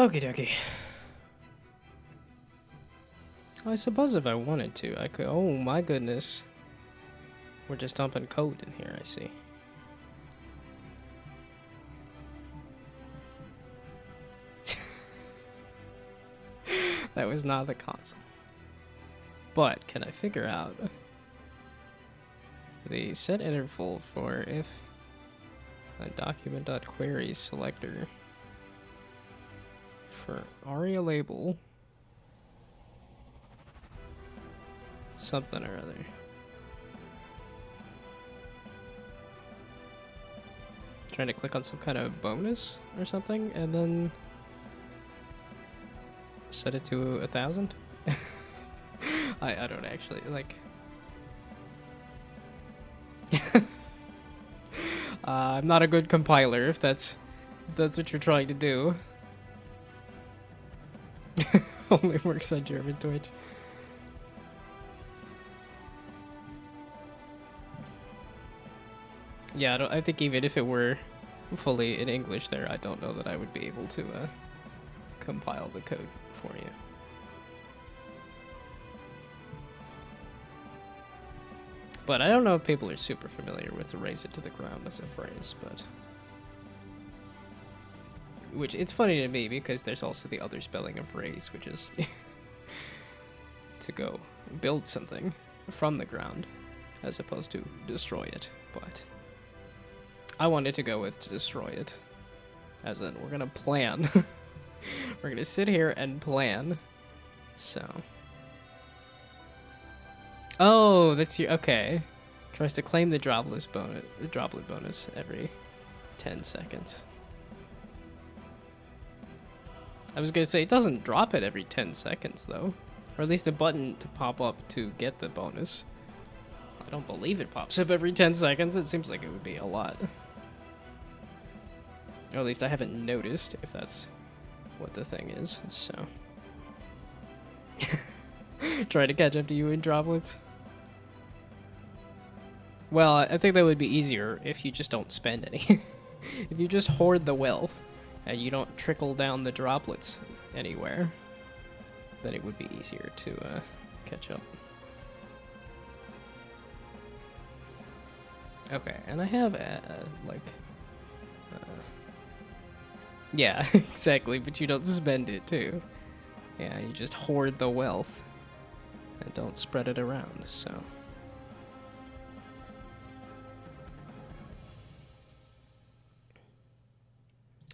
Okie dokie. I suppose if I wanted to, I could. Oh my goodness. We're just dumping code in here, I see. That was not the console. But can I figure out the set interval for if a document.query selector for aria label something or other. Trying to click on some kind of bonus or something and then set it to 1,000. I don't actually like. I'm not a good compiler if that's what you're trying to do. Only works on German Twitch. Yeah, I think even if it were fully in English there, I don't know that I would be able to compile the code for you. But I don't know if people are super familiar with the raise it to the ground as a phrase, but... Which, it's funny to me because there's also the other spelling of raise, which is to go build something from the ground as opposed to destroy it, but I wanted to go with to destroy it. As in, we're gonna plan. We're gonna sit here and plan. So... Oh, that's your... Okay. Tries to claim the droplet bonus every 10 seconds. I was gonna say, it doesn't drop it every 10 seconds, though. Or at least the button to pop up to get the bonus. I don't believe it pops up every 10 seconds. It seems like it would be a lot. Or at least I haven't noticed if that's what the thing is, so... Try to catch up to you in droplets. Well, I think that would be easier if you just don't spend any. If you just hoard the wealth and you don't trickle down the droplets anywhere, then it would be easier to catch up. Okay, and I have yeah, exactly, but you don't spend it too. Yeah, you just hoard the wealth and don't spread it around, so...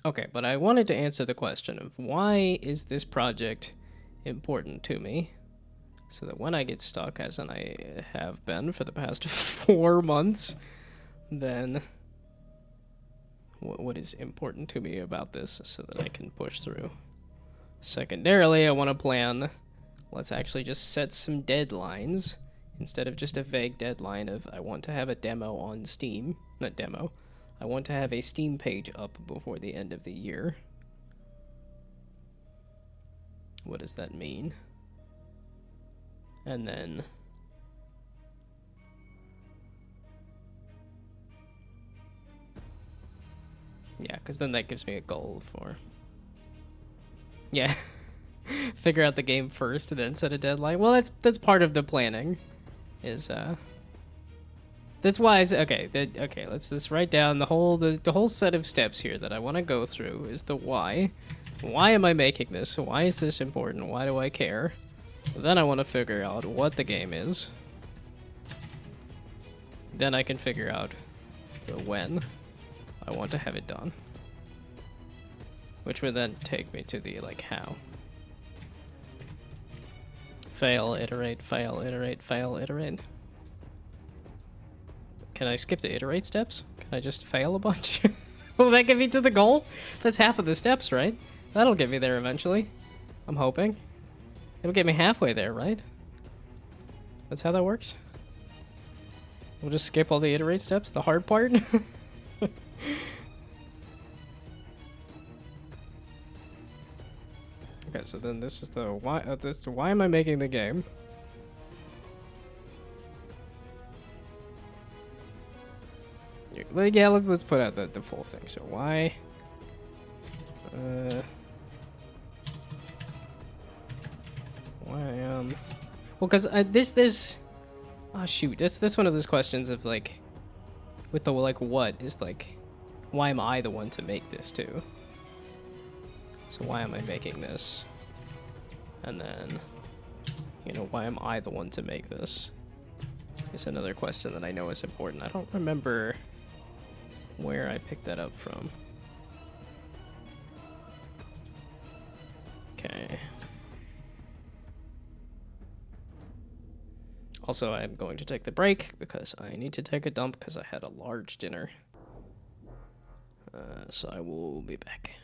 Okay, but I wanted to answer the question of why is this project important to me? So that when I get stuck, as in I have been for the past 4 months, then what is important to me about this so that I can push through? Secondarily, I want to plan, let's actually just set some deadlines instead of just a vague deadline of I want to have a demo on Steam. Not demo. I want to have a Steam page up before the end of the year. What does that mean? And then... Yeah, because then that gives me a goal for... Yeah. Figure out the game first and then set a deadline. Well, that's part of the planning. Is, That's why okay, let's just write down the whole set of steps here that I want to go through is the why. Why am I making this? Why is this important? Why do I care? Then I want to figure out what the game is. Then I can figure out the when I want to have it done. Which would then take me to the, like, how. Fail, iterate, fail, iterate, fail, iterate. Can I skip the iterate steps? Can I just fail a bunch? Will that get me to the goal? That's half of the steps, right? That'll get me there eventually. I'm hoping. It'll get me halfway there, right? That's how that works? We'll just skip all the iterate steps, the hard part? Okay, so then this is the why. Why am I making the game? Yeah, let's put out the full thing. So why? Why, well, because this, oh shoot, this one of those questions of like, with the like what is like, why am I the one to make this too? So why am I making this? And then, you know, why am I the one to make this? Is another question that I know is important. I don't remember where I picked that up from. Okay. Also, I'm going to take the break because I need to take a dump because I had a large dinner. So I will be back.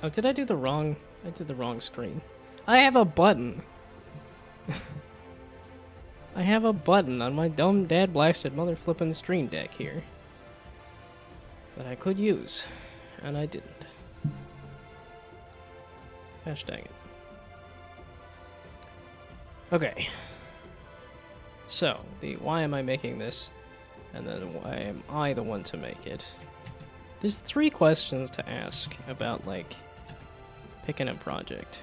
Oh, did I do the wrong? I did the wrong screen. I have a button. I have a button on my dumb dad blasted mother flippin' stream deck here that I could use, and I didn't. Gosh dang it. Okay. So, the why am I making this, and then why am I the one to make it? There's 3 questions to ask about, like, picking a project.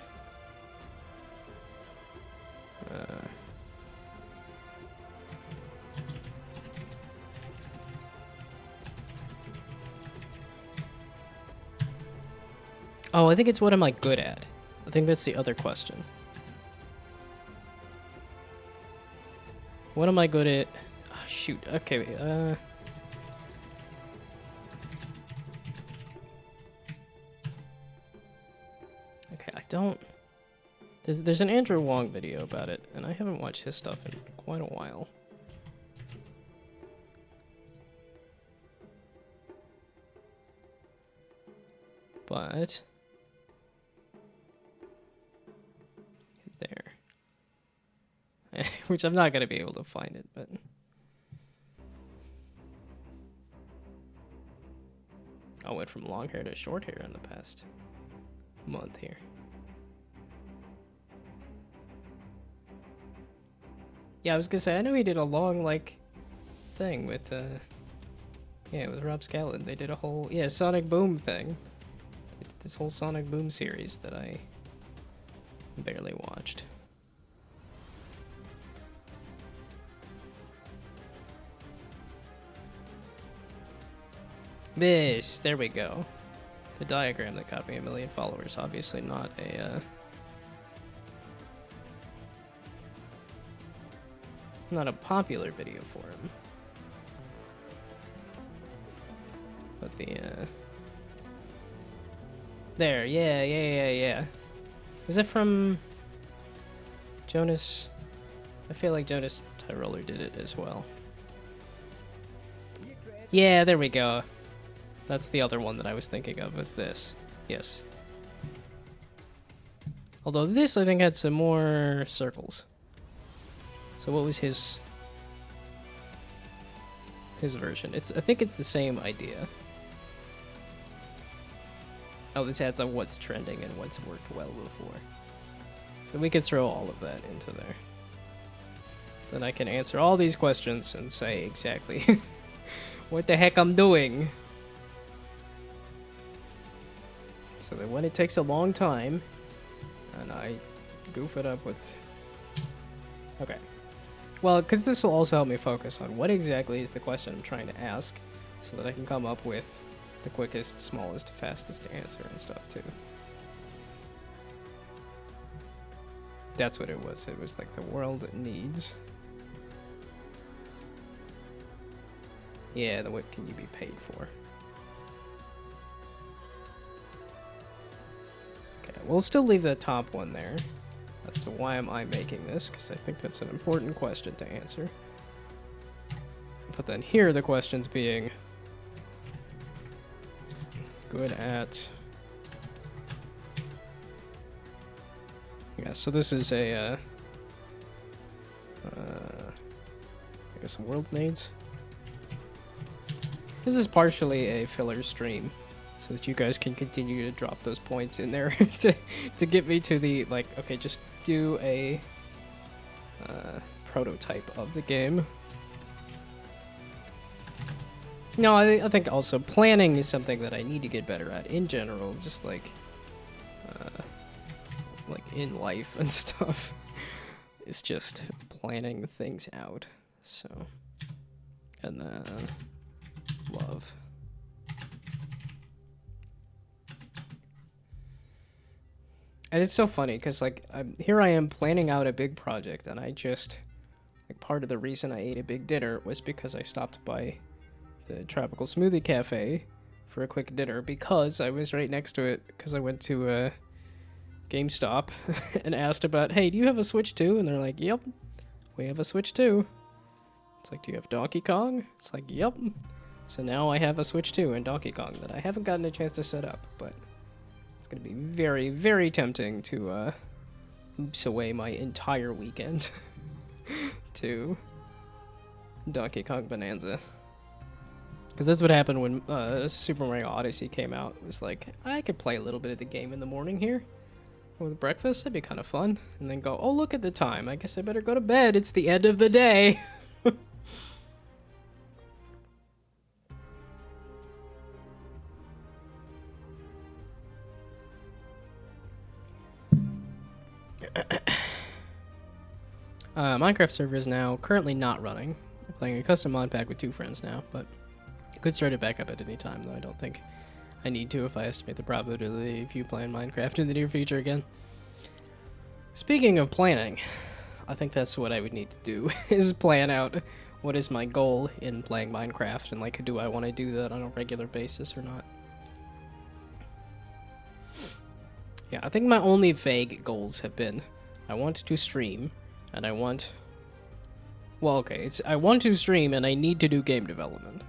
Oh, I think it's what am I good at? I think that's the other question. What am I good at? Oh, shoot. Okay. Okay, I don't. There's an Andrew Wong video about it, and I haven't watched his stuff in quite a while. But there. Which I'm not going to be able to find it, but... I went from long hair to short hair in the past month here. Yeah, I was going to say, I know he did a long, like, thing with, yeah, with Rob Scallon. They did a whole, yeah, Sonic Boom thing. This whole Sonic Boom series that I barely watched. There we go. The diagram that got me 1 million followers. Obviously not a, not a popular video for him. But the, there, yeah. Was it from Jonas? I feel like Jonas Tyroller did it as well. Yeah, there we go. That's the other one that I was thinking of, was this. Yes. Although this, I think, had some more circles. So what was his version? I think it's the same idea. Oh, this adds on what's trending and what's worked well before. So we could throw all of that into there. Then I can answer all these questions and say exactly what the heck I'm doing. So that when it takes a long time, and I goof it up with... Okay. Well, because this will also help me focus on what exactly is the question I'm trying to ask, so that I can come up with the quickest, smallest, fastest answer and stuff, too. That's what it was. It was like the world needs. Yeah, then what can you be paid for? Okay, we'll still leave the top one there. As to why am I making this, because I think that's an important question to answer. But then here the questions being good at... Yeah, so this is a, I guess world needs. This is partially a filler stream, so that you guys can continue to drop those points in there to get me to the, like, okay, just do a prototype of the game. No, I think also planning is something that I need to get better at in general, just like in life and stuff. It's just planning things out. So, and then love. And it's so funny because, like, here I am planning out a big project, and I just, like, part of the reason I ate a big dinner was because I stopped by the Tropical Smoothie Cafe for a quick dinner because I was right next to it, because I went to GameStop and asked about, hey, do you have a Switch 2? And they're like, yep, we have a Switch 2. It's like, do you have Donkey Kong? It's like, yep. So now I have a Switch 2 and Donkey Kong that I haven't gotten a chance to set up, but it's It's gonna be very, very tempting to oops away my entire weekend to Donkey Kong Bonanza. Because that's what happened when Super Mario Odyssey came out. It was like, I could play a little bit of the game in the morning here with breakfast. That'd be kind of fun. And then go, oh, look at the time. I guess I better go to bed. It's the end of the day. Minecraft server is now currently not running. I'm playing a custom mod pack with 2 friends now, but I could start it back up at any time, though I don't think I need to if I estimate the probability of you playing Minecraft in the near future again. Speaking of planning, I think that's what I would need to do, is plan out what is my goal in playing Minecraft, and like, do I want to do that on a regular basis or not? Yeah, I think my only vague goals have been, I want to stream, and I want... Well, okay, I want to stream, and I need to do game development.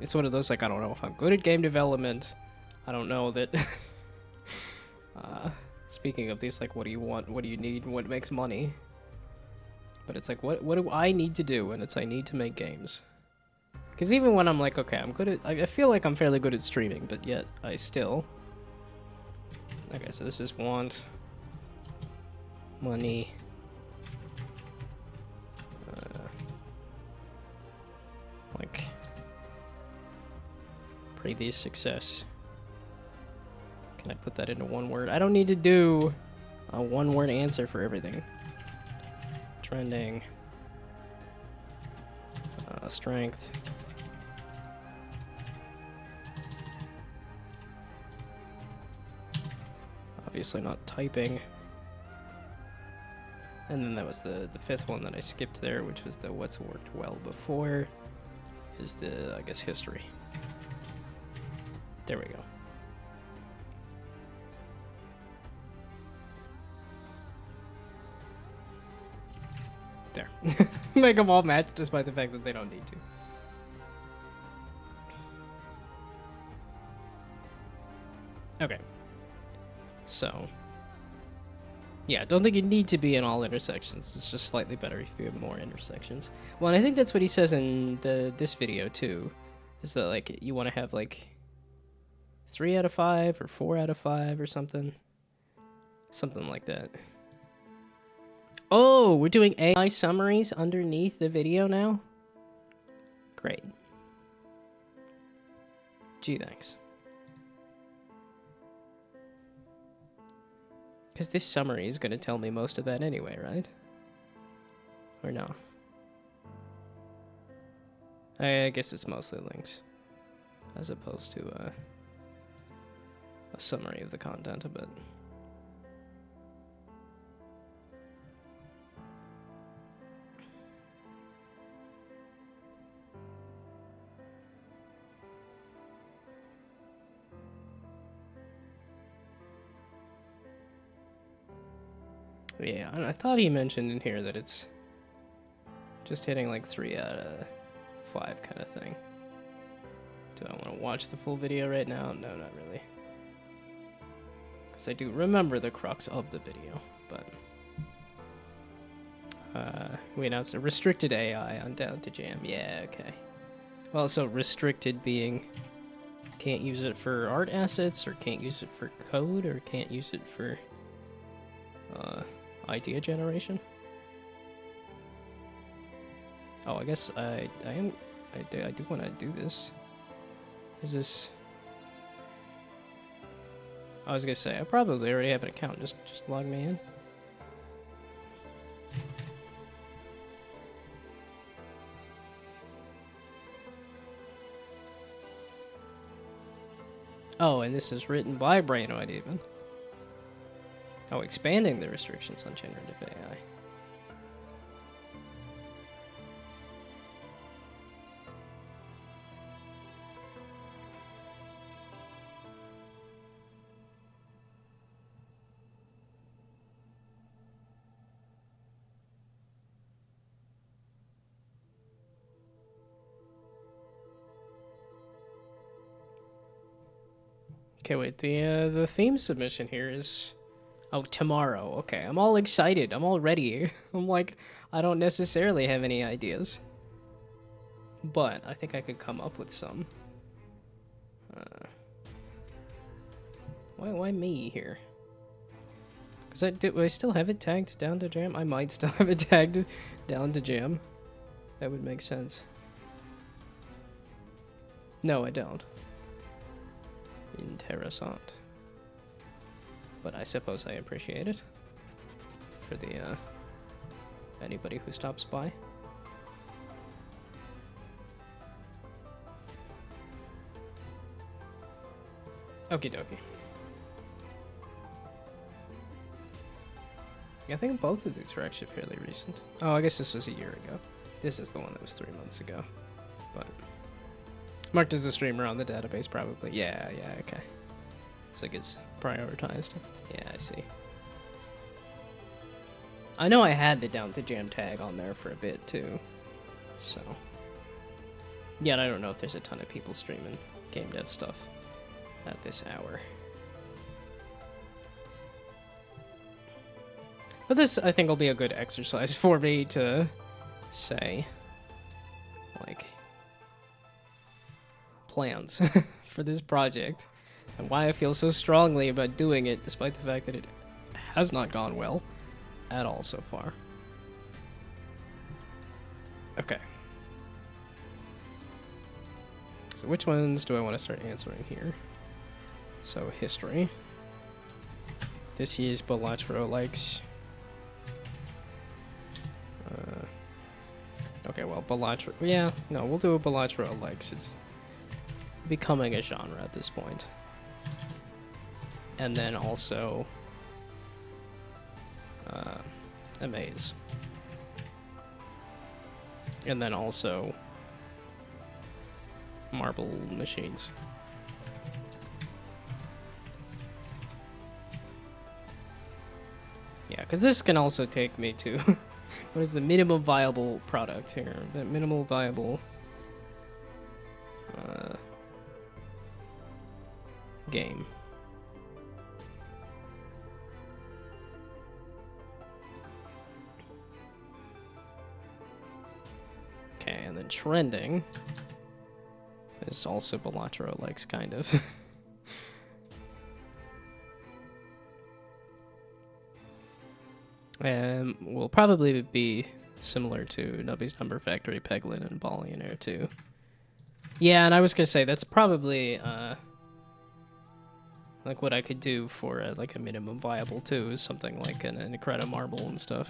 It's one of those, like, I don't know if I'm good at game development. I don't know that... speaking of these, like, what do you want, what do you need, what makes money? But it's like, what do I need to do? And it's, I need to make games. Because even when I'm like, okay, I'm good at... I feel like I'm fairly good at streaming, but yet I still... Okay, so this is want... money... like... previous success. Can I put that into one word? I don't need to do a one-word answer for everything. Trending. Strength. Obviously not typing. And then that was the 5th one that I skipped there, which was the what's worked well before, is the, I guess, history. There we go. There. Make them all match despite the fact that they don't need to. Okay. So. Yeah, I don't think you need to be in all intersections. It's just slightly better if you have more intersections. Well, and I think that's what he says in this video too. Is that, like, you want to have, like, 3 out of 5 or 4 out of 5 or something. Something like that. Oh, we're doing AI summaries underneath the video now? Great. Gee, thanks. Because this summary is going to tell me most of that anyway, right? Or no? I guess it's mostly links. As opposed to a summary of the content a bit. Yeah, and I thought he mentioned in here that it's just hitting like 3 out of 5 kind of thing. Do I want to watch the full video right now? No, not really. Because I do remember the crux of the video, but... we announced a restricted AI on Down to Jam. Yeah, okay. Well, so restricted being can't use it for art assets, or can't use it for code, or can't use it for... idea generation. Oh, I guess I do want to do this. Is this? I was gonna say I probably already have an account. Just log me in. Oh, and this is written by Brainoid even. Oh, expanding the restrictions on generative AI. Okay, wait. The theme submission here is, oh, tomorrow. Okay, I'm all excited. I'm all ready. I'm like, I don't necessarily have any ideas, but I think I could come up with some. Why me here? Because do I still have it tagged down to jam? I might still have it tagged down to jam. That would make sense. No, I don't. Interessant. But I suppose I appreciate it. For the, anybody who stops by. Okie dokie. I think both of these were actually fairly recent. Oh, I guess this was a year ago. This is the one that was 3 months ago. But marked as a streamer on the database, probably. Yeah, okay. So it gets prioritized. Yeah, I see. I know I had the Down to Jam tag on there for a bit, too. So. Yeah, and I don't know if there's a ton of people streaming game dev stuff at this hour. But this, I think, will be a good exercise for me to say, like, plans for this project and why I feel so strongly about doing it, despite the fact that it has not gone well at all so far. Okay. So which ones do I want to start answering here? So, history. This year's Balatro likes... okay, well, Balatro... Yeah, no, we'll do a Balatro likes. It's becoming a genre at this point. And then also... a maze. And then also... marble machines. Yeah, because this can also take me to what is the minimum viable product here? The minimal viable game. Okay, and then trending is also Balatro likes kind of. And will probably be similar to Nubby's Number Factory, Peglin, and Ballionaire too. Yeah, and I was gonna say that's probably like what I could do for like a minimum viable too, is something like an Incredible Marble and stuff.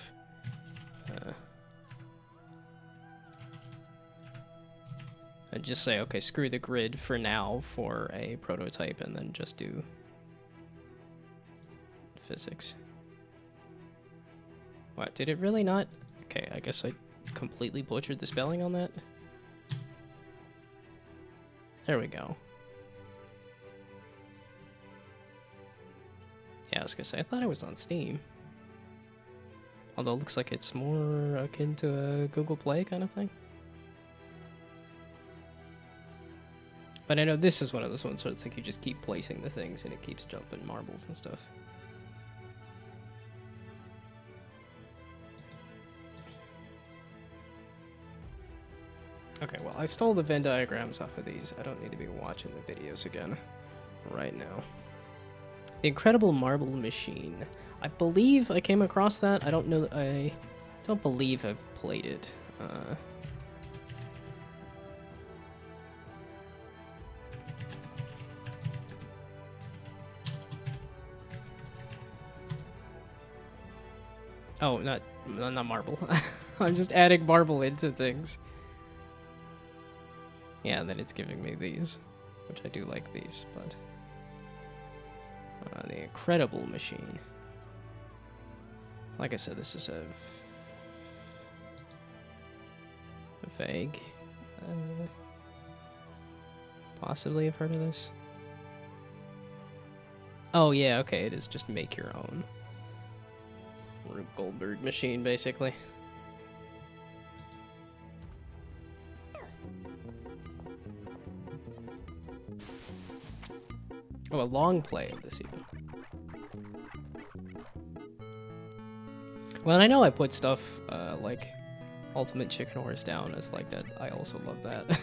I'd just say, okay, screw the grid for now for a prototype, and then just do physics. What, did it really not? Okay, I guess I completely butchered the spelling on that. There we go. Yeah, I was gonna say, I thought it was on Steam. Although it looks like it's more akin to a Google Play kind of thing. But I know this is one of those ones where it's like you just keep placing the things and it keeps jumping marbles and stuff. Okay, well, I stole the Venn diagrams off of these. I don't need to be watching the videos again right now. The Incredible Marble Machine. I believe I came across that. I don't know. I don't believe I've played it. Oh, not marble. I'm just adding marble into things. Yeah, and then it's giving me these, which I do like these, but... the Incredible Machine. Like I said, this is a vague... possibly have heard of this. Oh yeah, okay, it is just make your own. Rube Goldberg machine, basically. Oh, a long play of this even. Well, I know I put stuff like Ultimate Chicken Horse down as like that. I also love that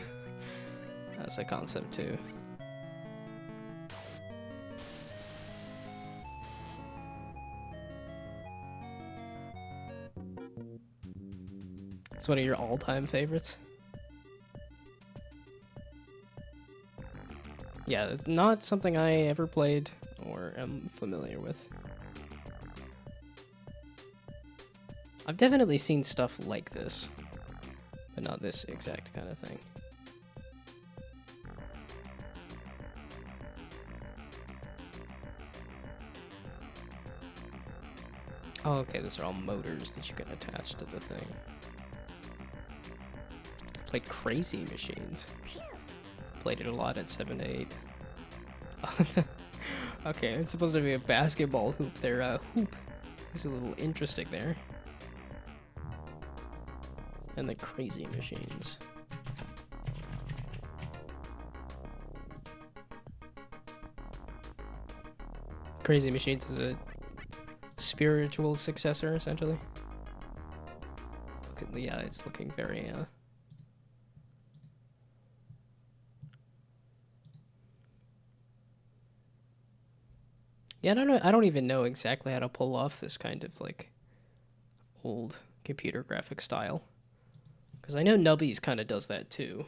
as a concept too. It's one of your all-time favorites? Yeah, not something I ever played or am familiar with. I've definitely seen stuff like this, but not this exact kind of thing. Oh, okay, these are all motors that you can attach to the thing. Played Crazy Machines. Played it a lot at 7 to 8. Okay, it's supposed to be a basketball hoop there. Hoop is a little interesting there. And the Crazy Machines. Crazy Machines is a spiritual successor, essentially. Yeah, it's looking very, Yeah, I don't even know exactly how to pull off this kind of, like, old computer graphic style. Because I know Nubbies kind of does that, too.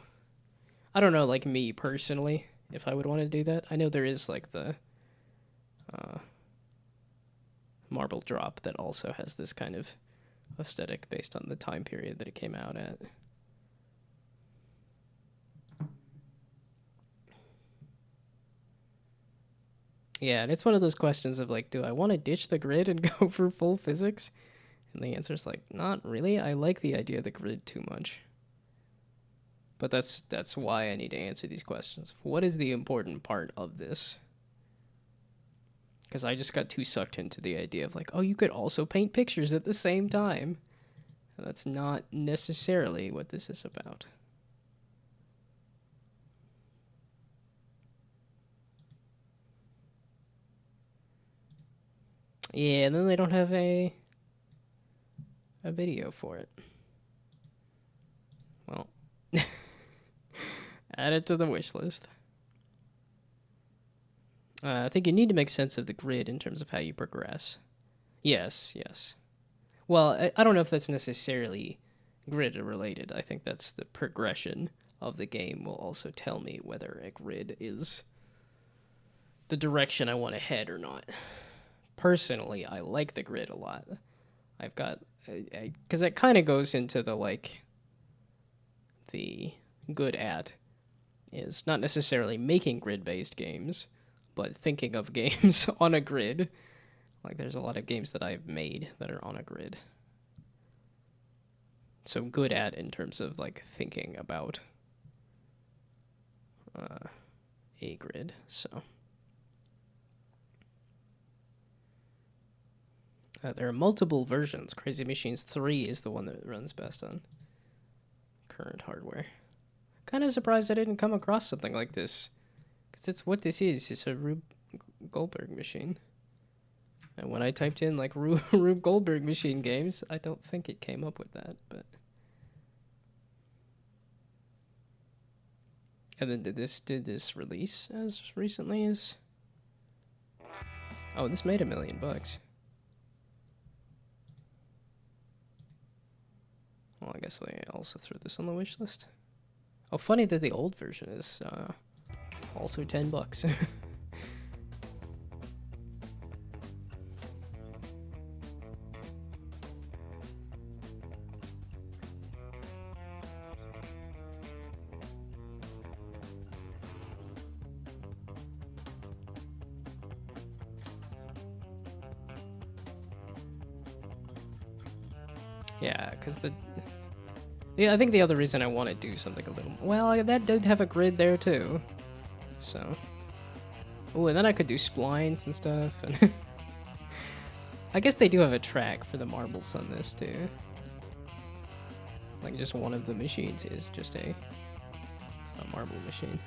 I don't know, like, me, personally, if I would want to do that. I know there is, like, the Marble Drop that also has this kind of aesthetic based on the time period that it came out at. Yeah, and it's one of those questions of, like, do I want to ditch the grid and go for full physics? And the answer is, like, not really. I like the idea of the grid too much. But that's why I need to answer these questions. What is the important part of this? Because I just got too sucked into the idea of, like, oh, you could also paint pictures at the same time. And that's not necessarily what this is about. Yeah, and then they don't have a video for it. Well, add it to the wish list. I think you need to make sense of the grid in terms of how you progress. Yes, yes. Well, I don't know if that's necessarily grid related. I think that's the progression of the game will also tell me whether a grid is the direction I want to head or not. Personally, I like the grid a lot. I've got, because it kind of goes into the, like, the good at is not necessarily making grid-based games, but thinking of games on a grid. Like, there's a lot of games that I've made that are on a grid. So good at in terms of, like, thinking about a grid, so. There are multiple versions. Crazy Machines 3 is the one that runs best on current hardware. Kind of surprised I didn't come across something like this. Because that's what this is. It's a Rube Goldberg machine. And when I typed in, like, Rube Goldberg machine games, I don't think it came up with that, but. And then did this release as recently as? Oh, this made $1 million. Well, I guess we also threw this on the wish list. Oh, funny that the old version is also $10. Yeah, because I think the other reason I want to do something a little... Well, that did have a grid there, too. So... Oh, and then I could do splines and stuff. And I guess they do have a track for the marbles on this, too. Like, just one of the machines is just a marble machine.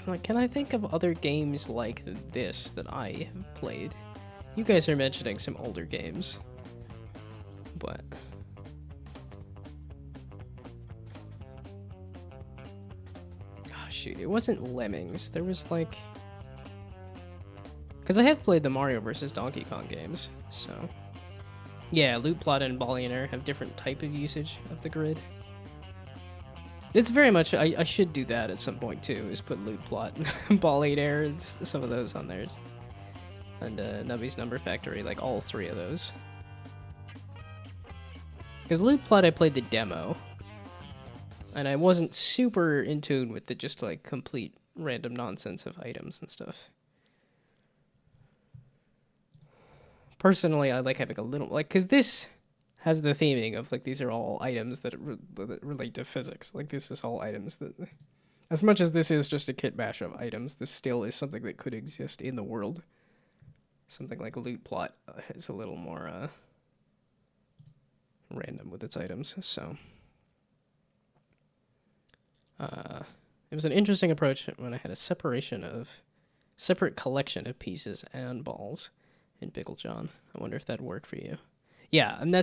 like, can I think of other games like this that I have played? You guys are mentioning some older games, but oh shoot, it wasn't Lemmings. There was like, because I have played the Mario vs. Donkey Kong games, so yeah, Loot Plot and Ballionaire have different type of usage of the grid. It's very much, I should do that at some point too, is put Loot Plot and Ballionaire and some of those on there. And Nubby's Number Factory, like all three of those. Because Loot Plot, I played the demo, and I wasn't super in tune with the just like complete random nonsense of items and stuff. Personally, I like having a little, like, because this has the theming of like these are all items that relate to physics. Like this is all items that, as much as this is just a kit bash of items, this still is something that could exist in the world. Something like Loot Plot is a little more random with its items, so it was an interesting approach when I had a separate collection of pieces and balls in Pickle John. I wonder if that'd work for you. Yeah, and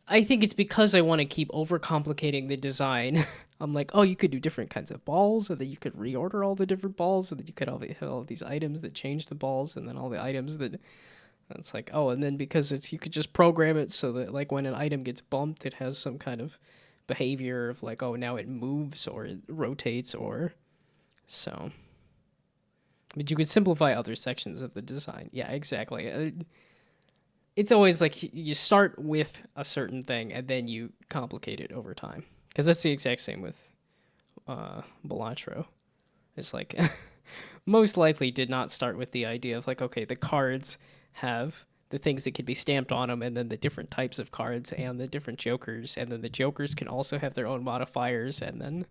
I think it's because I want to keep overcomplicating the design. I'm like, oh, you could do different kinds of balls, and then you could reorder all the different balls, and then you could have all these items that change the balls, and then all the items that... It's like, oh, and then because you could just program it so that, like, when an item gets bumped, it has some kind of behavior of, like, oh, now it moves, or it rotates, or... So... But you could simplify other sections of the design. Yeah, exactly. It's always like you start with a certain thing and then you complicate it over time. Because that's the exact same with Balatro. It's like, most likely did not start with the idea of like, okay, the cards have the things that can be stamped on them and then the different types of cards and the different jokers. And then the jokers can also have their own modifiers and then...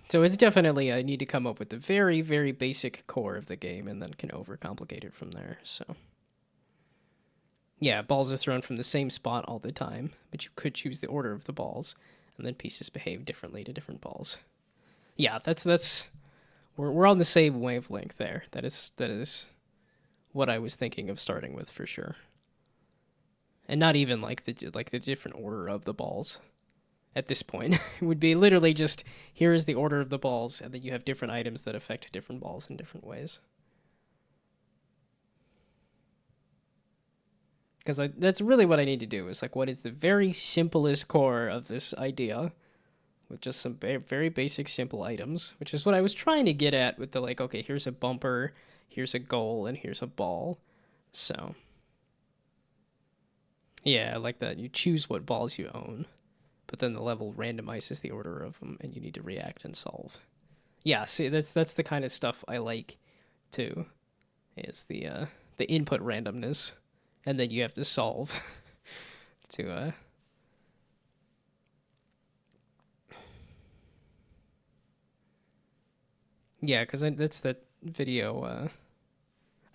So it's definitely, I need to come up with the very, very basic core of the game and then can overcomplicate it from there, so. Yeah, balls are thrown from the same spot all the time, but you could choose the order of the balls, and then pieces behave differently to different balls. Yeah, we're on the same wavelength there. That is what I was thinking of starting with for sure. And not even like the different order of the balls. At this point, it would be literally just, here is the order of the balls, and then you have different items that affect different balls in different ways. Because that's really what I need to do, is like, what is the very simplest core of this idea, with just some very basic, simple items, which is what I was trying to get at with the, like, okay, here's a bumper, here's a goal, and here's a ball. So, yeah, I like that. You choose what balls you own. But then the level randomizes the order of them, and you need to react and solve. Yeah, see, that's the kind of stuff I like, too. Is the input randomness, and then you have to solve to Yeah, because that's that video.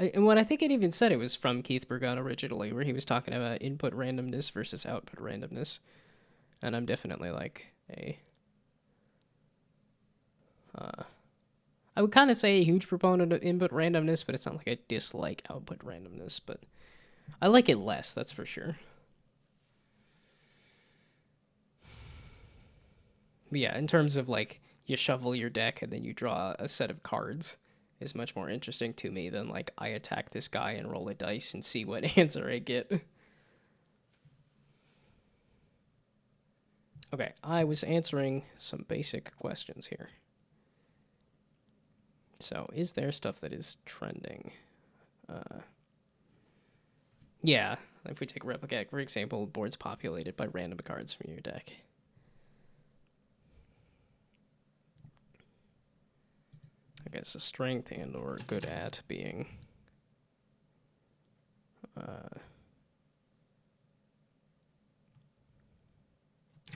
And what I think it even said, it was from Keith Burgon originally, where he was talking about input randomness versus output randomness. And I'm definitely like I would kind of say a huge proponent of input randomness, but it's not like I dislike output randomness, but I like it less, that's for sure. But yeah, in terms of like, you shuffle your deck and then you draw a set of cards is much more interesting to me than like, I attack this guy and roll a dice and see what answer I get. Okay, I was answering some basic questions here. So, is there stuff that is trending? Yeah, if we take Replica, for example, board's populated by random cards from your deck. I guess a strength and or good at being...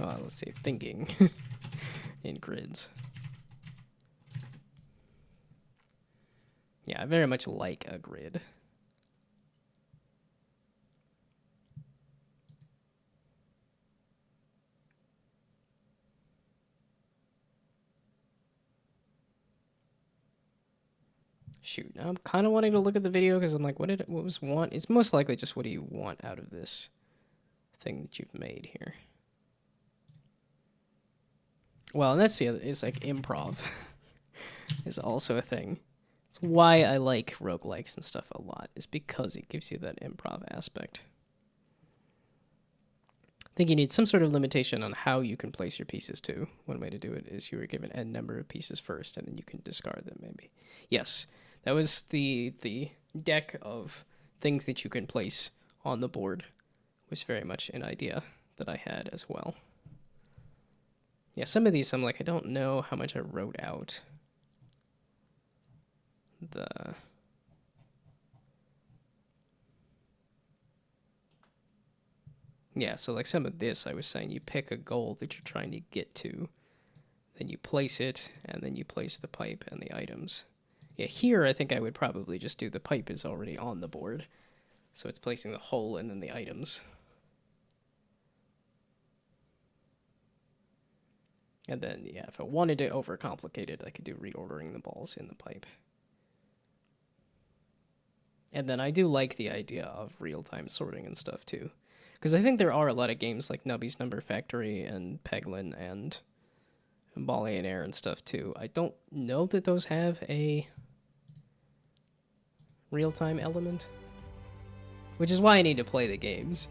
let's see, thinking in grids. Yeah, I very much like a grid. Shoot, now I'm kind of wanting to look at the video because I'm like, what was want? It's most likely just what do you want out of this thing that you've made here. Well, and that's the other, it's like improv is also a thing. It's why I like roguelikes and stuff a lot, is because it gives you that improv aspect. I think you need some sort of limitation on how you can place your pieces too. One way to do it is you were given n number of pieces first, and then you can discard them maybe. Yes, that was the deck of things that you can place on the board was very much an idea that I had as well. Yeah, some of these I'm like, I don't know how much I wrote out. Yeah, so like some of this, I was saying you pick a goal that you're trying to get to, then you place it, and then you place the pipe and the items. Yeah, here I think I would probably just do the pipe is already on the board, so it's placing the hole and then the items. And then, yeah, if I wanted to overcomplicate it, I could do reordering the balls in the pipe. And then I do like the idea of real-time sorting and stuff, too. Because I think there are a lot of games like Nubby's Number Factory and Peglin and Bally and Air and stuff, too. I don't know that those have a real-time element. Which is why I need to play the games,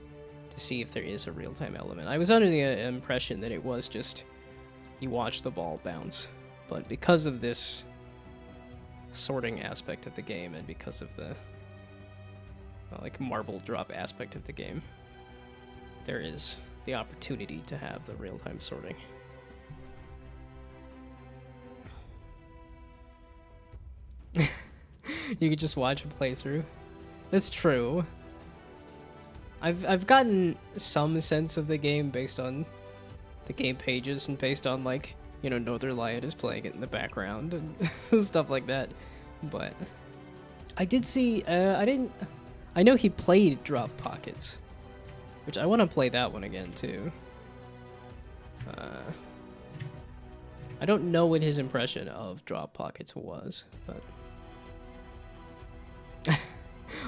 to see if there is a real-time element. I was under the impression that it was just you watch the ball bounce. But because of this sorting aspect of the game, and because of the like marble drop aspect of the game, there is the opportunity to have the real-time sorting. You could just watch a playthrough. That's true. I've gotten some sense of the game based on the game pages and based on, like, you know, Northern Lion is playing it in the background and stuff like that. But I did see, I know he played Drop Pockets, which I want to play that one again too. I don't know what his impression of Drop Pockets was, but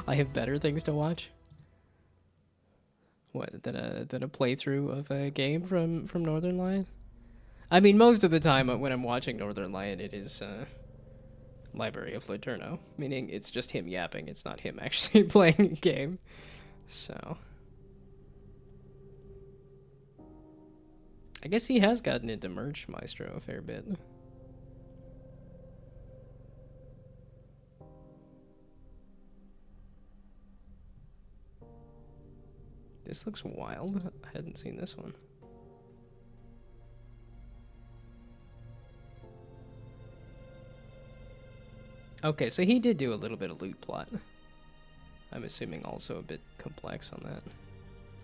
I have better things to watch. What, than a playthrough of a game from Northern Lion? I mean, most of the time when I'm watching Northern Lion, it is Library of Laterno, meaning it's just him yapping. It's not him actually playing a game. So I guess he has gotten into Merch Maestro a fair bit. This looks wild. I hadn't seen this one. Okay, so he did do a little bit of loot plot. I'm assuming also a bit complex on that.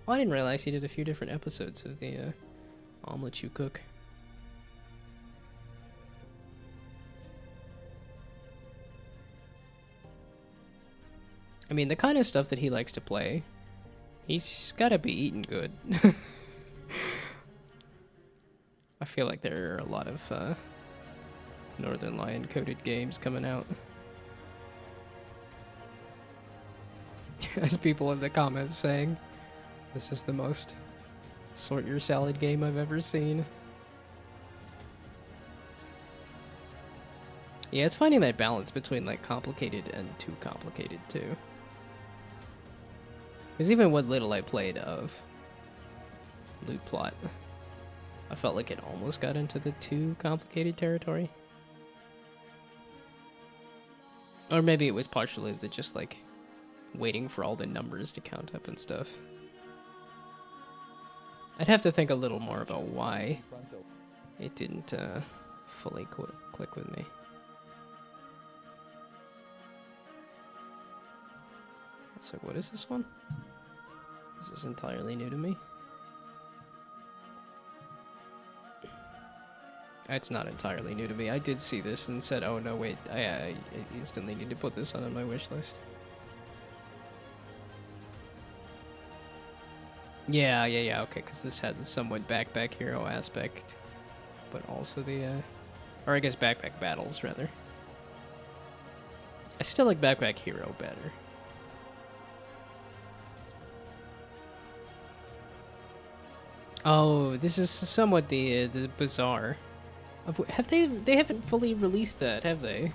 Oh, I didn't realize he did a few different episodes of the Omelet You Cook. I mean, the kind of stuff that he likes to play, he's gotta be eating good. I feel like there are a lot of Northern Lion coded games coming out. As people in the comments saying, this is the most sort your salad game I've ever seen. Yeah, it's finding that balance between like complicated and too complicated too. Because even what little I played of loot plot, I felt like it almost got into the too complicated territory. Or maybe it was partially the just like waiting for all the numbers to count up and stuff. I'd have to think a little more about why it didn't fully click with me. So what is this one? This is entirely new to me. It's not entirely new to me. I did see this and said, oh no, wait, I instantly need to put this on my wish list. Yeah, okay, because this had the somewhat backpack hero aspect, but also the, or I guess backpack battles, rather. I still like Backpack Hero better. Oh, this is somewhat the bizarre. Have they haven't fully released that, have they?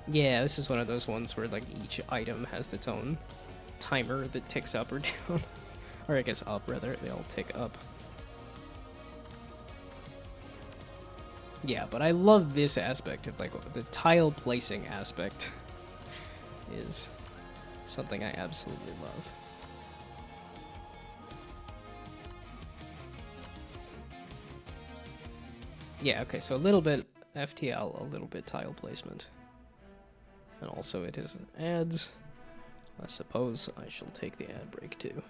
Yeah, this is one of those ones where like each item has its own timer that ticks up or down. Or I guess up rather, they all tick up. Yeah, but I love this aspect of like the tile placing aspect is something I absolutely love. Yeah, okay, so a little bit FTL, a little bit tile placement. And also it is ads. I suppose I shall take the ad break too.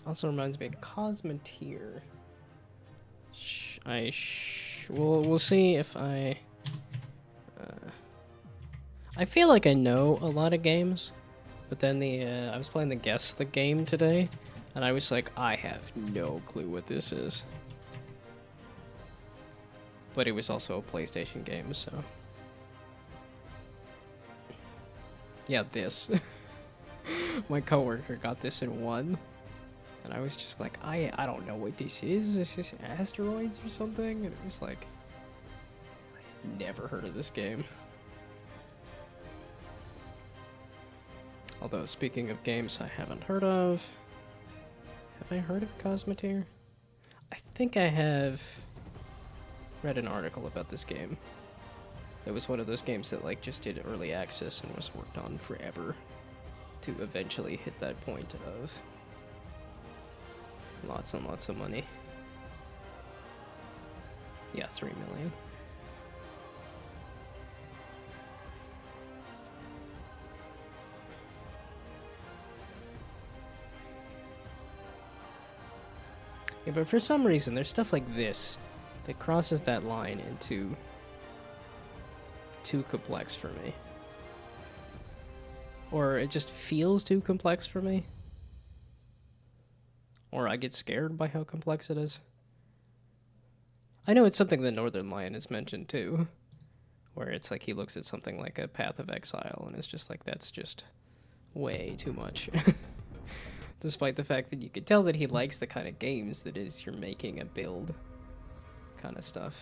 Also reminds me of Cosmeteer. We'll see if I feel like I know a lot of games, but then I was playing the Guess the Game today, and I was like, I have no clue what this is. But it was also a PlayStation game, so yeah, this. My coworker got this in one. And I was just like, I don't know what this is. Is this asteroids or something? And it was like, I never heard of this game. Although, speaking of games I haven't heard of, have I heard of Cosmeteer? I think I have read an article about this game. It was one of those games that like just did early access and was worked on forever to eventually hit that point of lots and lots of money. Yeah, 3 million. Yeah, but for some reason, there's stuff like this that crosses that line into too complex for me. Or it just feels too complex for me. Or I get scared by how complex it is. I know it's something the Northern Lion has mentioned too, where it's like he looks at something like a Path of Exile and it's just like, that's just way too much. Despite the fact that you could tell that he likes the kind of games that is you're making a build kind of stuff.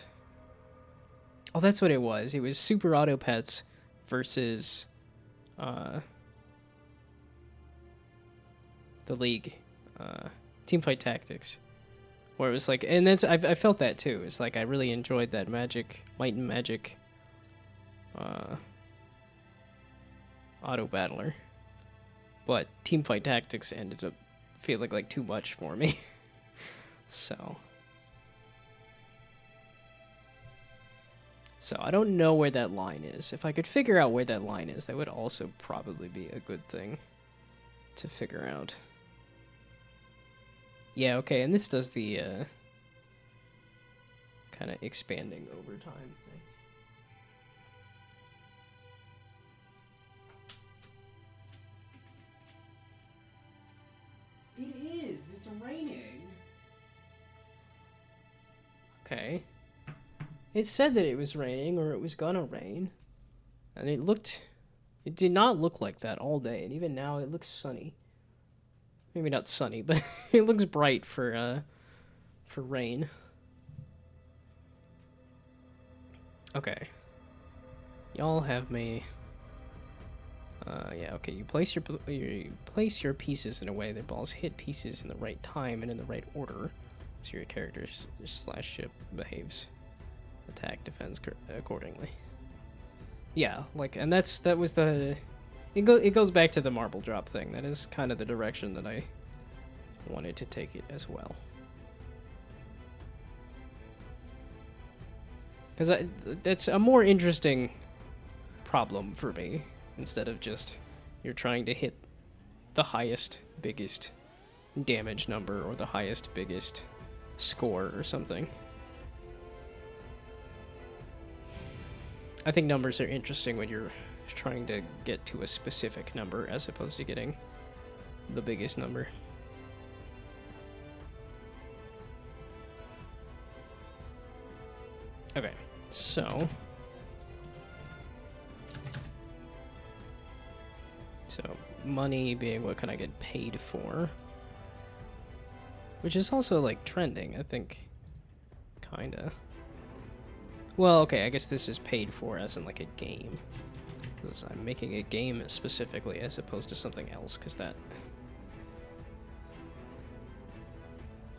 Oh, that's what it was. It was Super Auto Pets versus the League. Teamfight Tactics. Where it was like, and that's, I felt that too. It's like I really enjoyed that Might and Magic auto battler. But Teamfight Tactics ended up feeling like too much for me. So I don't know where that line is. If I could figure out where that line is, that would also probably be a good thing to figure out. Yeah, okay, and this does the kind of expanding over time thing. It is. It's raining. Okay. It said that it was raining or it was gonna rain. And it did not look like that all day. And even now it looks sunny. Maybe not sunny, but it looks bright for rain. Okay. Y'all have me. Yeah, okay. You place your pieces in a way that balls hit pieces in the right time and in the right order, so your character's / ship behaves, attack, defends accordingly. Yeah, like, and that was the. It goes back to the marble drop thing. That is kind of the direction that I wanted to take it as well. Because that's a more interesting problem for me, instead of just you're trying to hit the highest, biggest damage number or the highest, biggest score or something. I think numbers are interesting when you're trying to get to a specific number as opposed to getting the biggest number. Okay, so money being what can I get paid for, which is also like trending, I think, kinda. Well, okay, I guess this is paid for as in like a game. Because I'm making a game specifically as opposed to something else, because that...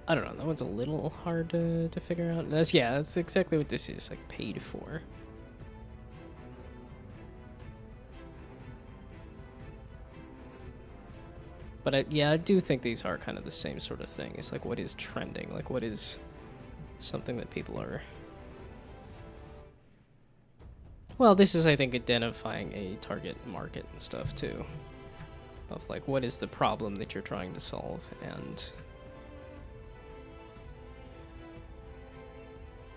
I don't know, that one's a little hard to figure out. That's exactly what this is, like, paid for. But I do think these are kind of the same sort of thing. It's like, what is trending? Like, what is something that people are... Well, this is, I think, identifying a target market and stuff, too. Of, like, what is the problem that you're trying to solve, and...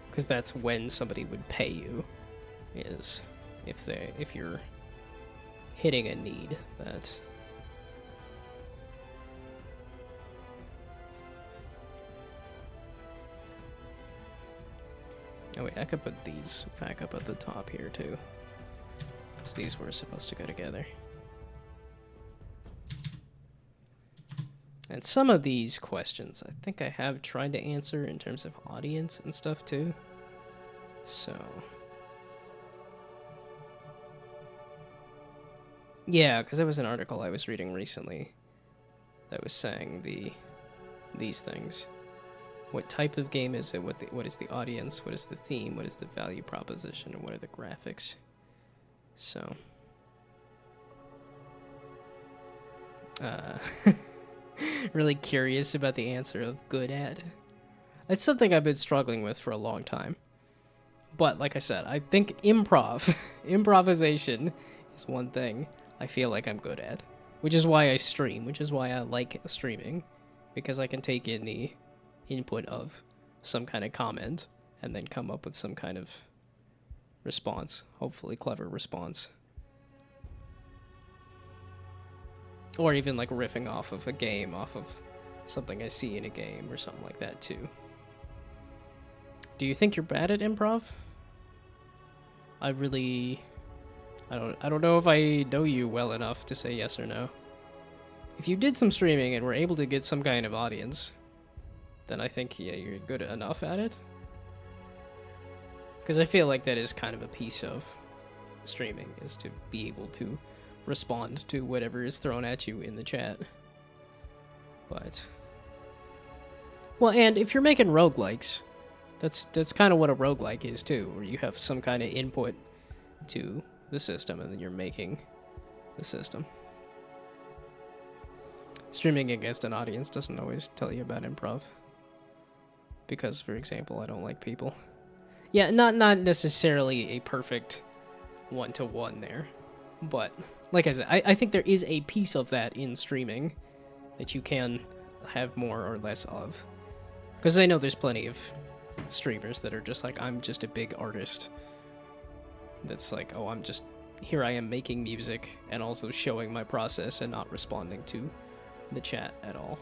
Because that's when somebody would pay you, is if you're hitting a need that... Oh wait, I could put these back up at the top here too, because these were supposed to go together. And some of these questions I think I have tried to answer in terms of audience and stuff too. So yeah, because there was an article I was reading recently that was saying these things. What type of game is it? What is the audience? What is the theme? What is the value proposition? And what are the graphics? So, really curious about the answer of good at. It's something I've been struggling with for a long time. But like I said, I think improvisation is one thing I feel like I'm good at, which is why I stream, which is why I like streaming, because I can take in the input of some kind of comment and then come up with some kind of response, hopefully clever response. Or even like riffing off of a game, off of something I see in a game or something like that too. Do you think you're bad at improv? I don't know if I know you well enough to say yes or no. If you did some streaming and were able to get some kind of audience, then I think, yeah, you're good enough at it. Because I feel like that is kind of a piece of streaming, is to be able to respond to whatever is thrown at you in the chat. But, well, and if you're making roguelikes, that's kind of what a roguelike is too, where you have some kind of input to the system and then you're making the system. Streaming against an audience doesn't always tell you about improv. Because, for example, I don't like people. Yeah, not necessarily a perfect one-to-one there. But, like I said, I think there is a piece of that in streaming that you can have more or less of. Because I know there's plenty of streamers that are just like, I'm just a big artist. That's like, oh, here I am making music and also showing my process and not responding to the chat at all.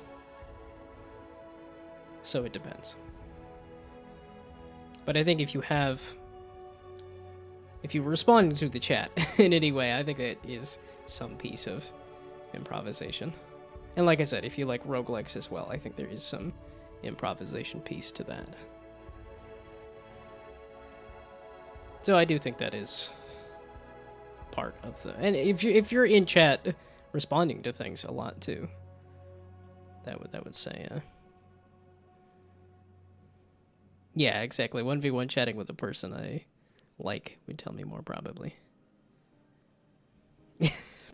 So it depends. But I think if you're responding to the chat in any way, I think it is some piece of improvisation. And like I said, if you like roguelikes as well, I think there is some improvisation piece to that. So I do think that is part of the... And if you're in chat responding to things a lot too, that would say... Yeah, exactly. 1v1 chatting with a person I like would tell me more, probably.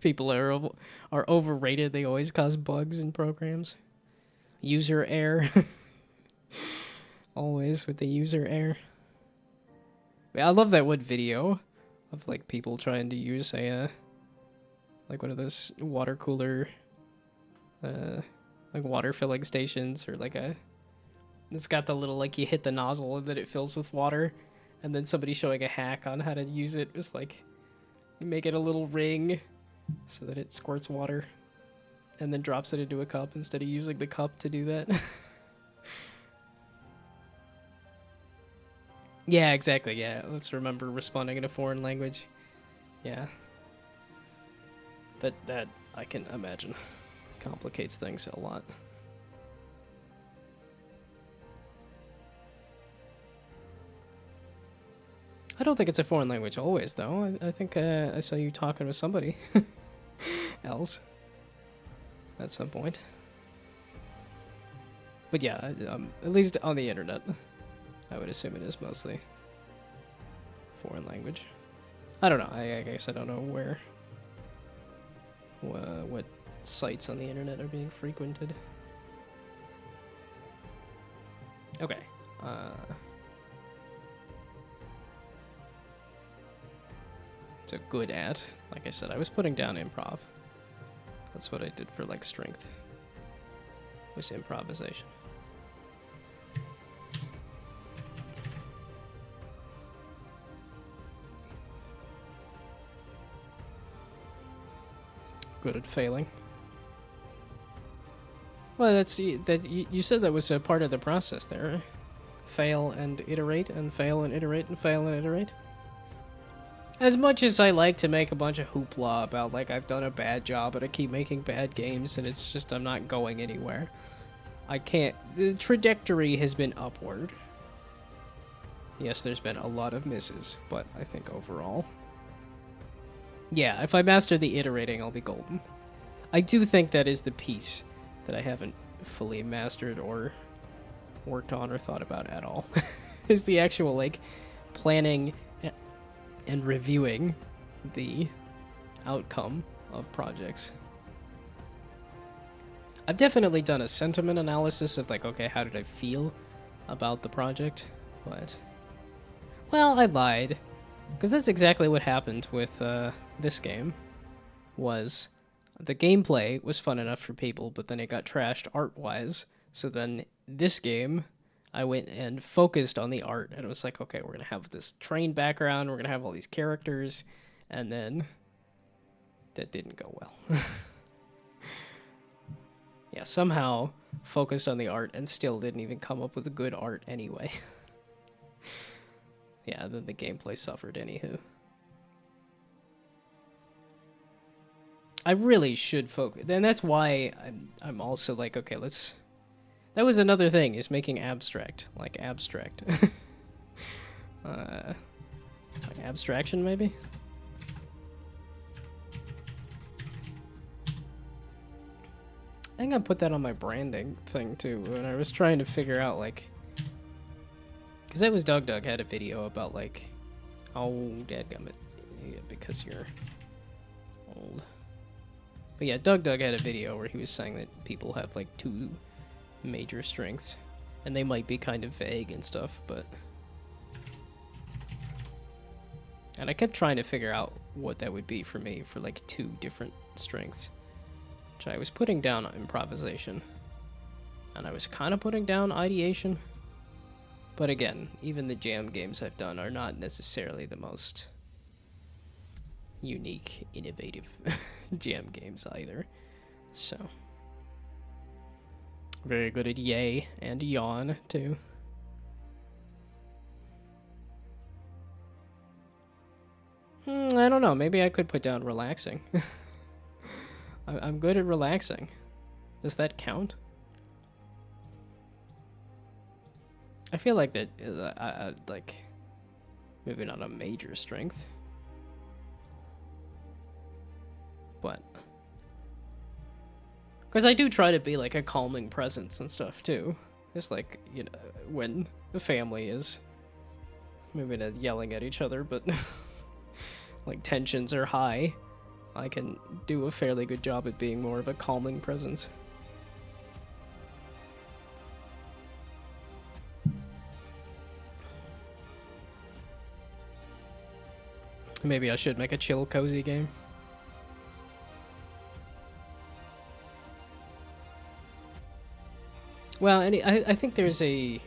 People are overrated. They always cause bugs in programs. User error. Always with the user error. I love that one video of like people trying to use a like one of those water cooler like water filling stations, or like it's got the little, like, you hit the nozzle and then it fills with water, and then somebody showing a hack on how to use it. It's like, you make it a little ring so that it squirts water and then drops it into a cup instead of using the cup to do that. Yeah, exactly, yeah. Let's remember responding in a foreign language. Yeah. That I can imagine complicates things a lot. I don't think it's a foreign language always, though. I think I saw you talking with somebody else at some point. But yeah, at least on the internet, I would assume it is mostly foreign language. I don't know. I guess I don't know what sites on the internet are being frequented. Okay. So good at, like I said, I was putting down improv. That's what I did for like strength, was improvisation. Good at failing. Well, you said that was a part of the process there. Fail and iterate, and fail and iterate, and fail and iterate. As much as I like to make a bunch of hoopla about, like, I've done a bad job and I keep making bad games and it's just I'm not going anywhere, I can't... The trajectory has been upward. Yes, there's been a lot of misses, but I think overall... Yeah, if I master the iterating, I'll be golden. I do think that is the piece that I haven't fully mastered or worked on or thought about at all. Is the actual, like, planning and reviewing the outcome of projects. I've definitely done a sentiment analysis of, like, okay, how did I feel about the project? But, well, I lied. Because that's exactly what happened with this game, was the gameplay was fun enough for people, but then it got trashed art-wise, So then this game, I went and focused on the art, and it was like, okay, we're gonna have this train background, we're gonna have all these characters, and then that didn't go well. Yeah, somehow focused on the art and still didn't even come up with a good art anyway. Yeah, then the gameplay suffered anywho. I really should focus, and that's why I'm also like, okay, let's. That was another thing, is making abstract, like like abstraction maybe. I think I put that on my branding thing too when I was trying to figure out like, because that was Doug had a video about like, oh dadgummit, yeah, because you're old. But yeah, Doug had a video where he was saying that people have like 2 major strengths, and they might be kind of vague and stuff, but. And I kept trying to figure out what that would be for me for like 2 different strengths. Which I was putting down improvisation. And I was kind of putting down ideation. But again, even the jam games I've done are not necessarily the most unique, innovative jam games either. So. Very good at yay and yawn, too. I don't know, maybe I could put down relaxing. I'm good at relaxing. Does that count? I feel like that is like maybe not a major strength, but because I do try to be like a calming presence and stuff too. It's like, you know, when the family is maybe not yelling at each other, but like tensions are high. I can do a fairly good job at being more of a calming presence. Maybe I should make a chill, cozy game. Well, I think there's a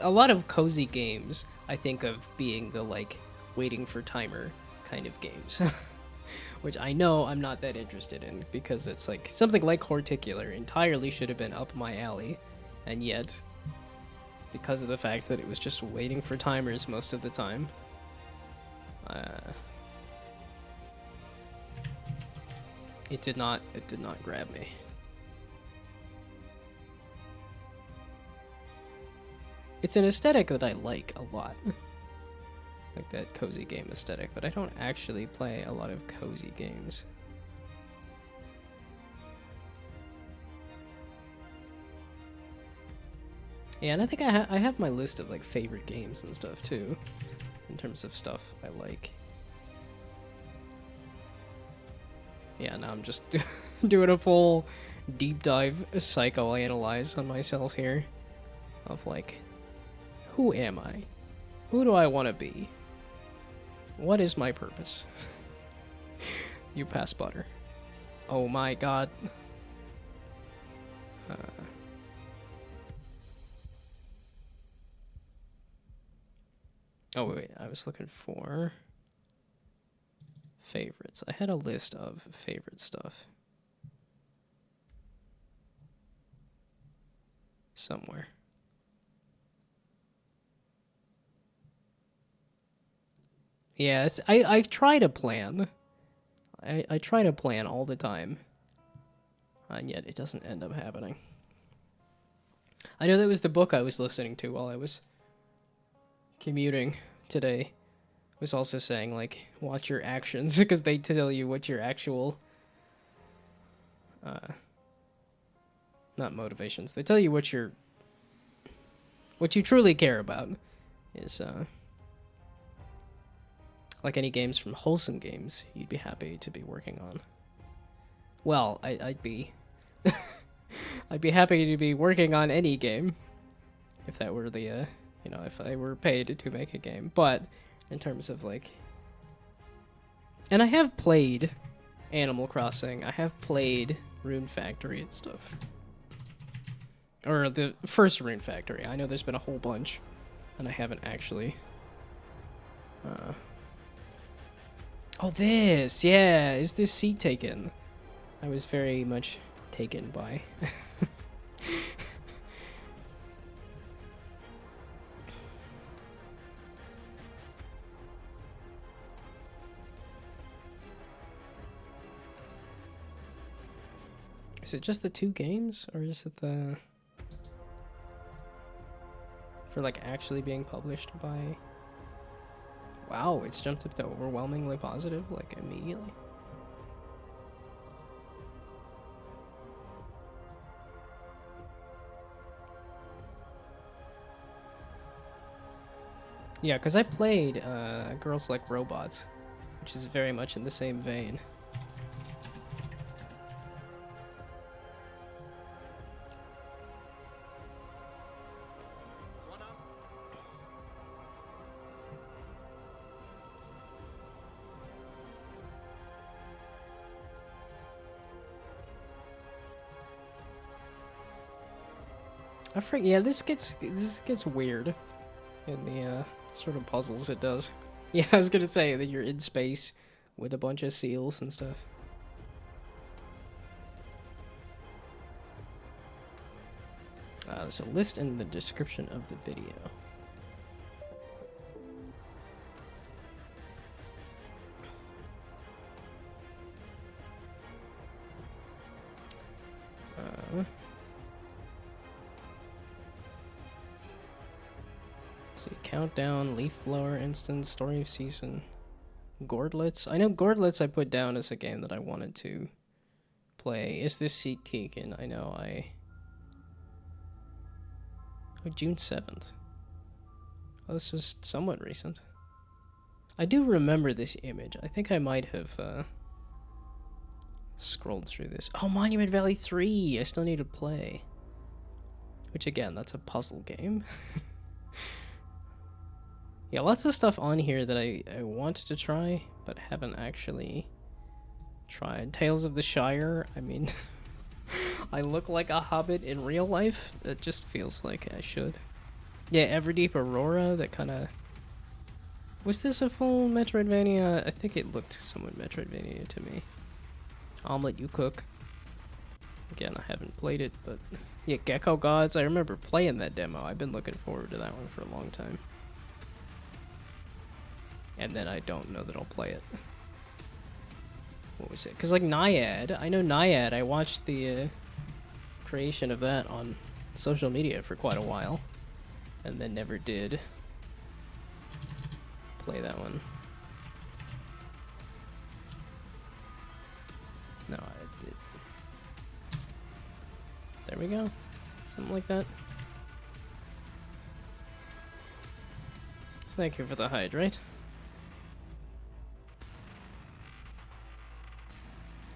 lot of cozy games I think of being the like waiting for timer kind of games, which I know I'm not that interested in, because it's like something like Horticular entirely should have been up my alley, and yet because of the fact that it was just waiting for timers most of the time, it did not grab me. It's an aesthetic that I like a lot. Like that cozy game aesthetic, but I don't actually play a lot of cozy games. Yeah, and I think I have my list of like favorite games and stuff too, in terms of stuff I like. Yeah, now I'm just doing a full deep dive psychoanalyze on myself here, of like, who am I? Who do I want to be? What is my purpose? You pass butter. Oh my god. Oh wait, I was looking for favorites. I had a list of favorite stuff somewhere. Yeah, I try to plan. I try to plan all the time, and yet it doesn't end up happening. I know that was the book I was listening to while I was commuting today. Was also saying, like, watch your actions, because they tell you what your actual, not motivations, they tell you what you truly care about is, like any games from Wholesome Games you'd be happy to be working on. Well, I'd be I'd be happy to be working on any game if that were the you know, if I were paid to make a game. But in terms of like, and I have played Animal Crossing, I have played Rune Factory and stuff, Or the first Rune Factory. I know there's been a whole bunch, and I haven't actually... Oh, this! Yeah! Is this seat taken? I was very much taken by... Is it just the 2 games, or is it the... for, like, actually being published by... Wow, it's jumped up to overwhelmingly positive, like, immediately. Yeah, because I played Girls Like Robots, which is very much in the same vein. I forget. Yeah, this gets weird in the sort of puzzles it does. Yeah, I was gonna say that you're in space with a bunch of seals and stuff. There's a list in the description of the video. Let's see, countdown, leaf blower instance, story of season, Gordlets. I know Gordlets I put down as a game that I wanted to play. Is this seat taken? I know Oh, June 7th. Oh, this was somewhat recent. I do remember this image. I think I might have scrolled through this. Oh, Monument Valley 3! I still need to play. Which, again, that's a puzzle game. Yeah, lots of stuff on here that I want to try, but haven't actually tried. Tales of the Shire, I mean... I look like a hobbit in real life. It just feels like I should. Yeah, Everdeep Aurora, that kind of... Was this a full Metroidvania? I think it looked somewhat Metroidvania to me. Omelet You Cook. Again, I haven't played it, but... Yeah, Gecko Gods, I remember playing that demo. I've been looking forward to that one for a long time. And then I don't know that I'll play it. What was it? Because, like, Naiad, I know Naiad, I watched the creation of that on social media for quite a while. And then never did play that one. No, I did. There we go. Something like that. Thank you for the hydrate.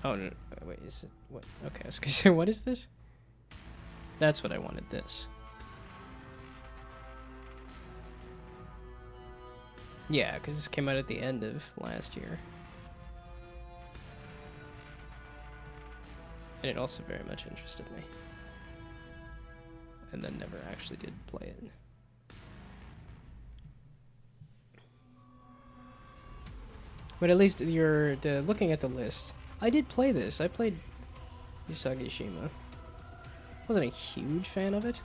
Oh, no, wait, is it, what? Okay, I was gonna say, what is this? That's what I wanted, this. Yeah, because this came out at the end of last year. And it also very much interested me. And then never actually did play it. But at least you're looking at the list. I did play this. I played Usagi Shima. Wasn't a huge fan of it,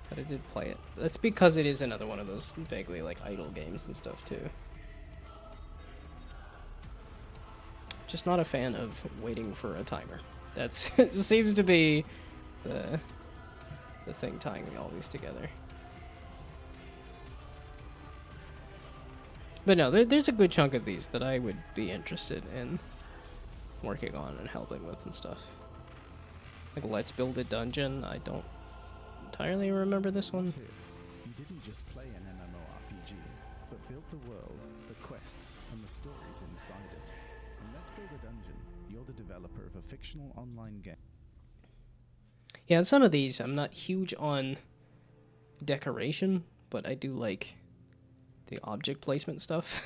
but I did play it. That's because it is another one of those vaguely like idle games and stuff too. Just not a fan of waiting for a timer. That's seems to be the thing tying all these together. But no, there's a good chunk of these that I would be interested in working on and helping with and stuff. Like Let's Build a Dungeon. I don't entirely remember this one. You didn't just play an MMORPG, but built the world, the quests, and the stories inside it. In Let's Build a Dungeon, you're the developer of a fictional online game. Yeah, and some of these I'm not huge on decoration, but I do like the object placement stuff.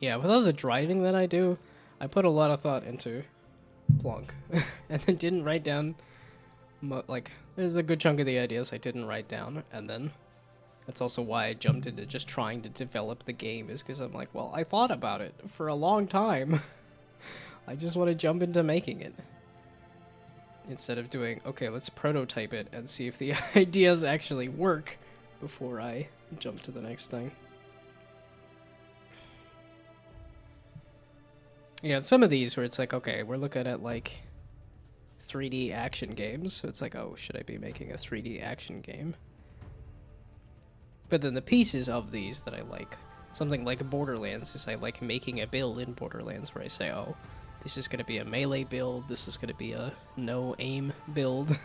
Yeah, with all the driving that I do, I put a lot of thought into Plunk, and then didn't write down, like, there's a good chunk of the ideas I didn't write down, and then that's also why I jumped into just trying to develop the game, is because I'm like, well, I thought about it for a long time. I just want to jump into making it. Instead of doing, okay, let's prototype it and see if the ideas actually work before I jump to the next thing. Yeah, some of these where it's like, okay, we're looking at like 3D action games. So it's like, oh, should I be making a 3D action game? But then the pieces of these that I like, something like Borderlands, is I like making a build in Borderlands where I say, oh, this is going to be a melee build, this is going to be a no aim build.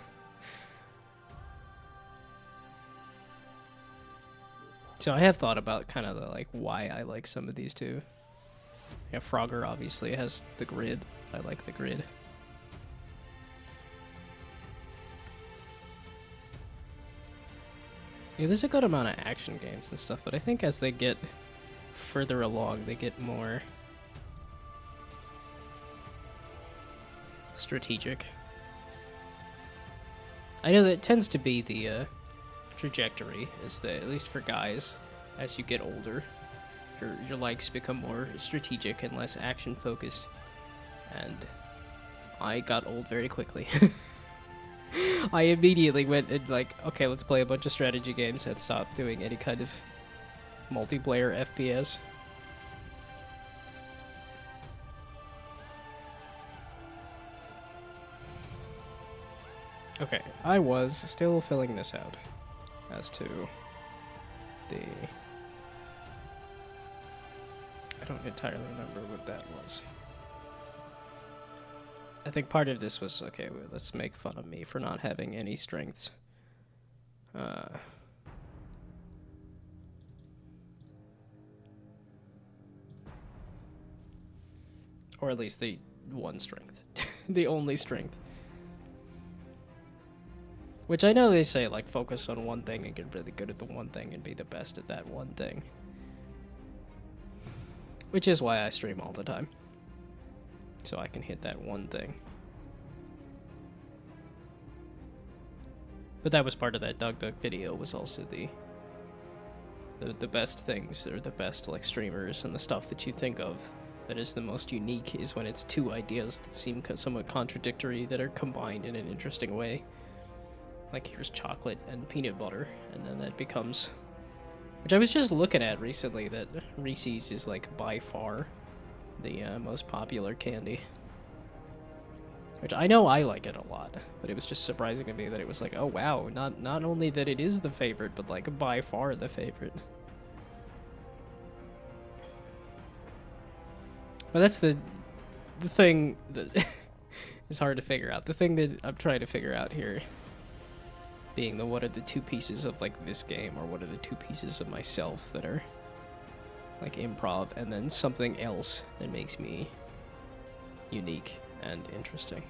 So I have thought about kind of the, like, why I like some of these too. Yeah, Frogger obviously has the grid. I like the grid. Yeah, there's a good amount of action games and stuff, but I think as they get further along, they get more strategic. I know that tends to be the trajectory, is that, at least for guys, as you get older, your likes become more strategic and less action focused. And I got old very quickly. I immediately went and like, okay, let's play a bunch of strategy games and stop doing any kind of multiplayer FPS. Okay, I was still filling this out as to the... I don't entirely remember what that was. I think part of this was, okay, well, let's make fun of me for not having any strengths. Or at least the one strength. The only strength. Which I know they say, like, focus on one thing and get really good at the one thing and be the best at that one thing. Which is why I stream all the time. So I can hit that one thing. But that was part of that Doug video, was also the best things, or the best, like, streamers and the stuff that you think of that is the most unique is when it's two ideas that seem somewhat contradictory that are combined in an interesting way. Like, here's chocolate and peanut butter, and then that becomes... Which I was just looking at recently, that Reese's is, like, by far the most popular candy. Which I know I like it a lot, but it was just surprising to me that it was like, oh wow, not only that it is the favorite, but, like, by far the favorite. But that's the thing that is hard to figure out. The thing that I'm trying to figure out here being the what are the two pieces of, like, this game, or what are the two pieces of myself that are, like, improv, and then something else that makes me unique and interesting.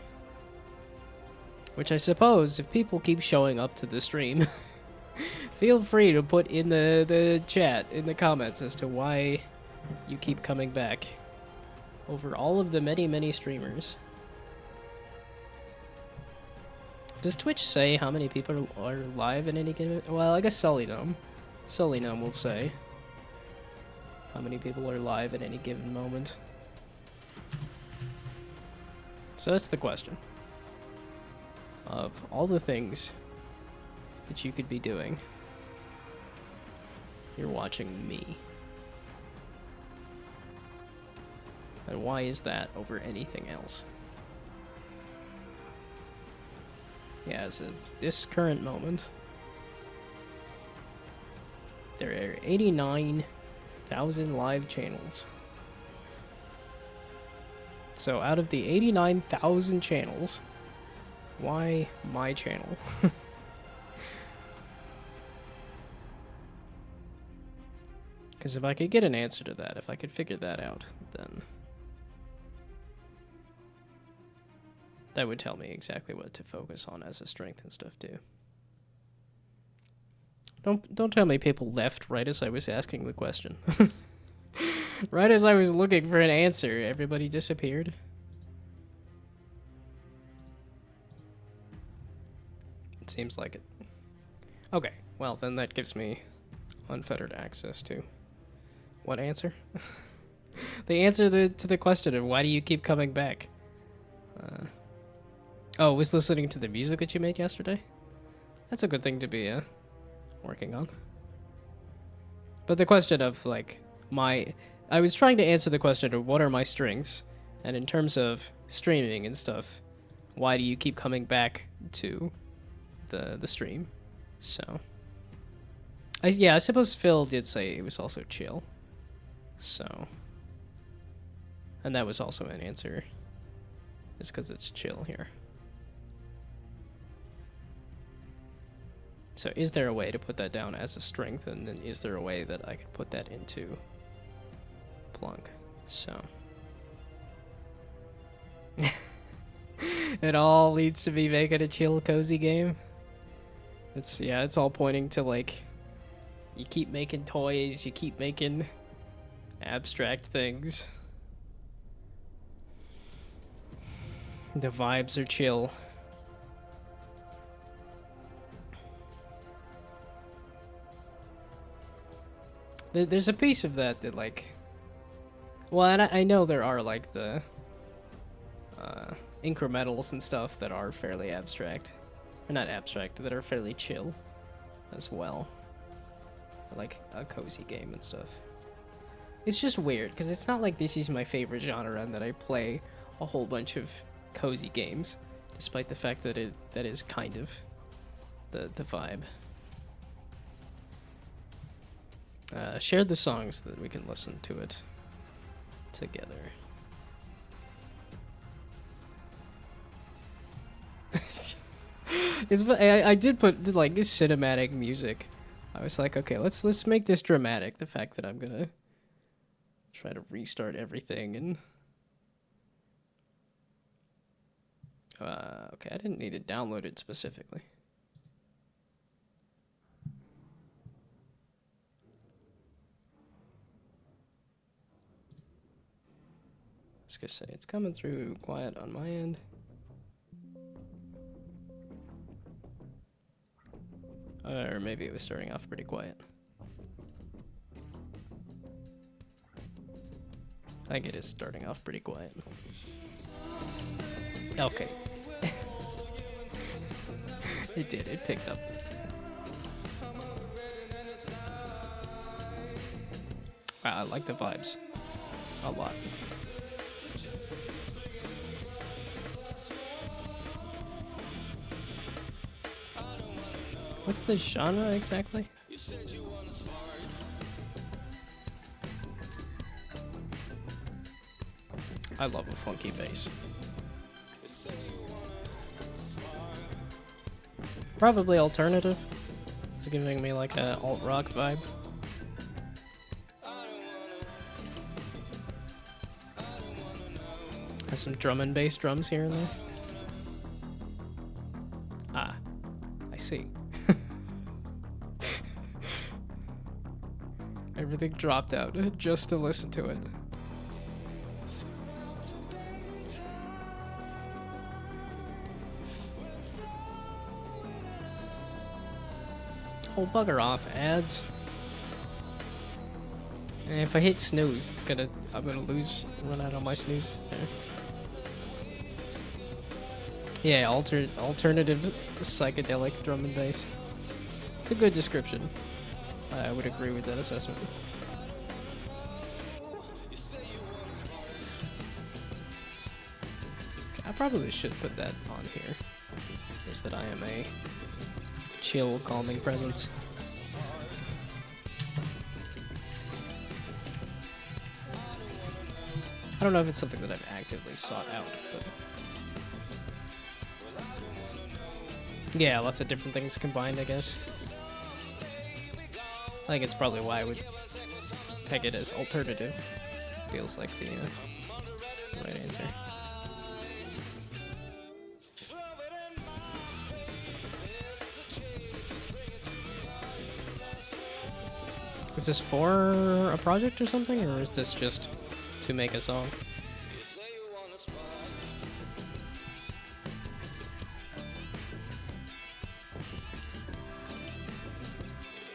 Which I suppose, if people keep showing up to the stream, feel free to put in the chat, in the comments, as to why you keep coming back over all of the many, many streamers. Does Twitch say how many people are live in any given... Well, I guess Sully Gnome will say how many people are live at any given moment. So that's the question. Of all the things that you could be doing, you're watching me. And why is that over anything else? Yeah, as of this current moment, there are 89,000 live channels. So out of the 89,000 channels, why my channel? Because if I could get an answer to that, if I could figure that out, then that would tell me exactly what to focus on as a strength and stuff too. Don't tell me people left right as I was asking the question. Right as I was looking for an answer, everybody disappeared. It seems like it. Okay, well then that gives me unfettered access to what answer? The answer to the question of why do you keep coming back? Oh, was listening to the music that you made yesterday? That's a good thing to be working on. But the question of like I was trying to answer the question of what are my strengths, and in terms of streaming and stuff, why do you keep coming back to the stream? So, I suppose Phil did say it was also chill. So, and that was also an answer. It's because it's chill here. So is there a way to put that down as a strength, and then is there a way that I could put that into Plunk? So it all leads to me making a chill, cozy game. It's all pointing to like you keep making toys, you keep making abstract things. The vibes are chill. There's a piece of that like, well, and I know there are like the incrementals and stuff that are fairly abstract, or not abstract, that are fairly chill as well, like a cozy game and stuff. It's just weird because it's not like this is my favorite genre and that I play a whole bunch of cozy games, despite the fact that that is kind of the vibe. Share the songs so that we can listen to it together. I did put like this cinematic music. I was like, okay, let's make this dramatic. The fact that I'm gonna try to restart everything and okay, I didn't need to download it specifically. I was gonna say it's coming through quiet on my end. Or maybe it was starting off pretty quiet. I think it is starting off pretty quiet. Okay. It did, it picked up. Wow, I like the vibes a lot. What's the genre exactly? I love a funky bass. Probably alternative. It's giving me like a alt rock vibe. Has some drum and bass drums here and there. Ah, I see. Everything dropped out just to listen to it. Oh, bugger off, ads. And if I hit snooze, I'm gonna run out of my snoozes there. Yeah, alternative psychedelic drum and bass. It's a good description. I would agree with that assessment. I probably should put that on here. Just that I am a chill, calming presence. I don't know if it's something that I've actively sought out, but yeah, lots of different things combined, I guess. I think it's probably why I would peg it as alternative. Feels like the right answer. Is this for a project or something, or is this just to make a song?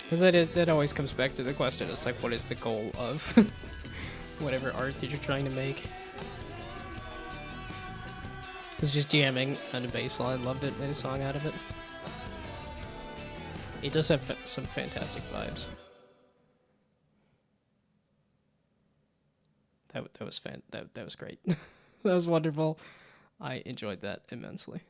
Because that always comes back to the question. It's like, what is the goal of whatever art that you're trying to make? It's just jamming, found a bass line, loved it, made a song out of it. It does have some fantastic vibes. That was that was great. That was wonderful. I enjoyed that immensely.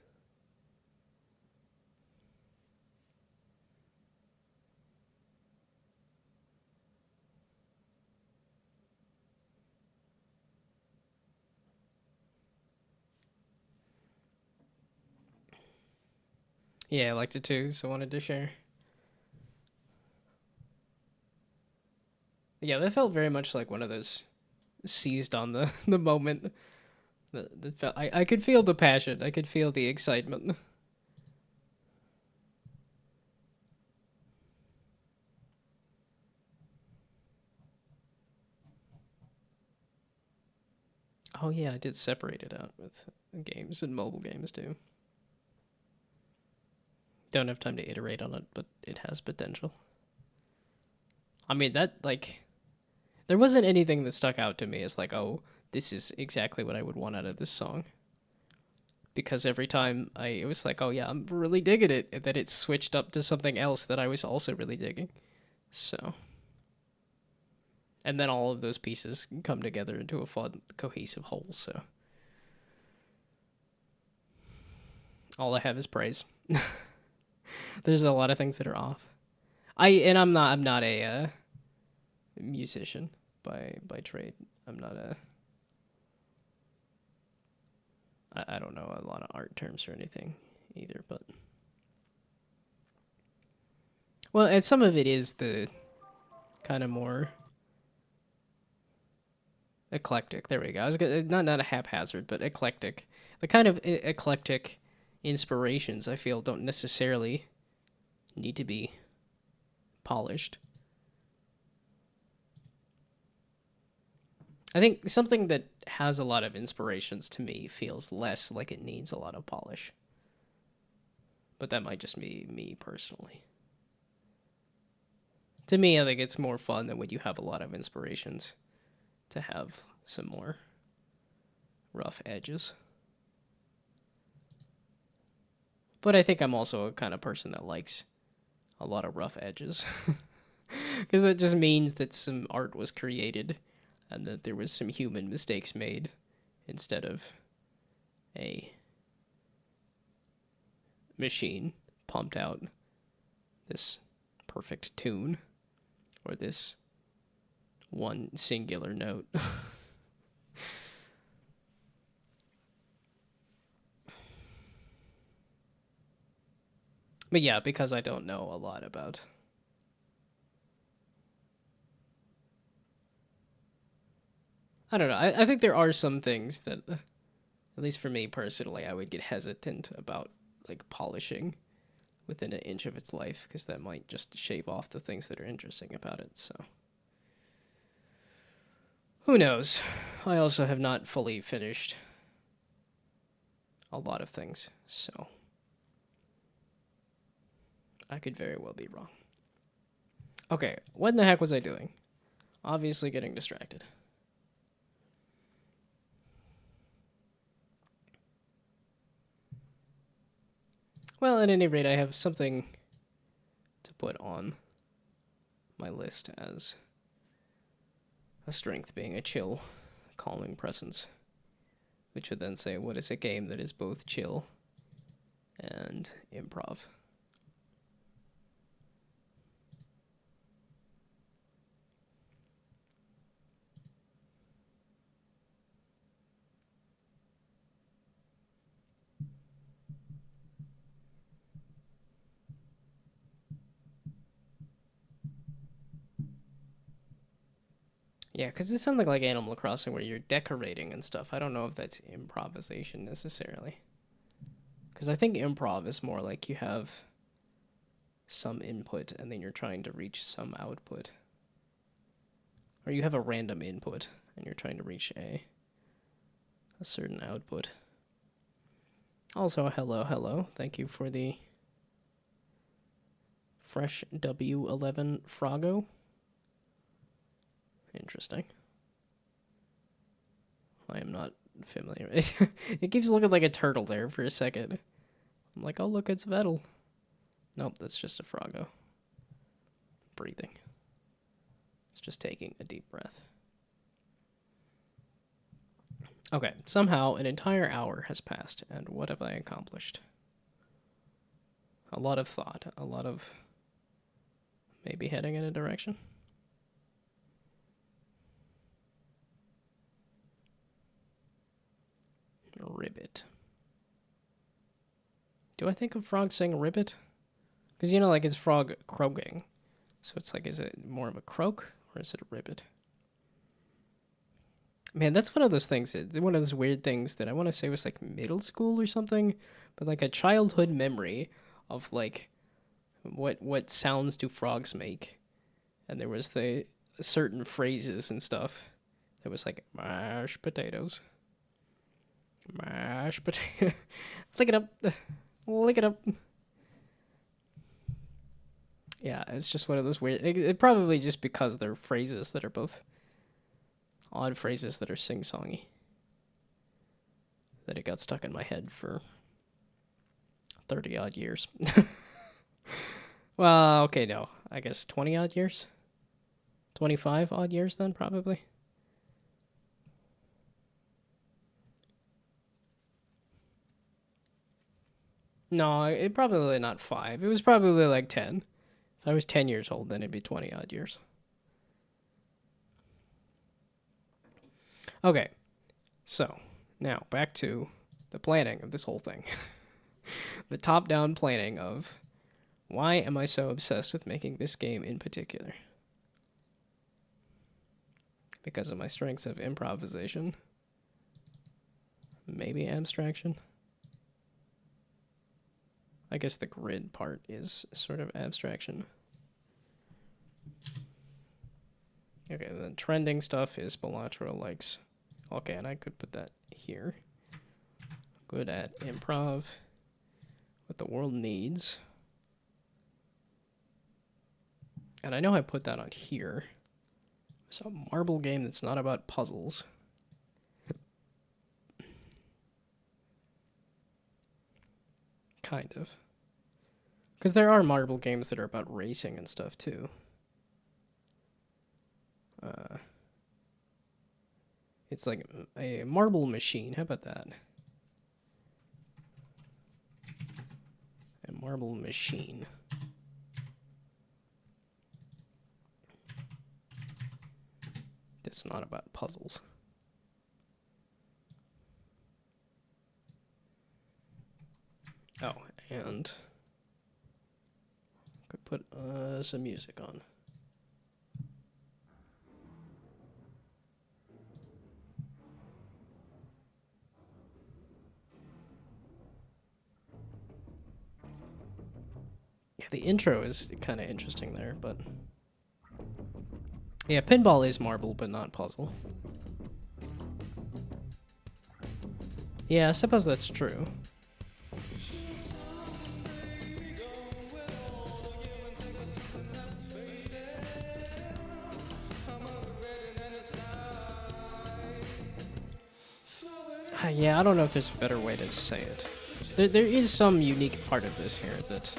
Yeah, I liked it too, so wanted to share. Yeah, that felt very much like one of those seized on the the moment. That felt, I could feel the passion. I could feel the excitement. Oh yeah, I did separate it out with games and mobile games too. Don't have time to iterate on it, but it has potential. I mean, that, like, there wasn't anything that stuck out to me as like, oh, this is exactly what I would want out of this song. Because every time it was like, oh yeah, I'm really digging it, and then it switched up to something else that I was also really digging. So, and then all of those pieces come together into a fun, cohesive whole. So, all I have is praise. There's a lot of things that are off. I'm not a musician by trade. I'm not a. I don't know a lot of art terms or anything either, but well, and some of it is the kind of more eclectic. There we go. I was gonna, not a haphazard, but eclectic. The kind of eclectic inspirations I feel don't necessarily need to be polished. I think something that has a lot of inspirations to me feels less like it needs a lot of polish. But that might just be me personally. To me, I think it's more fun than when you have a lot of inspirations to have some more rough edges. But I think I'm also a kind of person that likes a lot of rough edges. Because that just means that some art was created and that there was some human mistakes made instead of a machine pumped out this perfect tune or this one singular note. But yeah, because I don't know a lot about I don't know. I think there are some things that, at least for me personally, I would get hesitant about like polishing within an inch of its life because that might just shave off the things that are interesting about it. So who knows? I also have not fully finished a lot of things, so I could very well be wrong. Okay, what in the heck was I doing? Obviously getting distracted. Well, at any rate, I have something to put on my list as a strength being a chill, calming presence, which would then say, what is a game that is both chill and improv? Yeah, because it's something like Animal Crossing where you're decorating and stuff. I don't know if that's improvisation necessarily. Because I think improv is more like you have some input and then you're trying to reach some output. or you have a random input and you're trying to reach a certain output. Also, hello. Thank you for the fresh W11 Froggo. Interesting. I am not familiar. It keeps looking like a turtle there for a second. I'm like, oh look, it's Vettel. Nope, that's just a Froggo. Breathing. It's just taking a deep breath. Okay, somehow an entire hour has passed, and what have I accomplished? A lot of thought, a lot of maybe heading in a direction. Ribbit. Do I think of frog saying ribbit? Because, you know, like, it's frog croaking. So it's like, is it more of a croak, or is it a ribbit? Man, that's one of those things, one of those weird things that I want to say was, like, middle school or something, but, like, a childhood memory of, like, what sounds do frogs make. And there was the certain phrases and stuff that was like, mashed potatoes. Mashed potato. Lick it up. Lick it up. Yeah, it's just one of those weird... It probably just because they're phrases that are both odd phrases that are sing-songy. That it got stuck in my head for 30-odd years. Well, okay, no. I guess 20-odd years? 25-odd years then, probably? No, it probably not 5. It was probably like 10. If I was 10 years old, then it'd be 20-odd years. Okay, so now back to the planning of this whole thing. The top-down planning of why am I so obsessed with making this game in particular? Because of my strengths of improvisation? Maybe abstraction? I guess the grid part is sort of abstraction. Okay, the trending stuff is Balatro likes. Okay, and I could put that here. Good at improv. What the world needs. And I know I put that on here. It's a marble game that's not about puzzles. Kind of. Because there are marble games that are about racing and stuff, too. It's like a marble machine. How about that? A marble machine. That's not about puzzles. Oh, and could put some music on. Yeah, the intro is kind of interesting there, but yeah, pinball is marble, but not puzzle. Yeah, I suppose that's true. Yeah, I don't know if there's a better way to say it. There is some unique part of this here that,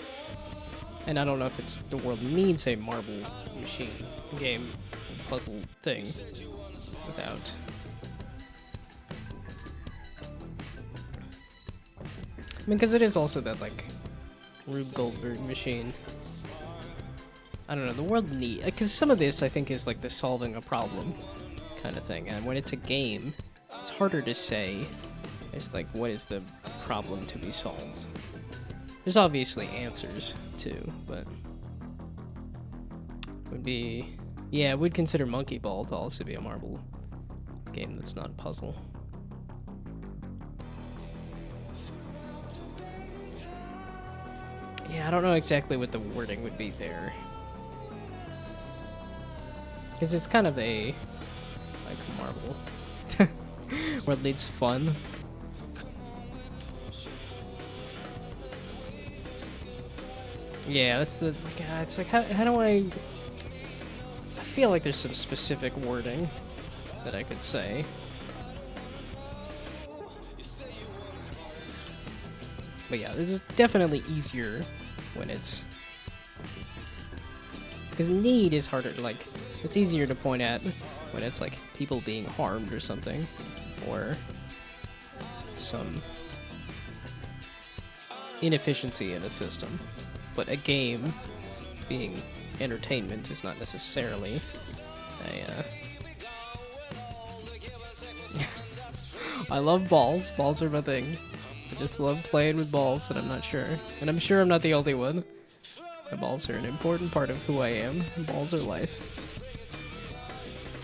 and I don't know if it's the world needs a marble machine game puzzle thing without. I mean, because it is also that, like, Rube Goldberg machine. I don't know, the world need, because some of this I think is like the solving a problem kind of thing, and when it's a game, it's harder to say. It's like, what is the problem to be solved? There's obviously answers too, but would be, yeah, we'd consider Monkey Ball to also be a marble game that's not puzzle. Yeah, I don't know exactly what the wording would be there. Because it's kind of a, like, marble. World needs fun. Yeah, that's the, God, it's like, how do I feel like there's some specific wording that I could say. But yeah, this is definitely easier when it's... Because need is harder, like, it's easier to point at when it's like people being harmed or something. Or some inefficiency in a system. But a game being entertainment is not necessarily a... I love balls. Balls are my thing. I just love playing with balls, and I'm not sure. And I'm sure I'm not the only one. My balls are an important part of who I am. Balls are life.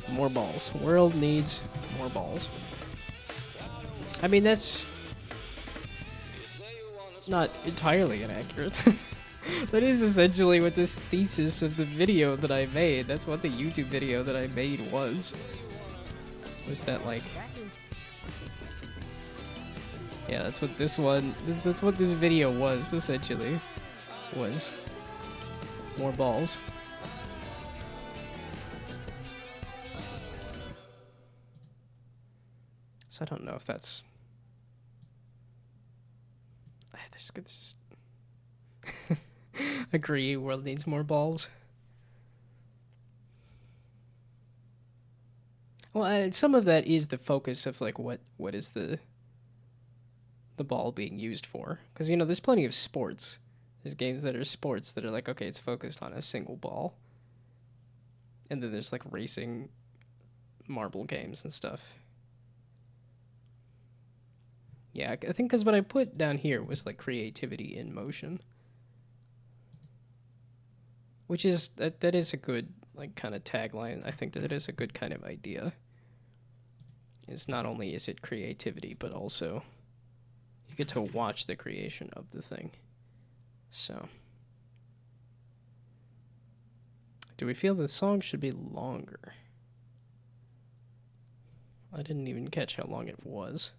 More balls. World needs more balls. I mean, that's not entirely inaccurate. That is essentially what this thesis of the video that I made. That's what the YouTube video that I made was. Was that, like... Yeah, that's what this one... That's what this video was, essentially. Was... more balls. So I don't know if that's... There's... Agree, world needs more balls. Well, some of that is the focus of, like, what is the ball being used for. Because, you know, there's plenty of sports. There's games that are sports that are like, okay, it's focused on a single ball. And then there's, like, racing marble games and stuff. Yeah, I think because what I put down here was, like, creativity in motion. Which is, that is a good, like, kind of tagline. I think that it is a good kind of idea. It's not only is it creativity, but also you get to watch the creation of the thing. So, do we feel the song should be longer? I didn't even catch how long it was.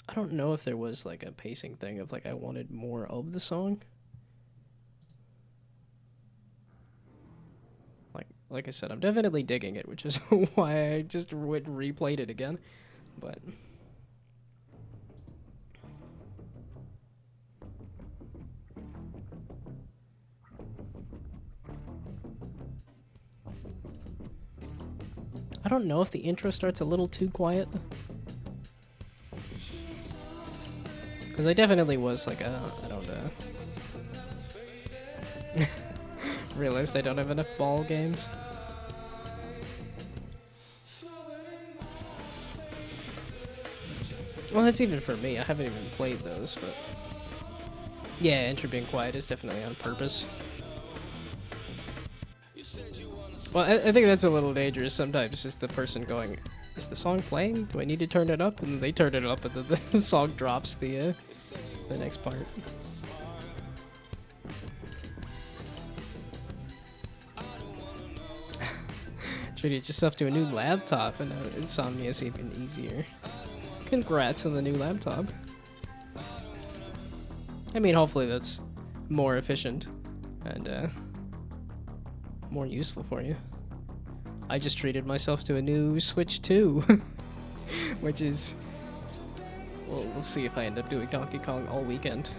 I don't know if there was, like, a pacing thing of, like, I wanted more of the song. Like I said, I'm definitely digging it, which is why I just replayed it again. But I don't know if the intro starts a little too quiet. Because I definitely was like, I don't realized I don't have enough ball games. Well, that's even for me. I haven't even played those, but... Yeah, intro being quiet is definitely on purpose. Well, I think that's a little dangerous sometimes, just the person going, is the song playing? Do I need to turn it up? And then they turn it up, and then the song drops the next part. Treated yourself to a new laptop, and insomnia is even easier. Congrats on the new laptop. I mean, hopefully that's more efficient and more useful for you. I just treated myself to a new Switch 2, which is... Well, we'll see if I end up doing Donkey Kong all weekend.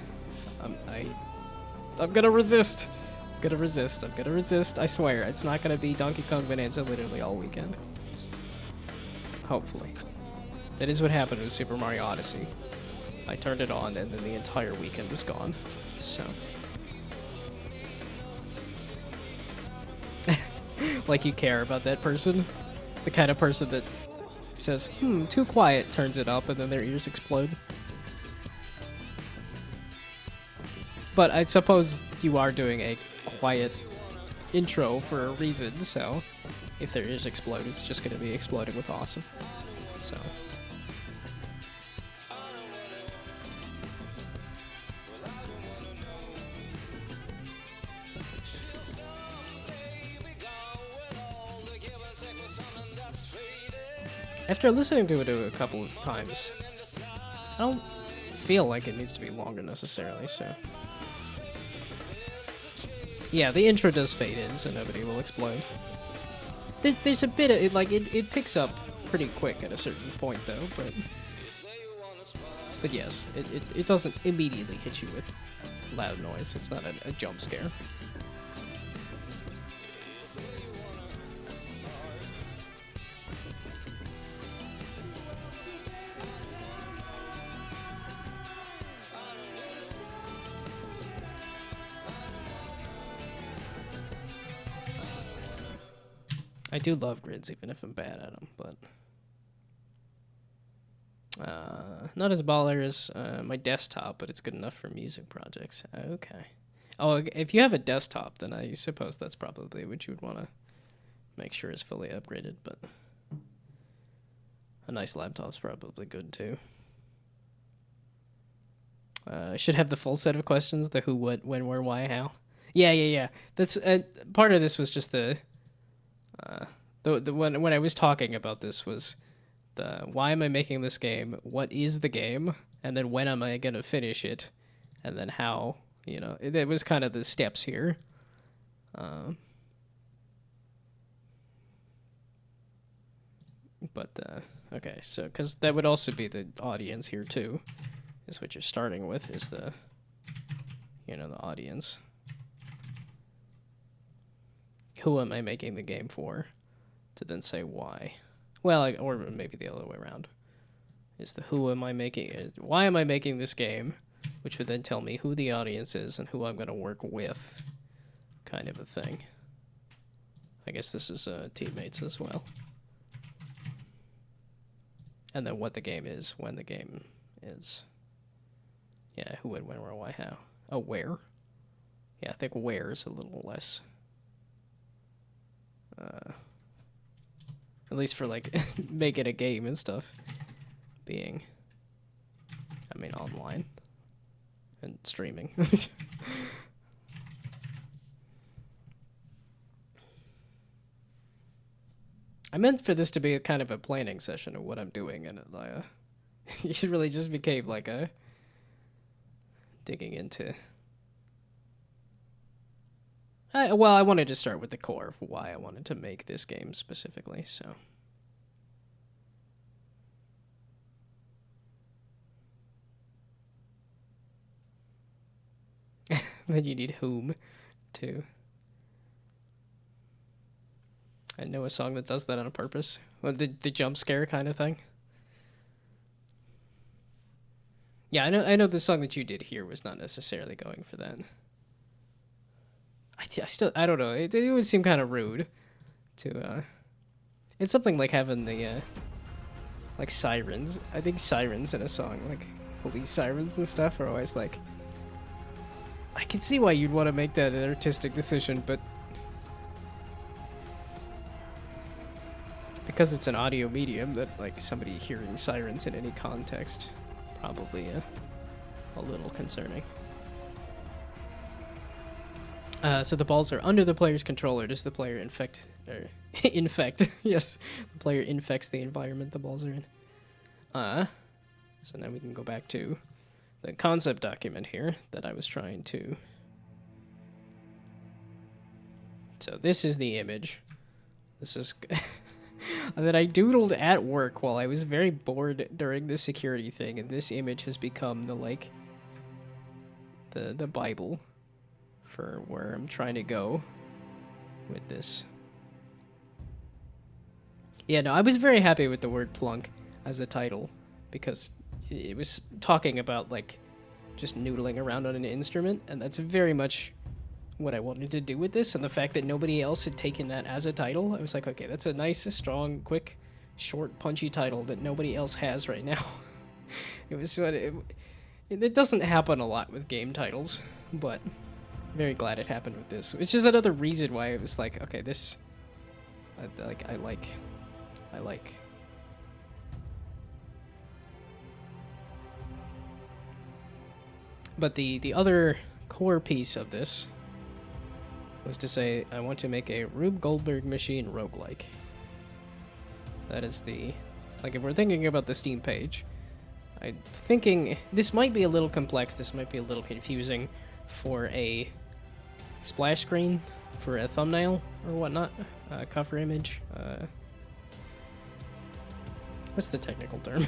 I'm gonna resist. I'm gonna resist. I swear, it's not gonna be Donkey Kong Bonanza literally all weekend. Hopefully. That is what happened with Super Mario Odyssey. I turned it on and then the entire weekend was gone. So. Like you care about that person? The kind of person that says, too quiet, turns it up, and then their ears explode. But I suppose you are doing a quiet intro for a reason, so if their ears explode, it's just going to be exploding with awesome. So. After listening to it a couple of times, I don't feel like it needs to be longer necessarily, so... Yeah, the intro does fade in, so nobody will explode. There's a bit of it, like, it picks up pretty quick at a certain point, though, but yes, it doesn't immediately hit you with loud noise. It's not a jump scare. I do love grids, even if I'm bad at them, but... not as baller as my desktop, but it's good enough for music projects. Okay. Oh, if you have a desktop, then I suppose that's probably what you would want to make sure is fully upgraded, but a nice laptop's probably good too. I should have the full set of questions, the who, what, when, where, why, how. Yeah. That's part of this was just the when I was talking about this was the why am I making this game, what is the game, and then when am I going to finish it, and then how, you know, it was kind of the steps here. Okay, so, because that would also be the audience here too, is what you're starting with, is the, you know, the audience. Who am I making the game for? To then say why. Well, or maybe the other way around. Is the who am I making, why am I making this game? Which would then tell me who the audience is and who I'm going to work with. Kind of a thing. I guess this is teammates as well. And then what the game is, when the game is. Yeah, who, when, where, why, how. Oh, where? Yeah, I think where is a little less... at least for, like, making a game and stuff. Being... I mean, online. And streaming. I meant for this to be a kind of a planning session of what I'm doing, and it really just became like a digging into. Well, I wanted to start with the core of why I wanted to make this game specifically, so. Then you need whom, too. I know a song that does that on purpose. Well, the jump scare kind of thing. Yeah, I know the song that you did here was not necessarily going for that. I don't know. It would seem kind of rude to it's something like having the like sirens. I think sirens in a song, like police sirens and stuff, are always like, I can see why you'd want to make that an artistic decision, but because it's an audio medium, that like somebody hearing sirens in any context, probably a little concerning. So the balls are under the player's controller. Does the player infect? Yes, the player infects the environment the balls are in. So now we can go back to the concept document here that I was trying to. So this is the image. This is that I doodled at work while I was very bored during the security thing, and this image has become the like the Bible for where I'm trying to go with this. Yeah, no, I was very happy with the word plunk as a title because it was talking about like just noodling around on an instrument, and that's very much what I wanted to do with this. And the fact that nobody else had taken that as a title, I was like, okay, that's a nice, strong, quick, short, punchy title that nobody else has right now. It was what it doesn't happen a lot with game titles, but very glad it happened with this. It's just another reason why it was like, okay, this I like. But the other core piece of this was to say I want to make a Rube Goldberg machine roguelike. That is the Like, if we're thinking about the Steam page, I'm thinking this might be a little complex, this might be a little confusing for a splash screen, for a thumbnail or whatnot, cover image. What's the technical term?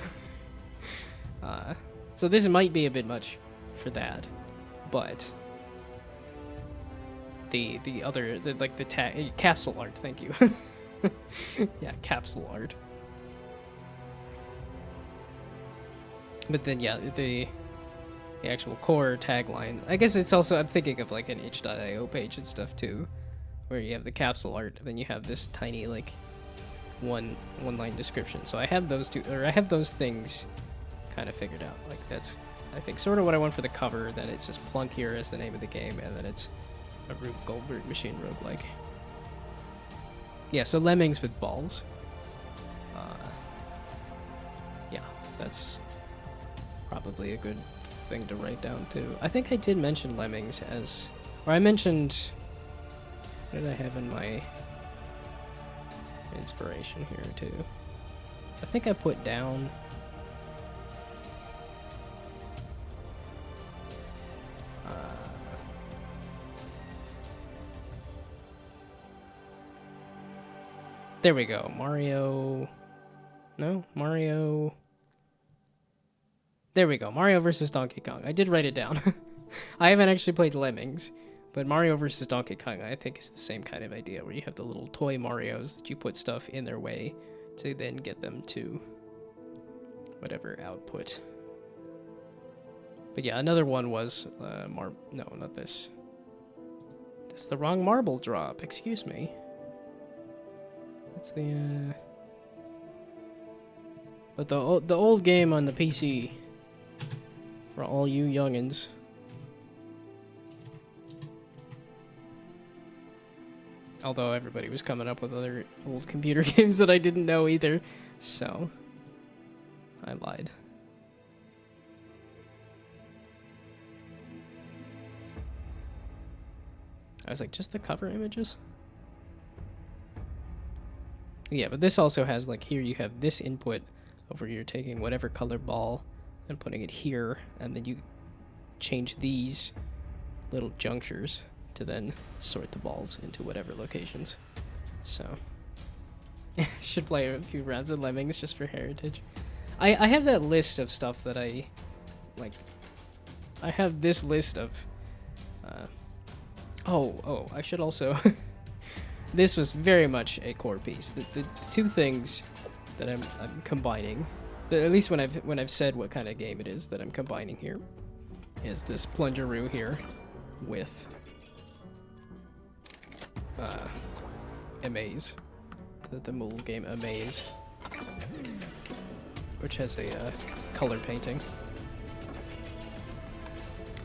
So this might be a bit much for that, but the other, like the capsule art, thank you. Yeah, capsule art. But then, yeah, the actual core tagline. I guess it's also, I'm thinking of like an itch.io page and stuff too, where you have the capsule art, then you have this tiny like one line description. So I have those two, or I have those things kind of figured out. Like that's, I think, sort of what I want for the cover. Then it's just Plunk here as the name of the game, and then it's a Rube Goldberg machine roguelike. Yeah, so lemmings with balls. Yeah, that's probably a good thing to write down too. I think I did mention lemmings as, or I mentioned, what did I have in my inspiration here too? I think I put down there we go. Mario. No, Mario. There we go. Mario versus Donkey Kong. I did write it down. I haven't actually played Lemmings, but Mario versus Donkey Kong I think is the same kind of idea, where you have the little toy Marios that you put stuff in their way to then get them to whatever output. But yeah, another one was no, not this. That's the wrong marble drop. Excuse me. That's the but the old game on the PC for all you youngins. Although everybody was coming up with other old computer games that I didn't know either, so I lied. I was like, just the cover images? Yeah, but this also has, like, here you have this input over here, taking whatever color ball and putting it here, and then you change these little junctures to then sort the balls into whatever locations. So, should play a few rounds of Lemmings just for heritage. I have that list of stuff that I, like, I have this list of, I should also, this was very much a core piece. The two things that I'm combining, at least when I've said what kind of game it is that I'm combining here, is this Plungeroo here with Amaze, the mobile game Amaze, which has a color painting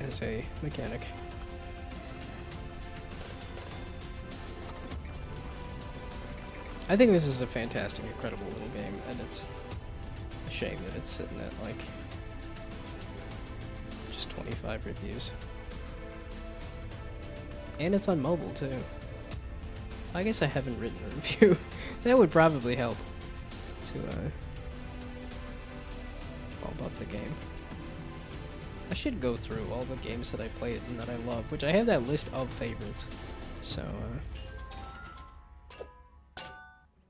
as a mechanic. I think this is a fantastic, incredible little game, and it's a shame that it's sitting at like just 25 reviews. And it's on mobile too. I guess I haven't written a review. That would probably help to bump up the game. I should go through all the games that I played and that I love, which I have that list of favorites. So,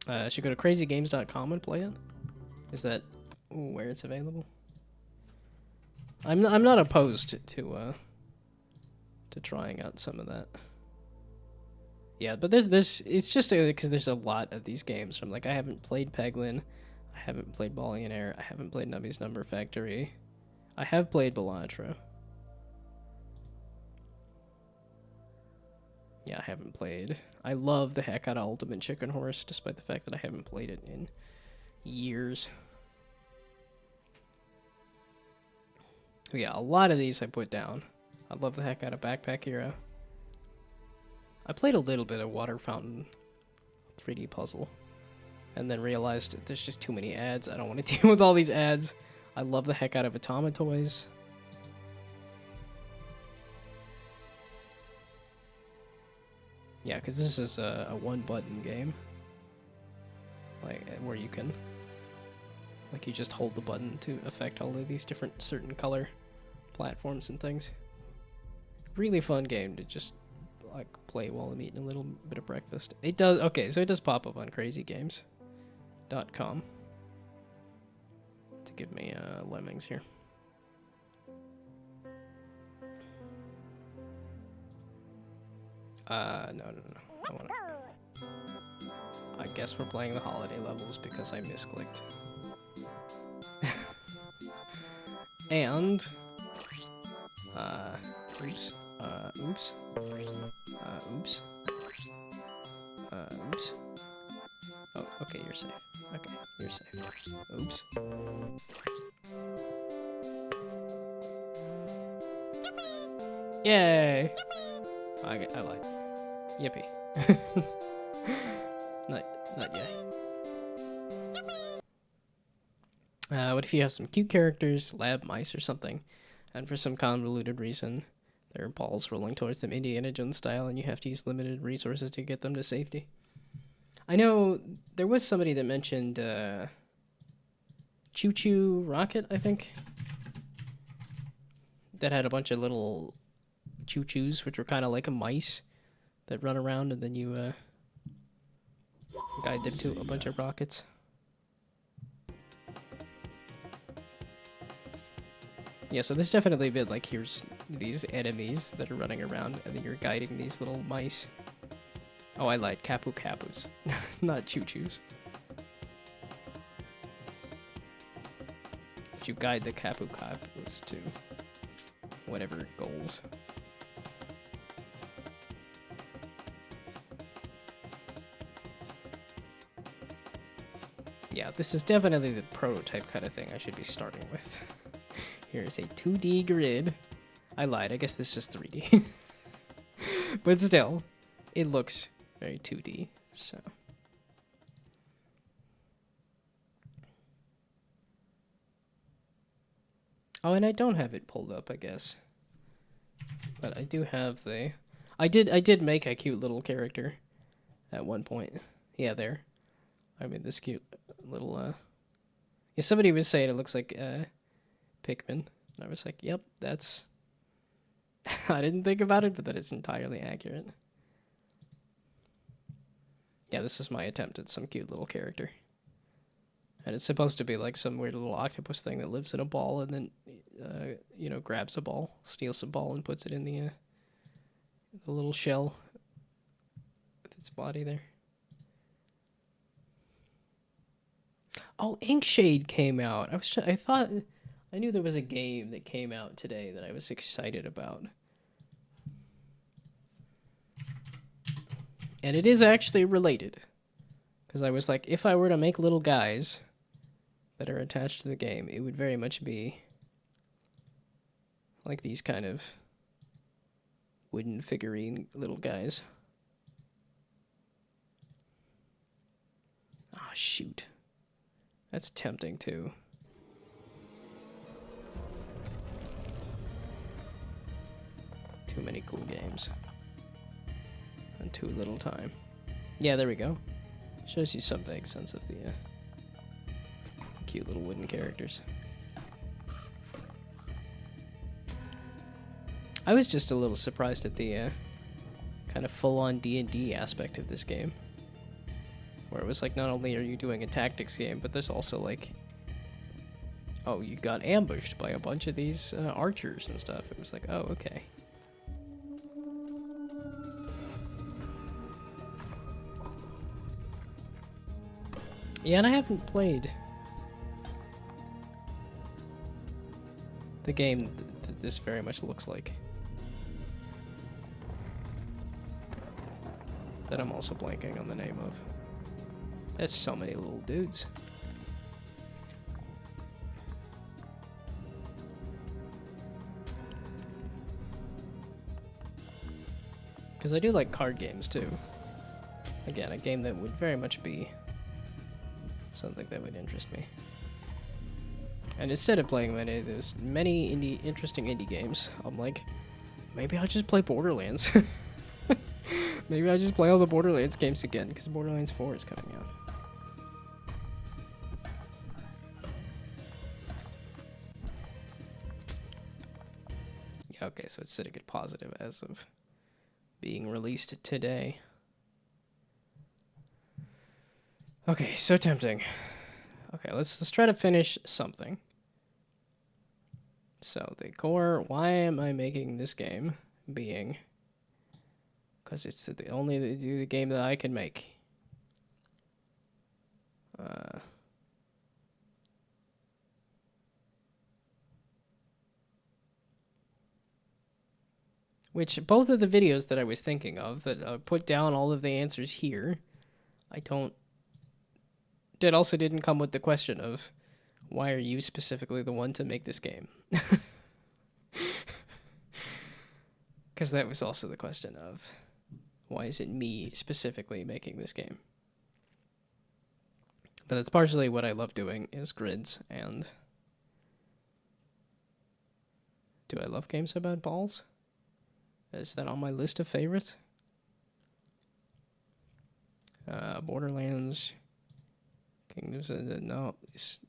I should go to crazygames.com and play it. Is that where it's available? I'm not opposed to trying out some of that. Yeah, but there's it's just because there's a lot of these games. I'm like, I haven't played Peglin, I haven't played Balling in Air, I haven't played Nubby's Number Factory, I have played Balatro. Yeah, I haven't played. I love the heck out of Ultimate Chicken Horse, despite the fact that I haven't played it in years. Oh yeah, a lot of these I put down. I love the heck out of Backpack Hero. I played a little bit of Water Fountain 3D Puzzle, and then realized there's just too many ads. I don't want to deal with all these ads. I love the heck out of Atoma Toys. Yeah, because this is a one-button game, like where you can Like you just hold the button to affect all of these different certain color platforms and things. Really fun game to just like play while I'm eating a little bit of breakfast. It does, okay, so it does pop up on crazygames.com to give me lemmings here. No. I wanna... I guess we're playing the holiday levels because I misclicked. And oops. Oops. Oops. Oops. Oh, okay, you're safe. Okay, you're safe. Oops. Yay! I lied. Yippee. Not yet. What if you have some cute characters, lab mice or something, and for some convoluted reason, there are balls rolling towards them Indiana Jones style, and you have to use limited resources to get them to safety? I know there was somebody that mentioned Choo Choo Rocket, I think, that had a bunch of little choo-choos, which were kind of like a mice that run around, and then you guide them to a bunch of rockets. Yeah, so there's definitely been like, here's these enemies that are running around, and then you're guiding these little mice. Oh, I lied, Kapu Kapus, not choo-choos. But you guide the Kapu Kapus to whatever goals. Yeah, this is definitely the prototype kind of thing I should be starting with. Here's a 2D grid. I lied, I guess this is 3D. But still, it looks very 2D, so. Oh, and I don't have it pulled up, I guess. But I do have the... I did make a cute little character at one point. Yeah, there. I made this cute little, Yeah, somebody was saying it looks like, Pikmin. And I was like, yep, that's... I didn't think about it, but that is entirely accurate. Yeah, this is my attempt at some cute little character. And it's supposed to be like some weird little octopus thing that lives in a ball and then, you know, grabs a ball, steals a ball and puts it in the little shell with its body there. Oh, Inkshade came out. I knew there was a game that came out today that I was excited about. And it is actually related. Because I was like, if I were to make little guys that are attached to the game, it would very much be like these kind of wooden figurine little guys. Oh, shoot. That's tempting, too. Too many cool games. And too little time. Yeah, there we go. Shows you some vague sense of the cute little wooden characters. I was just a little surprised at the kind of full-on D&D aspect of this game. Where it was like, not only are you doing a tactics game, but there's also like... Oh, you got ambushed by a bunch of these archers and stuff. It was like, oh, okay. Yeah, and I haven't played the game that this very much looks like. That I'm also blanking on the name of. That's so many little dudes. Because I do like card games too. Again, a game that would very much be something that would interest me. And instead of playing many interesting indie games, I'm like, maybe I'll just play Borderlands. Maybe I'll just play all the Borderlands games again, because Borderlands 4 is coming out. Okay, so it's sitting at positive as of being released today. Okay, so tempting. Okay, let's try to finish something. So the core, why am I making this game? Being because it's the only the game that I can make. Which both of the videos that I was thinking of that put down all of the answers here, I don't. That also didn't come with the question of why are you specifically the one to make this game? Because that was also the question of why is it me specifically making this game? But that's partially what I love doing is grids. And do I love games about balls? Is that on my list of favorites? Borderlands. Kingdoms. No,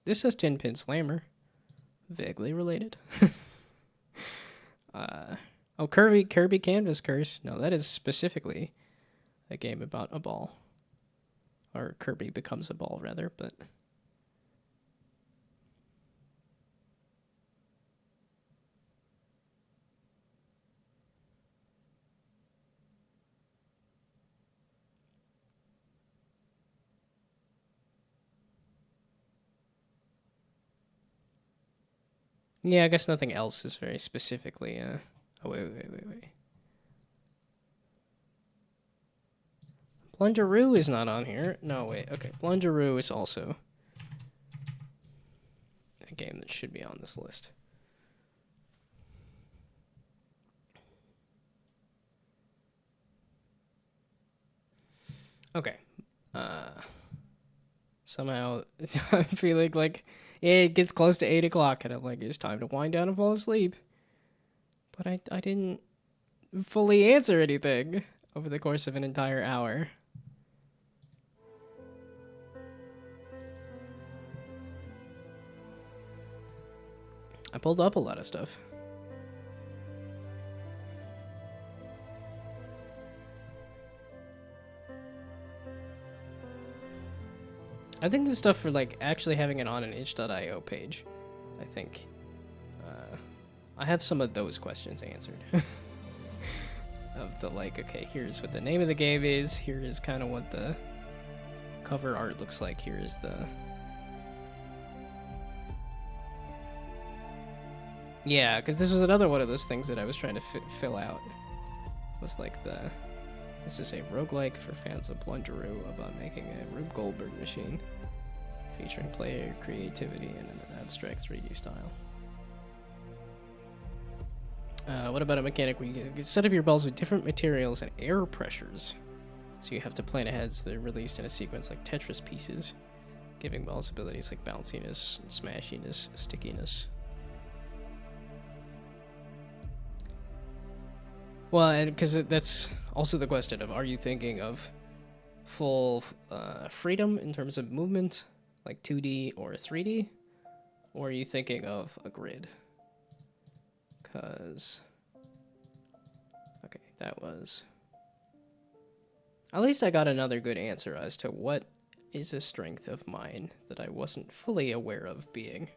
this says 10-pin slammer. Vaguely related. Oh, Kirby Canvas Curse. No, that is specifically a game about a ball. Or Kirby becomes a ball, rather, but... Yeah, I guess nothing else is very specifically, Oh, wait. Blungeroo is not on here. No, wait, okay. Blungeroo is also a game that should be on this list. Okay. Somehow, I'm feeling like it gets close to 8 o'clock, and I'm like, it's time to wind down and fall asleep. But I didn't fully answer anything over the course of an entire hour. I pulled up a lot of stuff. I think this stuff for like actually having it on an itch.io page. I think I have some of those questions answered. Of the like, okay, here's what the name of the game is. Here is kind of what the cover art looks like. Here is the... Yeah, because this was another one of those things that I was trying to fill out. Was like the... This is a roguelike for fans of Blungeroo about making a Rube Goldberg machine featuring player creativity in an abstract 3D style. What about a mechanic where you can set up your balls with different materials and air pressures? So you have to plan ahead so they're released in a sequence like Tetris pieces, giving balls abilities like bounciness, smashiness, stickiness. Well, and because that's also the question of, are you thinking of full freedom in terms of movement, like 2D or 3D? Or are you thinking of a grid? Because... Okay, that was... At least I got another good answer as to what is a strength of mine that I wasn't fully aware of being.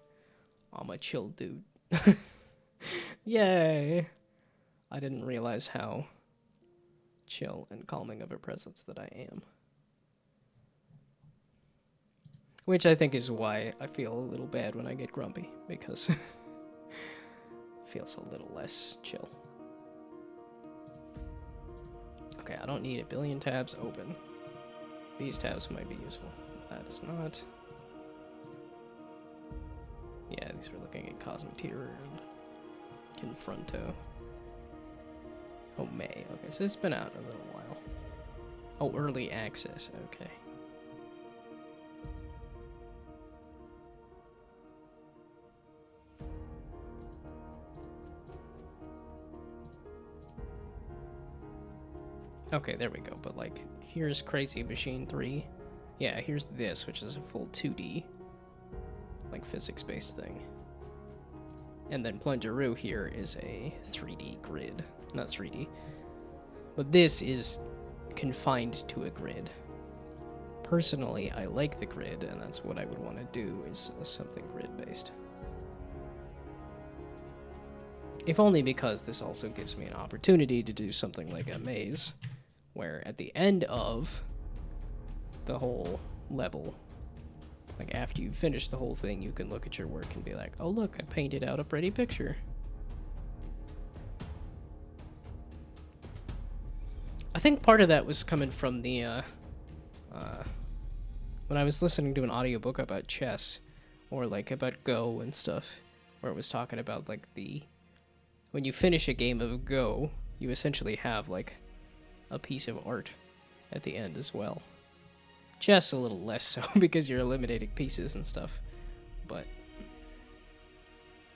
I'm a chill dude. Yay! I didn't realize how chill and calming of a presence that I am. Which I think is why I feel a little bad when I get grumpy, because it feels a little less chill. Okay, I don't need a billion tabs open. These tabs might be useful. That is not. Yeah, these were looking at Cosmic Tier and Confronto. Oh, May. Okay, so it's been out a little while. Oh, early access. Okay. Okay, there we go. But, like, here's Crazy Machine 3. Yeah, here's this, which is a full 2D, like, physics-based thing. And then Plungeroo here is a 3D grid. Not 3D. But this is confined to a grid. Personally, I like the grid, and that's what I would want to do, is something grid-based. If only because this also gives me an opportunity to do something like a maze, where at the end of the whole level, like after you finish the whole thing, you can look at your work and be like, oh look, I painted out a pretty picture. I think part of that was coming from the, when I was listening to an audiobook about chess, or like about Go and stuff, where it was talking about like when you finish a game of Go, you essentially have like a piece of art at the end as well. Chess a little less so because you're eliminating pieces and stuff, but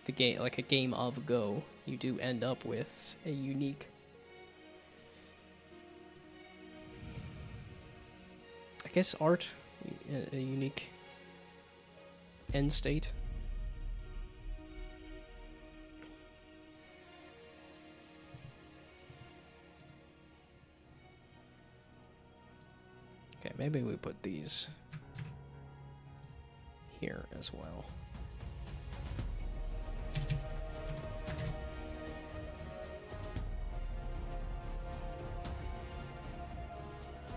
the game, like a game of Go, you do end up with a unique, I guess, art, a unique end state. Okay, maybe we put these here as well.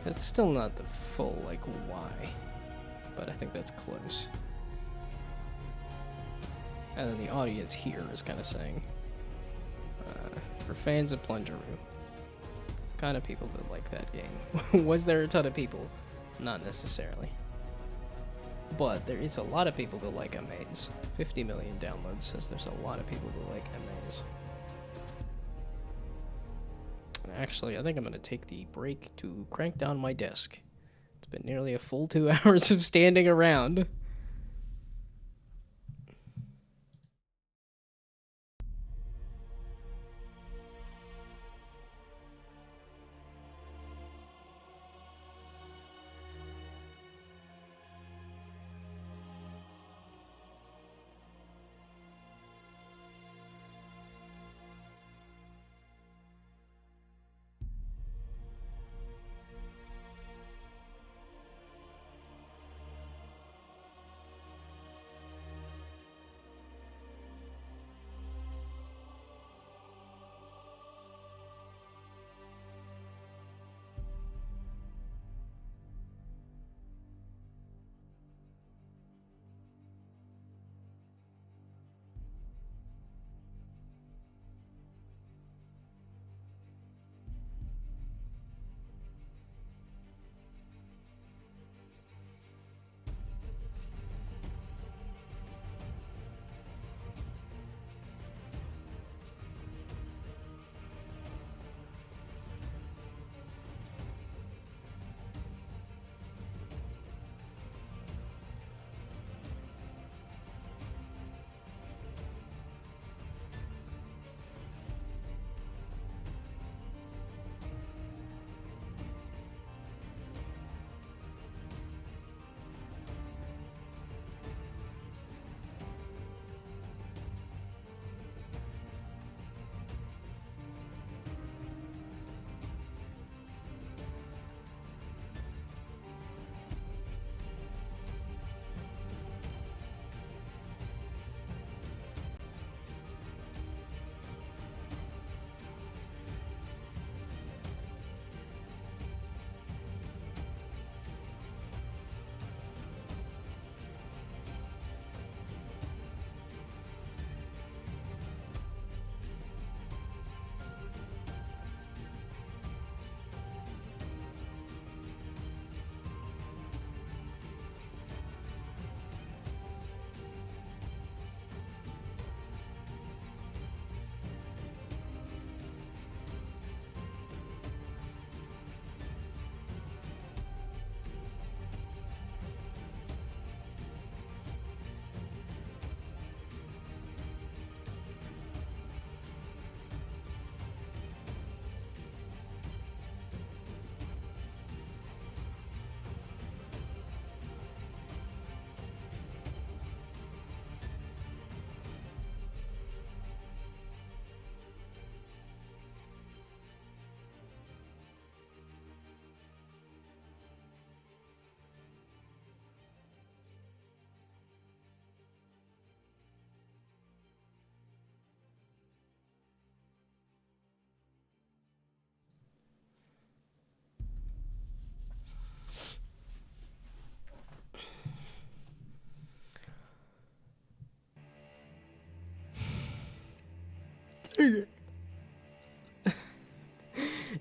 It's still not the full, like, Y, but I think that's close. And then the audience here is kind of saying, for fans of Plungeroo, it's the kind of people that like that game. Was there a ton of people? Not necessarily. But there is a lot of people that like Amaze. 50 million downloads says there's a lot of people that like Amaze. Actually, I think I'm going to take the break to crank down my desk. It's been nearly a full 2 hours of standing around.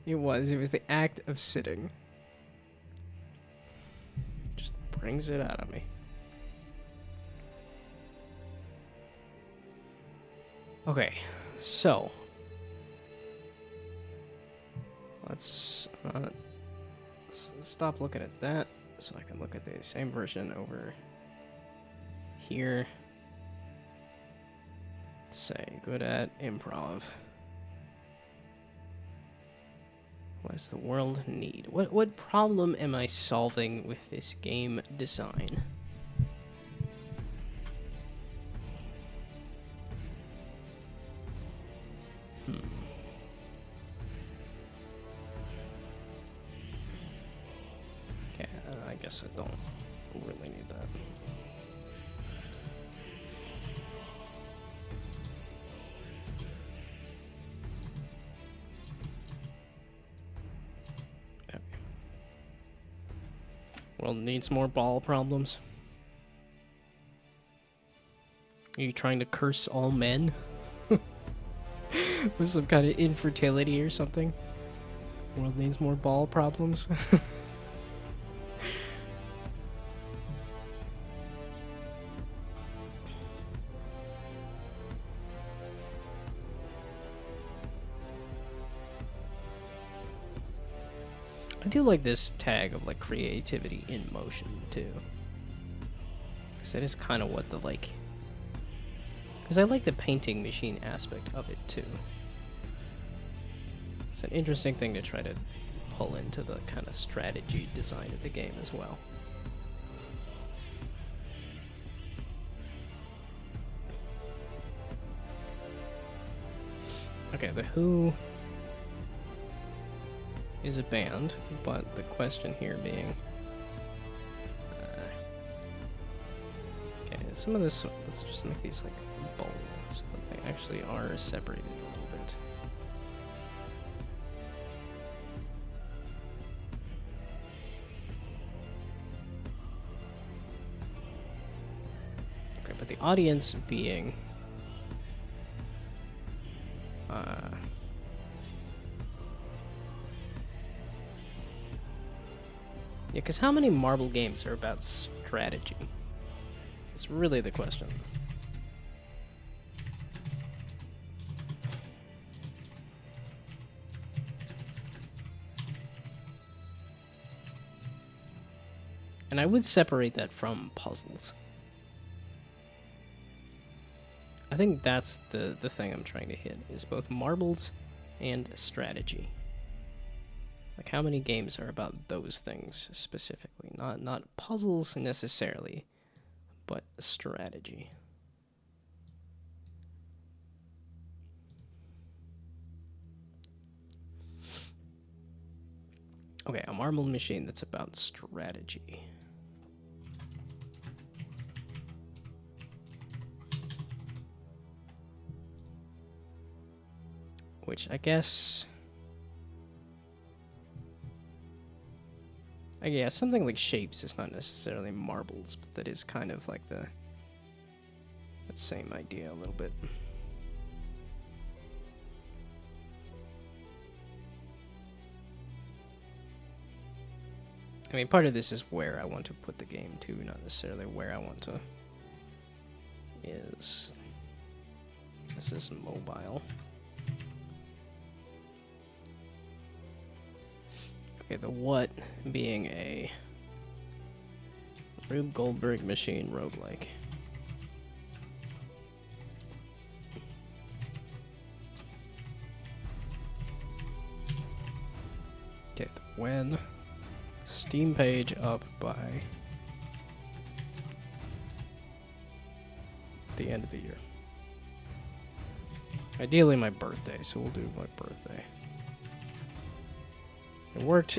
It was the act of sitting. Just brings it out of me. Okay, so let's stop looking at that so I can look at the same version over here. Say good at improv. What does the world need? What problem am I solving with this game design? Okay, I guess I don't really need that. World needs more ball problems. Are you trying to curse all men? With some kind of infertility or something? World needs more ball problems? I do like this tag of like creativity in motion too, because that is kind of what the like. Because I like the painting machine aspect of it too. It's an interesting thing to try to pull into the kind of strategy design of the game as well. Okay, the Who is a band, but the question here being, okay, some of this, let's just make these like bold so that they actually are separated a little bit. Okay, but the audience being yeah, because how many marble games are about strategy? It's really the question. And I would separate that from puzzles. I think that's the thing I'm trying to hit, is both marbles and strategy. Like, how many games are about those things specifically? Not puzzles necessarily, but strategy. Okay, a marble machine that's about strategy. Which I guess... yeah, something like shapes is not necessarily marbles, but that is kind of like that same idea a little bit. I mean, part of this is where I want to put the game too, not necessarily where I want to. This is mobile. Okay, the what being a Rube Goldberg machine roguelike. Okay, the when Steam page up by the end of the year. Ideally my birthday, so we'll do my birthday.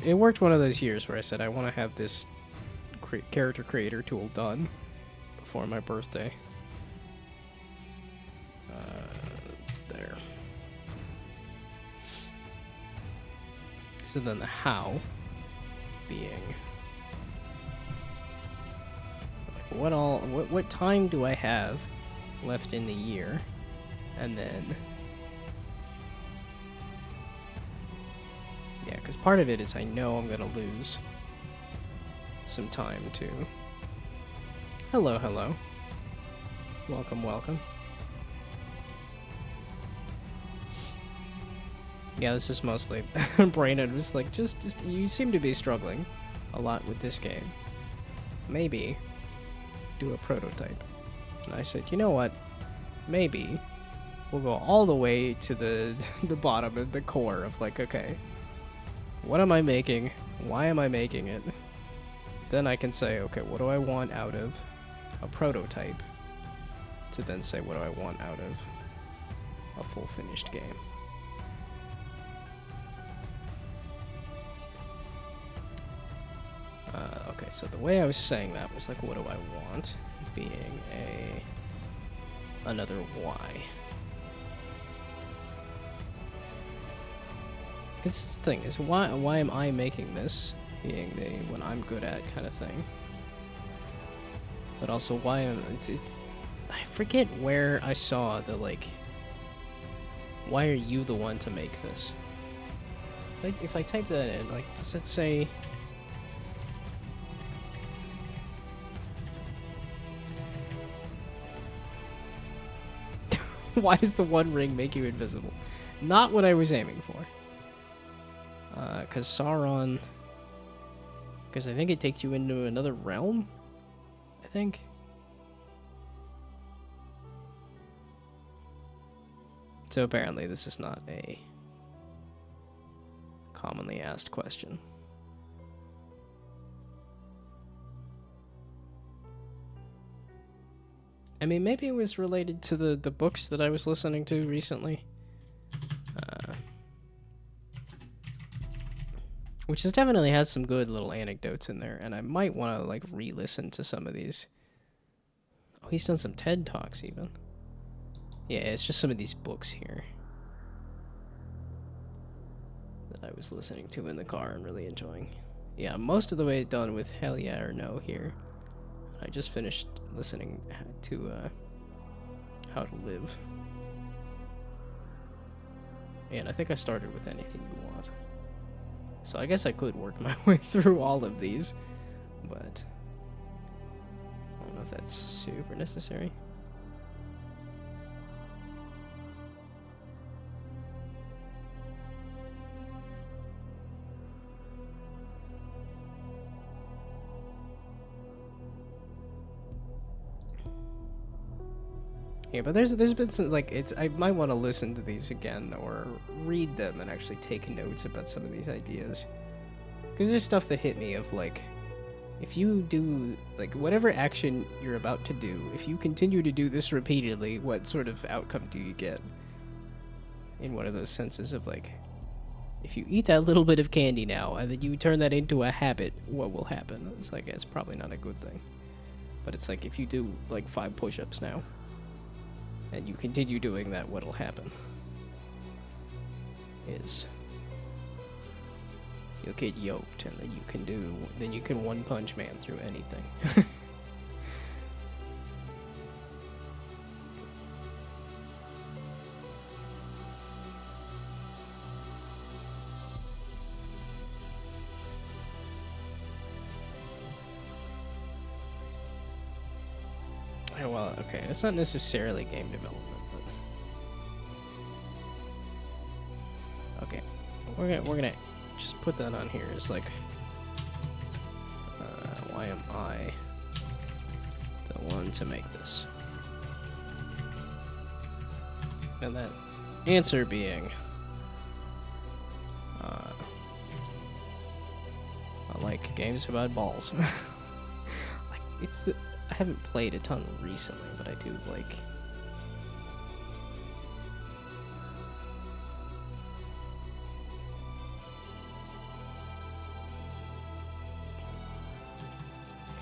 It worked one of those years where I said I want to have this character creator tool done before my birthday. There. So then the how being like what time do I have left in the year, and then part of it is I know I'm gonna lose some time to... Hello, hello. Welcome, welcome. Yeah, this is mostly Brandon was like, just you seem to be struggling a lot with this game. Maybe do a prototype. And I said, you know what? Maybe we'll go all the way to the bottom of the core of like, okay, what am I making? Why am I making it? Then I can say, okay, what do I want out of a prototype? To then say, what do I want out of a full finished game? Okay, so the way I was saying that was like, what do I want? Being another Y. This is the thing, is why am I making this being the what I'm good at kind of thing? But also why am it's I forget where I saw the like, why are you the one to make this? Like if I type that in, like does it say why does the one ring make you invisible? Not what I was aiming for. Because Sauron... Because I think it takes you into another realm? I think? So apparently this is not a commonly asked question. I mean, maybe it was related to the books that I was listening to recently. Which has definitely has some good little anecdotes in there, and I might want to, like, re-listen to some of these. Oh, he's done some TED Talks, even. Yeah, it's just some of these books here that I was listening to in the car and really enjoying. Yeah, most of the way done with Hell Yeah or No here. I just finished listening to How to Live. And I think I started with Anything You Want. So I guess I could work my way through all of these, but I don't know if that's super necessary. Yeah, but there's been some, like, I might want to listen to these again or read them and actually take notes about some of these ideas. Because there's stuff that hit me of, like, if you do, like, whatever action you're about to do, if you continue to do this repeatedly, what sort of outcome do you get? In one of those senses of, like, if you eat that little bit of candy now and then you turn that into a habit, what will happen? It's like, it's probably not a good thing. But it's like, if you do, like, 5 push-ups now, and you continue doing that, what'll happen is you'll get yoked, and then you can One Punch Man through anything. Well, okay, it's not necessarily game development, but okay, we're gonna just put that on here as like, why am I the one to make this? And that answer being, I like games about balls. Like I haven't played a ton recently, but I do like.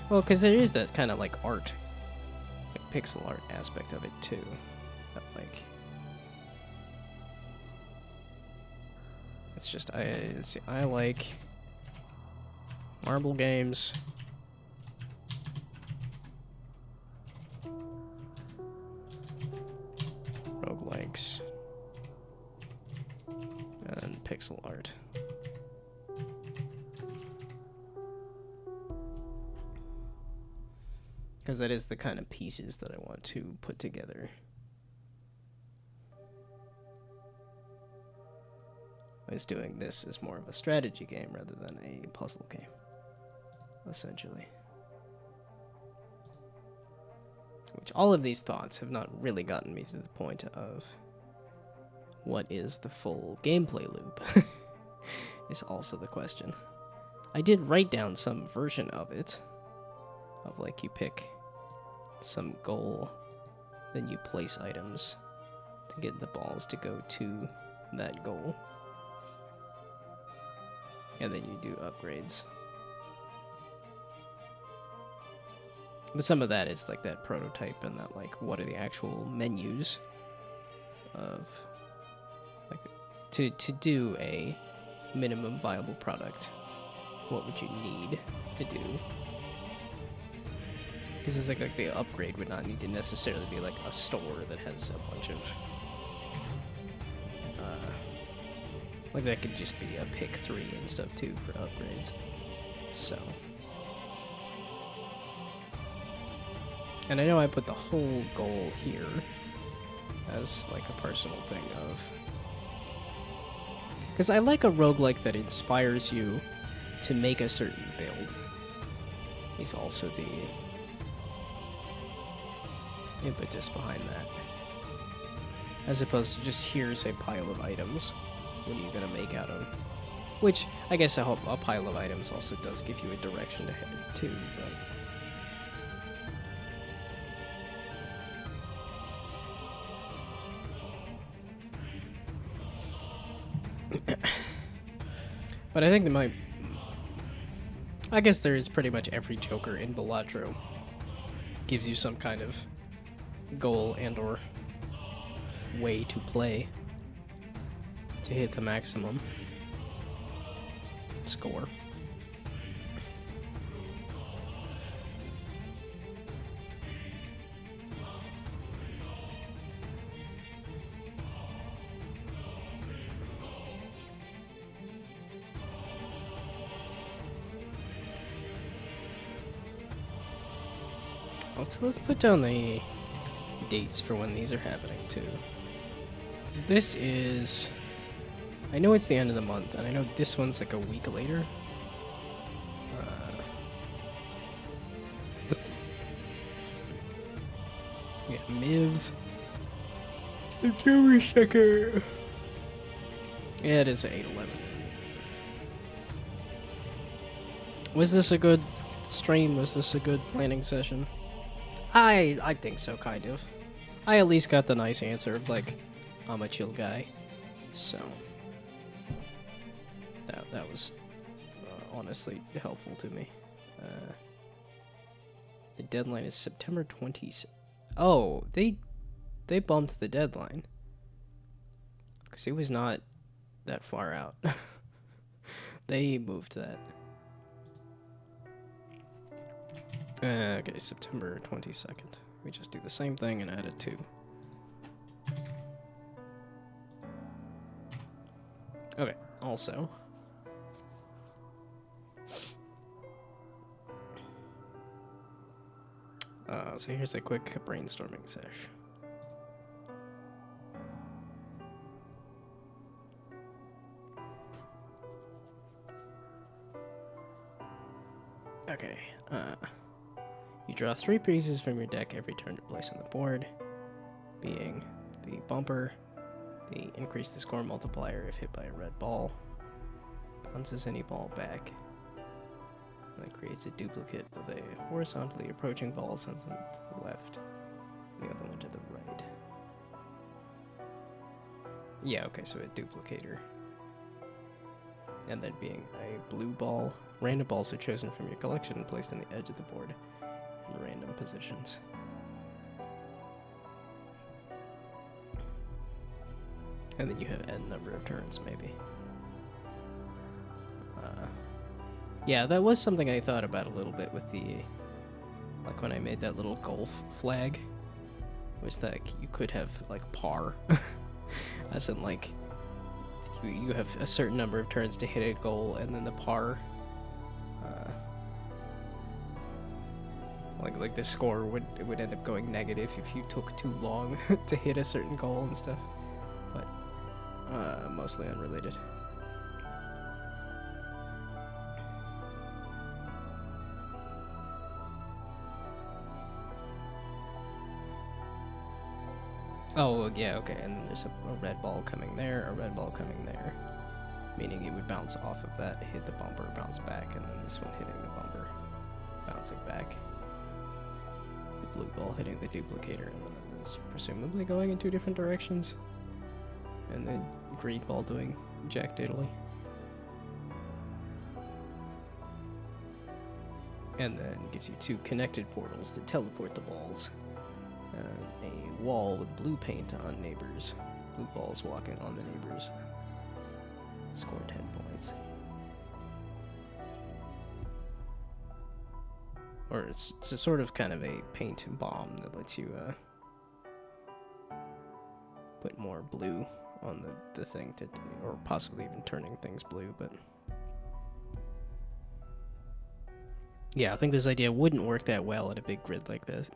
Well, because there is that kind of like art, like pixel art aspect of it too. That like, it's just I like marble games. Roguelikes and pixel art. Because that is the kind of pieces that I want to put together. I was doing this as more of a strategy game rather than a puzzle game, essentially. Which all of these thoughts have not really gotten me to the point of what is the full gameplay loop is also the question. I did write down some version of it, of like you pick some goal, then you place items to get the balls to go to that goal. And then you do upgrades. But some of that is like that prototype and that like what are the actual menus of like to do a minimum viable product. What would you need to do? Because it's like the upgrade would not need to necessarily be like a store that has a bunch of like that could just be a pick 3 and stuff too for upgrades. So, and I know I put the whole goal here as like a personal thing of, because I like a roguelike that inspires you to make a certain build. He's also the impetus behind that, as opposed to just here's a pile of items. What are you gonna make out of? Which I guess a pile of items also does give you a direction to head to, but but I think that I guess there is pretty much every Joker in Balatro gives you some kind of goal and or way to play to hit the maximum score. Let's put down the dates for when these are happening too. This is, I know it's the end of the month, and I know this one's like a week later. Yeah, Mivs. The Tumor Sucker. Yeah, it is 8/11. Was this a good stream? Was this a good planning session? I think so, kind of. I at least got the nice answer of like, I'm a chill guy, so that was honestly helpful to me. The deadline is September 20th. Oh, they bumped the deadline because it was not that far out. They moved that. Okay, September 22nd. We just do the same thing and add a 2. Okay, also. So here's a quick brainstorming sesh. Okay, you draw 3 pieces from your deck every turn to place on the board, being the bumper, the increase the score multiplier if hit by a red ball, bounces any ball back, and then creates a duplicate of a horizontally approaching ball, sends them to the left, and the other one to the right. Yeah, okay, so a duplicator. And then being a blue ball. Random balls are chosen from your collection and placed on the edge of the board in random positions. And then you have n number of turns, maybe. Yeah, that was something I thought about a little bit with the, like when I made that little golf flag, was that you could have like par, as in like you have a certain number of turns to hit a goal, and then the par Like the score would end up going negative if you took too long to hit a certain goal and stuff. But mostly unrelated. Oh, yeah, okay, and then there's a red ball coming there, a red ball coming there. Meaning it would bounce off of that, hit the bumper, bounce back, and then this one hitting the bumper, bouncing back. The blue ball hitting the duplicator, and then it was presumably going in 2 different directions. And the green ball doing Jack Diddley. And then gives you 2 connected portals that teleport the balls. And a wall with blue paint on neighbors. Blue balls walking on the neighbors. Score 10 points. Or it's a sort of kind of a paint bomb that lets you put more blue on the thing to, or possibly even turning things blue, but yeah, I think this idea wouldn't work that well at a big grid like this.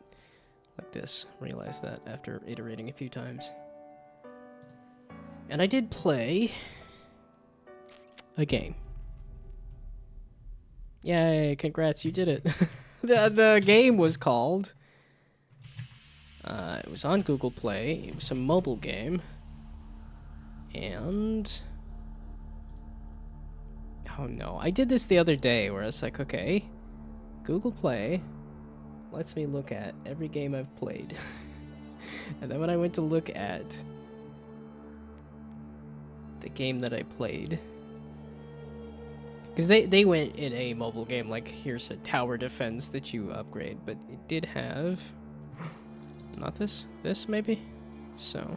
Realized that after iterating a few times. And I did play a game. Yay, congrats, you did it. the game was called, it was on Google Play, it was a mobile game, and, oh no, I did this the other day where I was like, okay, Google Play lets me look at every game I've played. And then when I went to look at the game that I played, because they went in a mobile game, like, here's a tower defense that you upgrade, but it did have, not this maybe? So,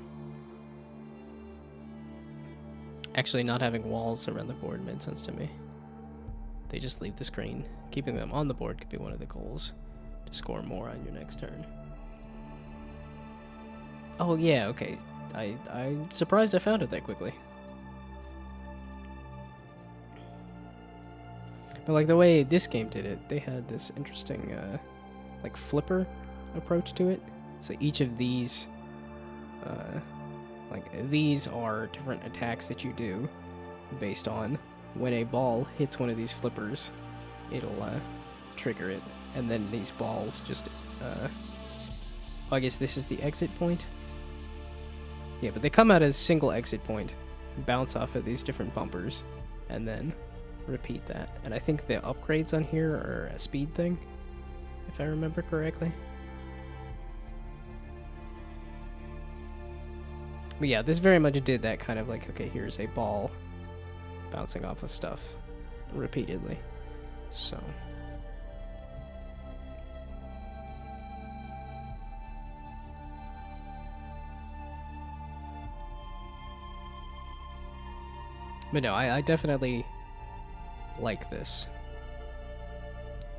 actually not having walls around the board made sense to me. They just leave the screen. Keeping them on the board could be one of the goals, to score more on your next turn. Oh yeah, okay. I'm surprised I found it that quickly. But like the way this game did it, they had this interesting like flipper approach to it. So each of these like these are different attacks that you do based on when a ball hits one of these flippers, it'll trigger it. And then these balls just I guess this is the exit point. Yeah, but they come out as single exit point, bounce off of these different bumpers, and then repeat that. And I think the upgrades on here are a speed thing, if I remember correctly. But yeah, this very much did that kind of like, okay, here's a ball bouncing off of stuff repeatedly. So but no, I definitely like this.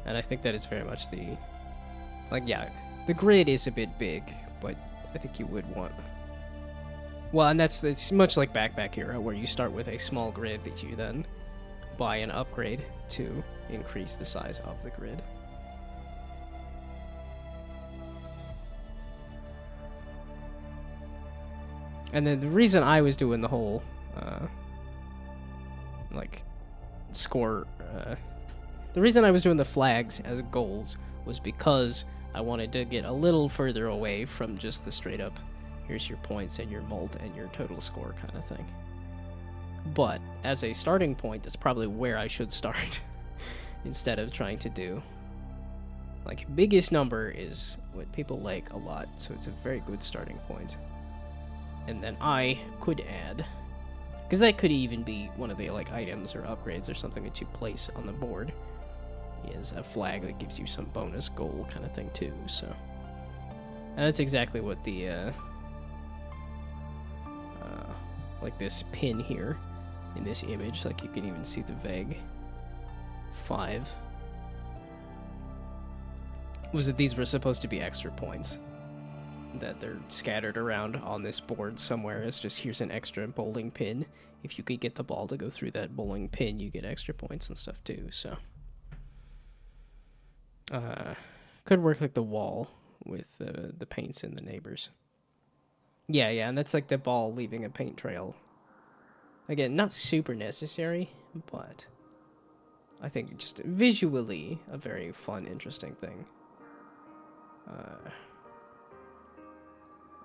And I think that is very much the, like, yeah, the grid is a bit big, but I think you would want, well, and it's much like Backpack Hero, where you start with a small grid that you then buy an upgrade to increase the size of the grid. And then the reason I was doing the whole like score, the reason I was doing the flags as goals was because I wanted to get a little further away from just the straight up, here's your points and your molt and your total score kind of thing. But as a starting point, that's probably where I should start instead of trying to do, like, biggest number is what people like a lot, so it's a very good starting point. And then I could add, because that could even be one of the, like, items or upgrades or something that you place on the board, is a flag that gives you some bonus goal kind of thing too. So, and that's exactly what the like this pin here in this image, like you can even see the VEG 5, was that these were supposed to be extra points, that they're scattered around on this board somewhere. It's just, here's an extra bowling pin. If you could get the ball to go through that bowling pin, you get extra points and stuff too. So Could work like the wall with the paints in the neighbors. Yeah, yeah, and that's like the ball leaving a paint trail. Again, not super necessary, but I think just visually a very fun, interesting thing.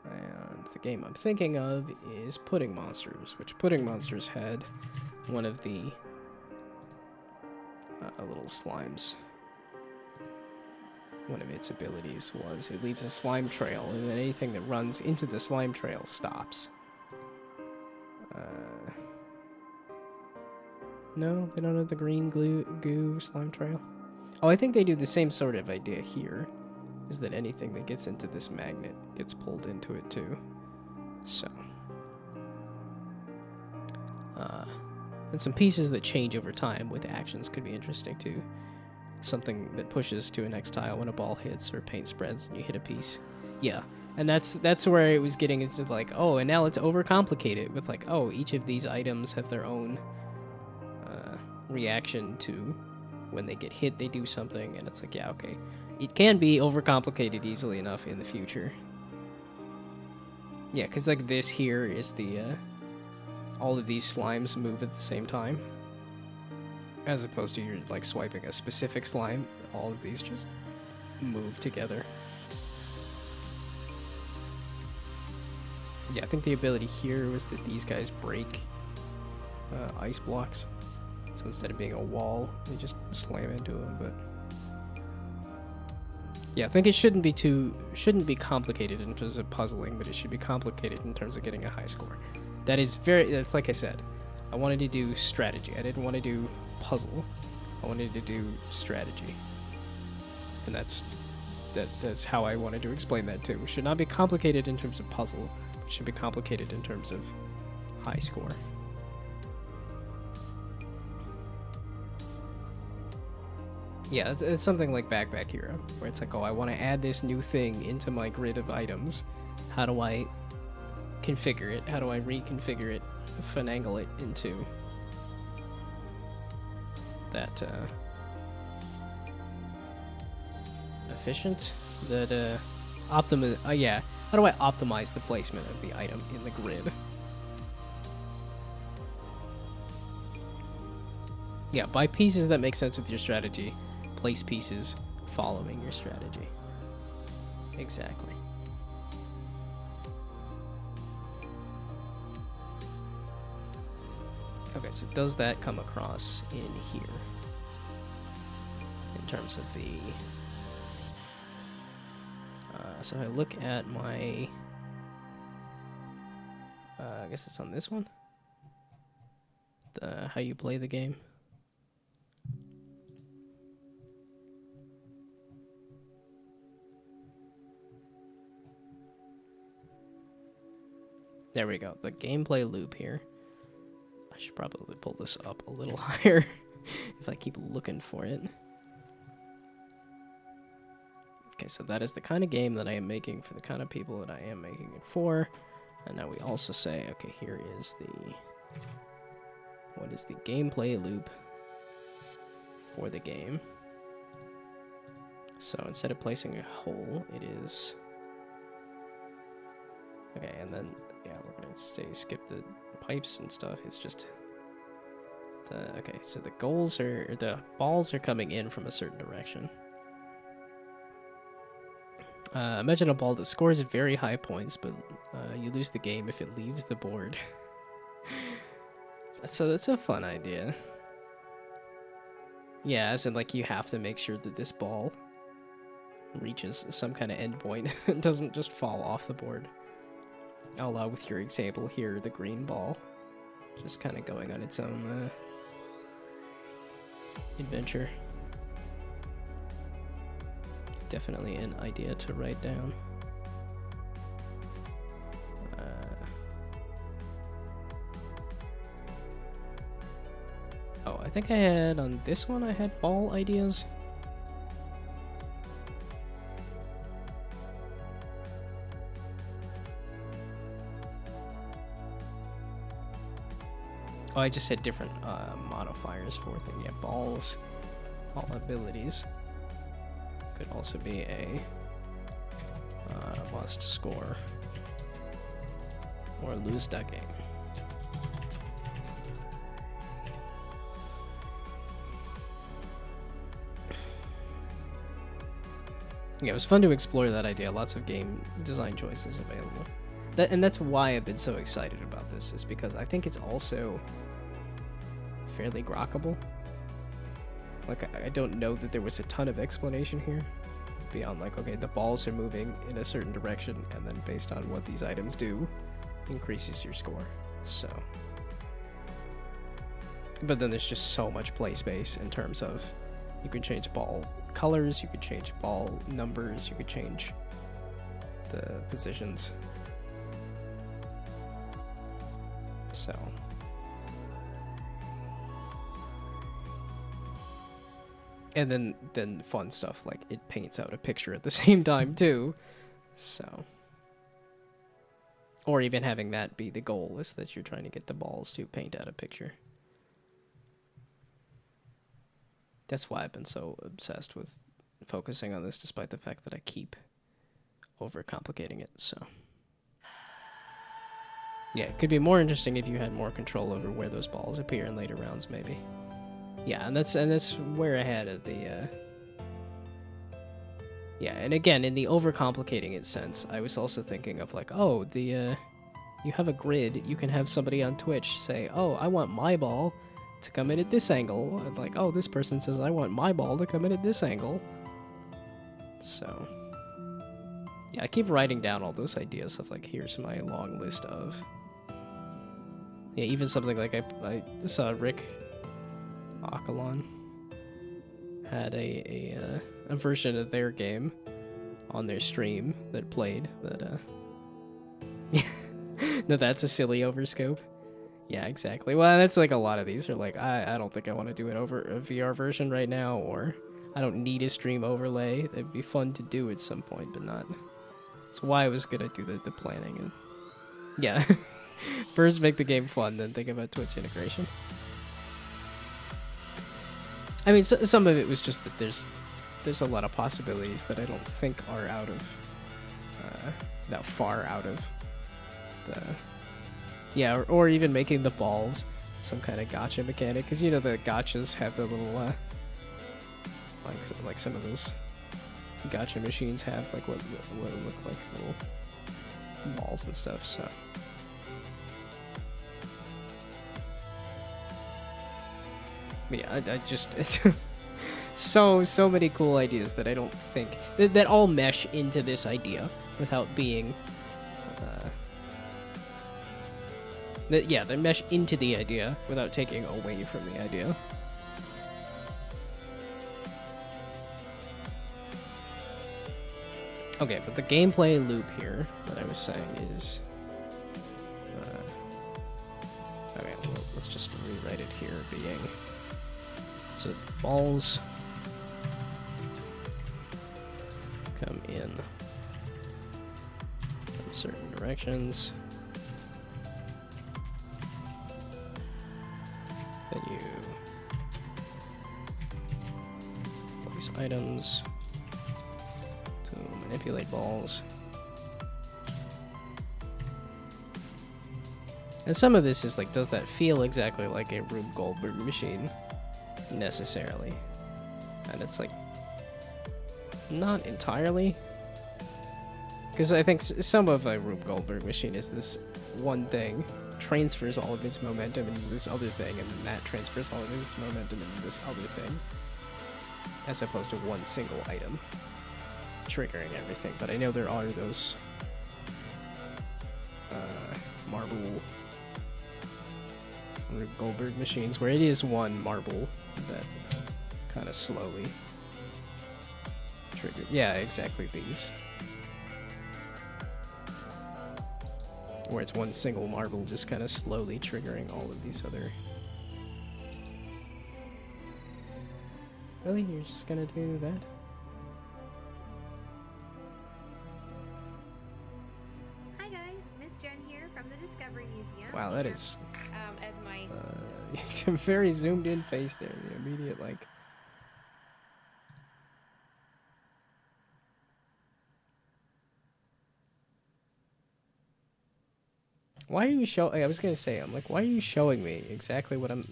And the game I'm thinking of is Pudding Monsters, which Pudding Monsters had one of the little slimes. One of its abilities was it leaves a slime trail, and then anything that runs into the slime trail stops. No, they don't have the green goo slime trail. Oh, I think they do the same sort of idea here, is that anything that gets into this magnet gets pulled into it too. So, and some pieces that change over time with actions could be interesting too. Something that pushes to a next tile when a ball hits or paint spreads and you hit a piece. Yeah, and that's where it was getting into like, oh, and now let's overcomplicate it with like, oh, each of these items have their own reaction to when they get hit, they do something, and it's like, yeah, okay. It can be overcomplicated easily enough in the future. Yeah, because like this here is the, all of these slimes move at the same time. As opposed to you're like swiping a specific slime, all of these just move together. Yeah, I think the ability here was that these guys break ice blocks. So instead of being a wall, they just slam into them, but... Yeah, I think it shouldn't be complicated in terms of puzzling, but it should be complicated in terms of getting a high score. That's like I said, I wanted to do strategy. I didn't want to do puzzle. I wanted to do strategy. And that's how I wanted to explain that too. It should not be complicated in terms of puzzle. It should be complicated in terms of high score. Yeah, it's something like Backpack Hero, where it's like, oh, I want to add this new thing into my grid of items. How do I configure it? How do I reconfigure it, finagle it into that efficient? That yeah. How do I optimize the placement of the item in the grid? Yeah, buy pieces that make sense with your strategy. Place pieces following your strategy. Exactly. Okay, so does that come across in here? In terms of the... so I look at my... I guess it's on this one? How you play the game. There we go, the gameplay loop here. I should probably pull this up a little higher if I keep looking for it. Okay, so that is the kind of game that I am making for the kind of people that I am making it for. And now we also say, okay, here is what is the gameplay loop for the game? So instead of placing a hole, it is... Okay, and then, yeah, we're gonna say skip the pipes and stuff. It's just okay, so the balls are coming in from a certain direction. Imagine a ball that scores very high points, but you lose the game if it leaves the board. So that's a fun idea. Yeah, as in like you have to make sure that this ball reaches some kind of endpoint and doesn't just fall off the board. With your example here, the green ball just kind of going on its own adventure. Definitely an idea to write down. Oh, I think I had on this one, I had ball ideas. Oh, I just had different modifiers for things. Yeah, balls, all abilities. could also be a must score or lose that game. Yeah, it was fun to explore that idea. Lots of game design choices available. And that's why I've been so excited about this, is because I think it's also fairly grokkable. Like, I don't know that there was a ton of explanation here beyond, like, okay, the balls are moving in a certain direction, and then based on what these items do, increases your score. So, but then there's just so much play space in terms of you can change ball colors, you could change ball numbers, you could change the positions. So, and then fun stuff like it paints out a picture at the same time too. So, or even having that be the goal, is that you're trying to get the balls to paint out a picture. That's why I've been so obsessed with focusing on this, despite the fact that I keep overcomplicating it. So, yeah, it could be more interesting if you had more control over where those balls appear in later rounds, maybe. Yeah, and that's where I had of the. Yeah, and again, in the overcomplicating it sense, I was also thinking of like, oh, you have a grid. You can have somebody on Twitch say, oh, I want my ball to come in at this angle. And like, oh, this person says I want my ball to come in at this angle. So, yeah, I keep writing down all those ideas of like, here's my long list of. Yeah, even something like I saw Rick Akalon had a version of their game on their stream that played that. No, that's a silly overscope. Yeah, exactly. Well, that's like a lot of these are like, I don't think I want to do a VR version right now, or I don't need a stream overlay. It'd be fun to do at some point, but not. That's why I was gonna do the planning. And yeah, first make the game fun, then think about Twitch integration. I mean, some of it was just that there's a lot of possibilities that I don't think are out of that far out of the. Yeah, or even making the balls some kind of gacha mechanic, because you know the gachas have the little like some of those gacha machines have like what look like little balls and stuff. So yeah, I just so many cool ideas that I don't think that all mesh into this idea without being. They mesh into the idea without taking away from the idea. Okay, but the gameplay loop here that I was saying is... okay, well, let's just rewrite it here, being... So the balls come in from certain directions. Then you place items to manipulate balls. And some of this is like, does that feel exactly like a Rube Goldberg machine? Necessarily. And it's like, not entirely. Because I think some of a Rube Goldberg machine is this one thing. Transfers all of its momentum into this other thing, and then that transfers all of its momentum into this other thing, as opposed to one single item triggering everything. But I know there are those marble Rube Goldberg machines where it is one marble that kind of slowly trigger. Yeah, exactly these. Where it's one single marble just kind of slowly triggering all of these other... Really? You're just gonna do that? Hi guys, Miss Jen here from the Discovery Museum. Wow, that is... as my... it's a very zoomed in face there. The immediate, like... Why are you I was gonna say, I'm like, why are you showing me exactly what I'm...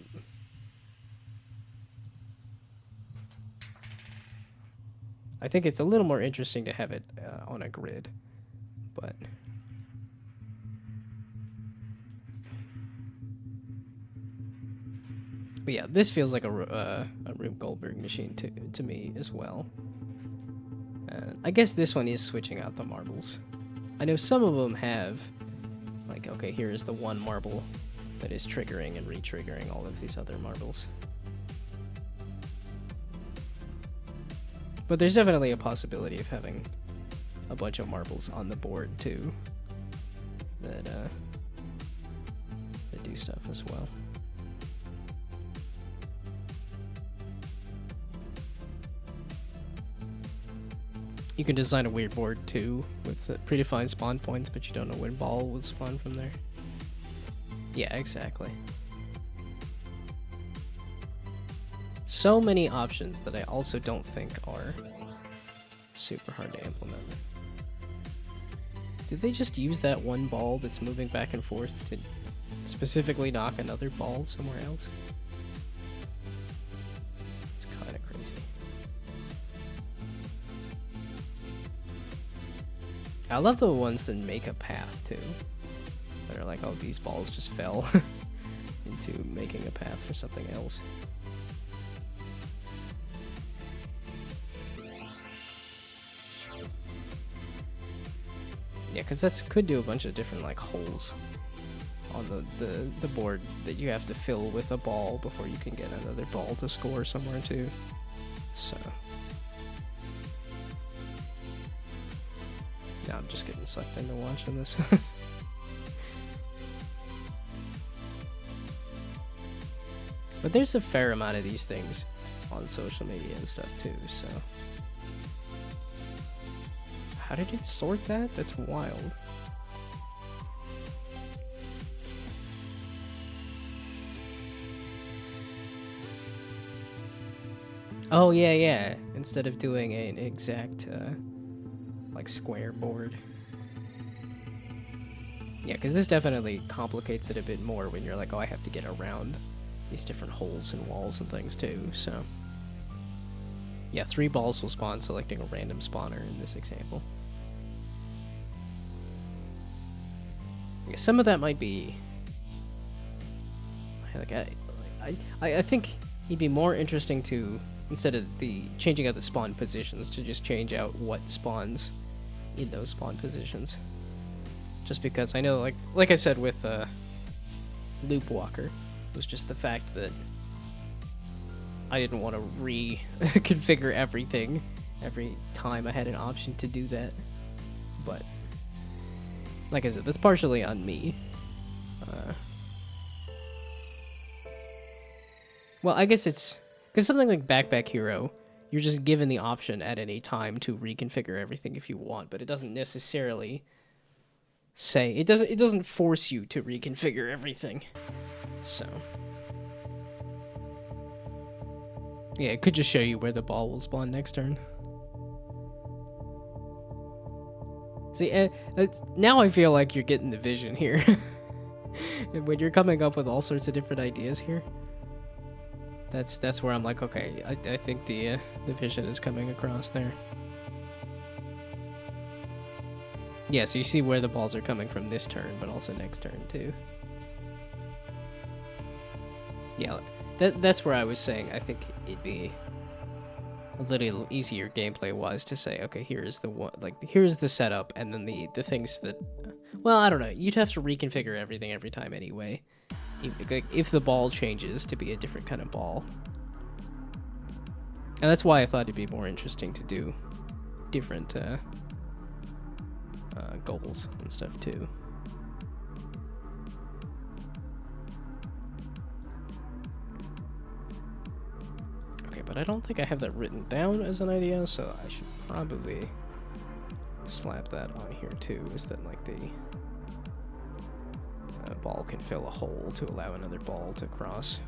I think it's a little more interesting to have it on a grid, but... But yeah, this feels like a Rube Goldberg machine to me as well. I guess this one is switching out the marbles. I know some of them have, like, okay, here is the one marble that is triggering and re-triggering all of these other marbles. But there's definitely a possibility of having a bunch of marbles on the board too that do stuff as well. You can design a weird board too with predefined spawn points, but you don't know when ball will spawn from there. Yeah, exactly. So many options that I also don't think are super hard to implement. Did they just use that one ball that's moving back and forth to specifically knock another ball somewhere else? It's kind of crazy. I love the ones that make a path too. That are like, oh, these balls just fell into making a path for something else. Yeah, because that could do a bunch of different like holes on the board that you have to fill with a ball before you can get another ball to score somewhere too. So now I'm just getting sucked into watching this. But there's a fair amount of these things on social media and stuff too, so. How did it sort that? That's wild. Oh, yeah, yeah. Instead of doing an exact, like, square board. Yeah, because this definitely complicates it a bit more when you're like, oh, I have to get around these different holes and walls and things, too, so. Yeah, 3 balls will spawn selecting a random spawner in this example. Yeah, some of that might be... Like, I think it'd be more interesting to, instead of the changing out the spawn positions, to just change out what spawns in those spawn positions. Just because I know, like I said with Loop Walker, it was just the fact that I didn't want to reconfigure everything every time I had an option to do that. But, like I said, that's partially on me. Well, I guess it's... Because something like Backpack Hero, you're just given the option at any time to reconfigure everything if you want, but it doesn't necessarily say... It doesn't force you to reconfigure everything. So... Yeah, it could just show you where the ball will spawn next turn. See, now I feel like you're getting the vision here. When you're coming up with all sorts of different ideas here, that's where I'm like, okay, I think the vision is coming across there. Yeah, so you see where the balls are coming from this turn, but also next turn too. Yeah, that's where I was saying I think it'd be a little easier gameplay-wise to say, okay, here's the one, like here's the setup, and then the things that, well, I don't know, you'd have to reconfigure everything every time anyway, if the ball changes to be a different kind of ball. And that's why I thought it'd be more interesting to do different goals and stuff too. But I don't think I have that written down as an idea, so I should probably slap that on here too, is that like the ball can fill a hole to allow another ball to cross.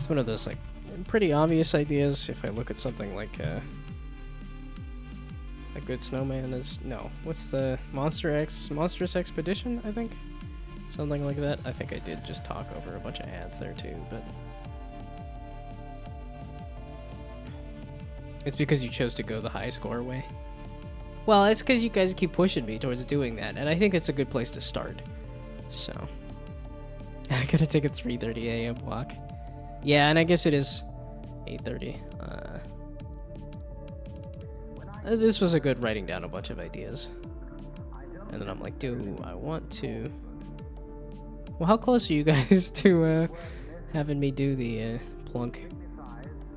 It's one of those like pretty obvious ideas. If I look at something like a good snowman is what's the Monstrous Expedition, I think, something like that. I think I did just talk over a bunch of ads there too, but it's because you chose to go the high score way. Well, it's because you guys keep pushing me towards doing that, and I think it's a good place to start. So I gotta take a 3:30 a.m. walk. Yeah, and I guess it is 8:30. This was a good writing down a bunch of ideas. And then I'm like, do I want to... Well, how close are you guys to having me do the plunk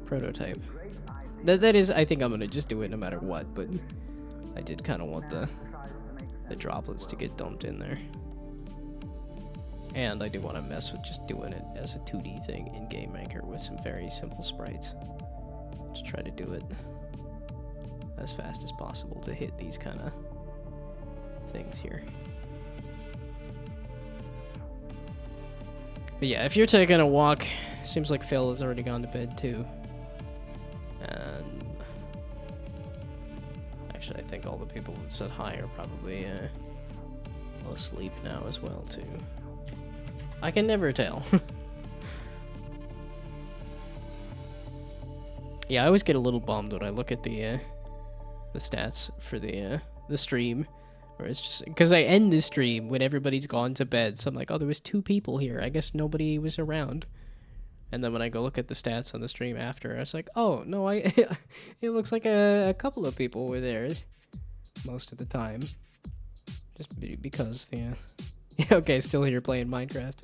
prototype? That is, I think I'm going to just do it no matter what, but I did kind of want the droplets to get dumped in there. And I do want to mess with just doing it as a 2D thing in Game Maker with some very simple sprites. Just try to do it as fast as possible to hit these kind of things here. But yeah, if you're taking a walk, seems like Phil has already gone to bed too. And actually, I think all the people that said hi are probably asleep now as well too. I can never tell. Yeah, I always get a little bummed when I look at the stats for the stream, where it's just because I end the stream when everybody's gone to bed, so I'm like, oh, there was 2 people here, I guess nobody was around. And then when I go look at the stats on the stream after, I was like, oh no, it looks like a couple of people were there most of the time, just because yeah. Okay, still here playing Minecraft.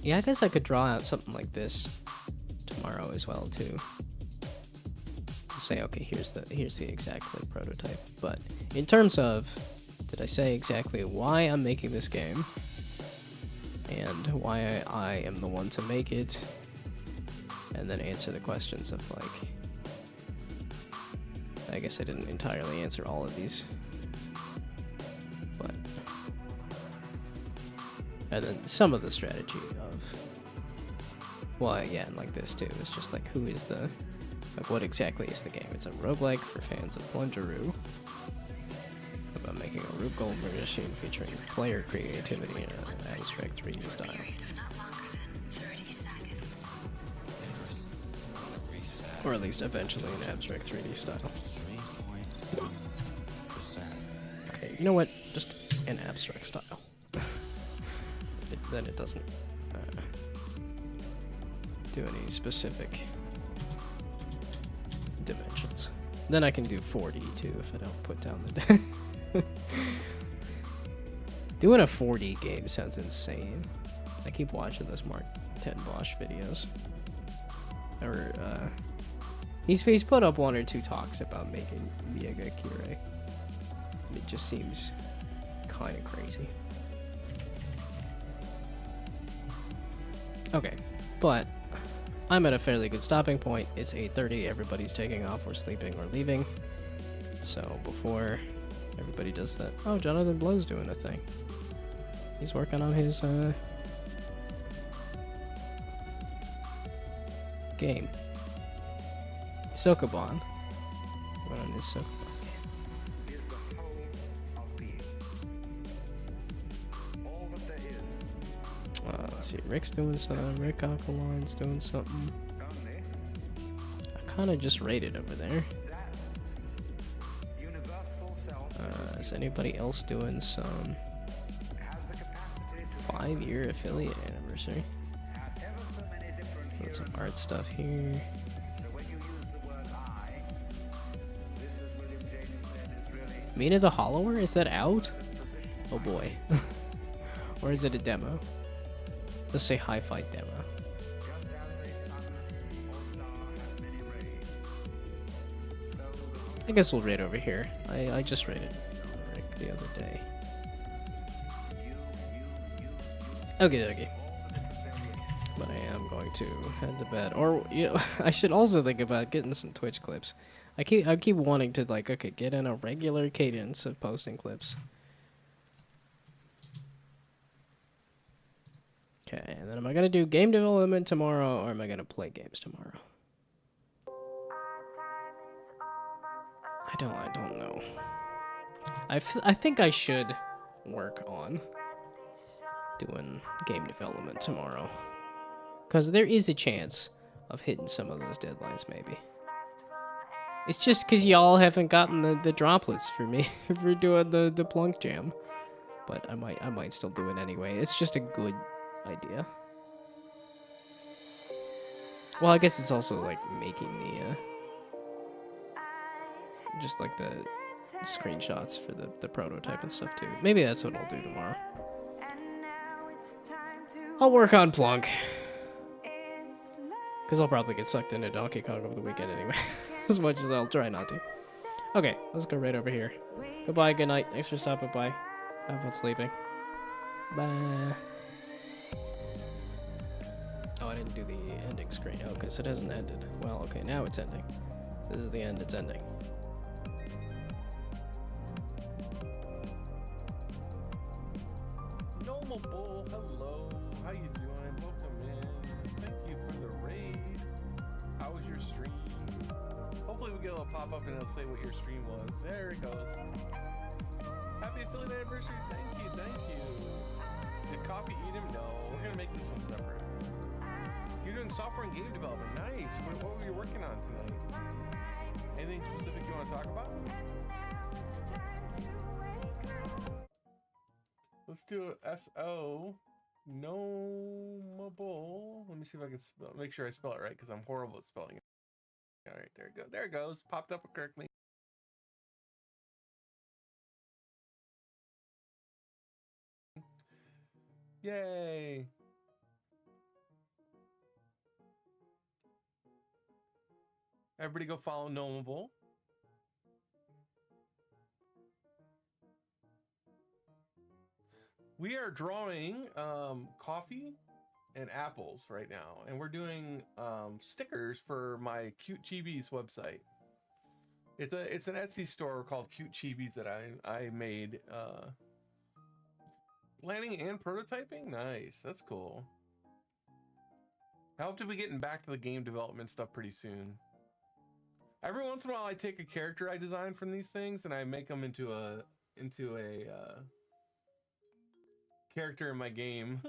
Yeah, I guess I could draw out something like this tomorrow as well too. To say, okay, here's the exact like prototype. But in terms of, did I say exactly why I'm making this game and why I am the one to make it, and then answer the questions of like, I guess I didn't entirely answer all of these, but and then some of the strategy of, well, yeah, and like this too, it's just like, who is the, like, what exactly is the game? It's a roguelike for fans of Plungeroo, about making a Rube Goldberg machine featuring player creativity in an abstract 3D style. Or at least eventually an abstract 3D style. Okay, you know what? Just an abstract style. Then it doesn't do any specific dimensions. Then I can do 4D too if I don't put down the... Doing a 4D game sounds insane. I keep watching those Mark 10 Bosch videos. Or, he's put up 1 or 2 talks about making Miega Kire. It just seems kind of crazy. Okay, but I'm at a fairly good stopping point. It's 8:30, everybody's taking off or sleeping or leaving. So before everybody does that... Oh, Jonathan Blow's doing a thing. He's working on his game. Sokoban. What on his Sokoban game? Let's see, Rick's doing something, Rick Alkaline's doing something. I kind of just rated over there. Is anybody else doing some 5-year affiliate anniversary? Got some art stuff here. Mina the Hollower? Is that out? Oh boy. Or is it a demo? Let's say hi-fi demo. I guess we'll rate over here. I just rated Rick the other day. Okay. But I am going to head to bed. Or, yeah, I should also think about getting some Twitch clips. I keep wanting to, like, okay, get in a regular cadence of posting clips. Okay, and then am I gonna do game development tomorrow, or am I gonna play games tomorrow? I don't know. I think I should work on doing game development tomorrow, because there is a chance of hitting some of those deadlines, maybe. It's just because y'all haven't gotten the droplets for me for doing the plunk jam, but I might still do it anyway. It's just a good idea. Well, I guess it's also like making the just like the screenshots for the prototype and stuff too. Maybe that's what I'll do tomorrow. I'll work on plunk. Because I'll probably get sucked into Donkey Kong over the weekend anyway. As much as I'll try not to. Okay, let's go right over here. Goodbye, good night. Thanks for stopping by. Have fun sleeping. Bye. Oh, I didn't do the ending screen. Oh, because it hasn't ended. Well, okay, now it's ending. This is the end, it's ending. Gnome Bull, hello. How you doing? Welcome in. Thank you for the raid. How was your stream? Hopefully we get a little pop up and it'll say what your stream was. There it goes. Happy affiliate anniversary. Thank you, thank you. Did coffee eat him? No. We're gonna make this one separate. You're doing software and game development. Nice. What were you working on tonight? Anything specific you want to talk about? Let's do SO. Gnomeable. Let me see if I can make sure I spell it right because I'm horrible at spelling it. All right, there it goes. There it goes. Popped up correctly. Yay. Everybody go follow Gnomeable. We are drawing coffee and apples right now, and we're doing stickers for my Cute Chibis website. It's an Etsy store called Cute Chibis that I made. Planning and prototyping? Nice, that's cool. I hope to be getting back to the game development stuff pretty soon. Every once in a while I take a character I designed from these things and I make them into a character in my game.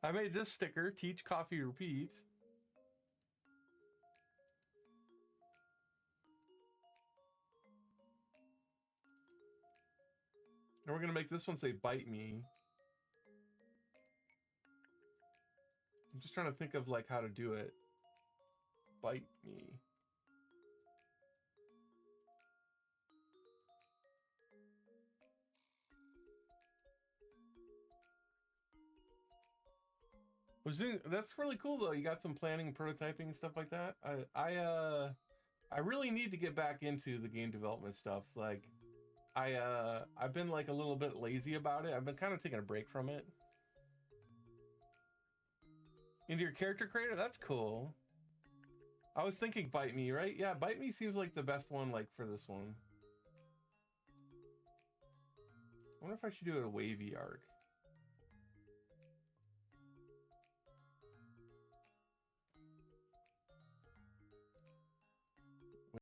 I made this sticker, Teach Coffee Repeat. And we're gonna make this one say bite me. I'm just trying to think of like how to do it. Bite me. That's really cool though. You got some planning and prototyping and stuff like that. I really need to get back into the game development stuff. Like I've been like a little bit lazy about it. I've been kind of taking a break from it. Into your character creator? That's cool. I was thinking Bite Me, right? Yeah, Bite Me seems like the best one like for this one. I wonder if I should do a wavy arc.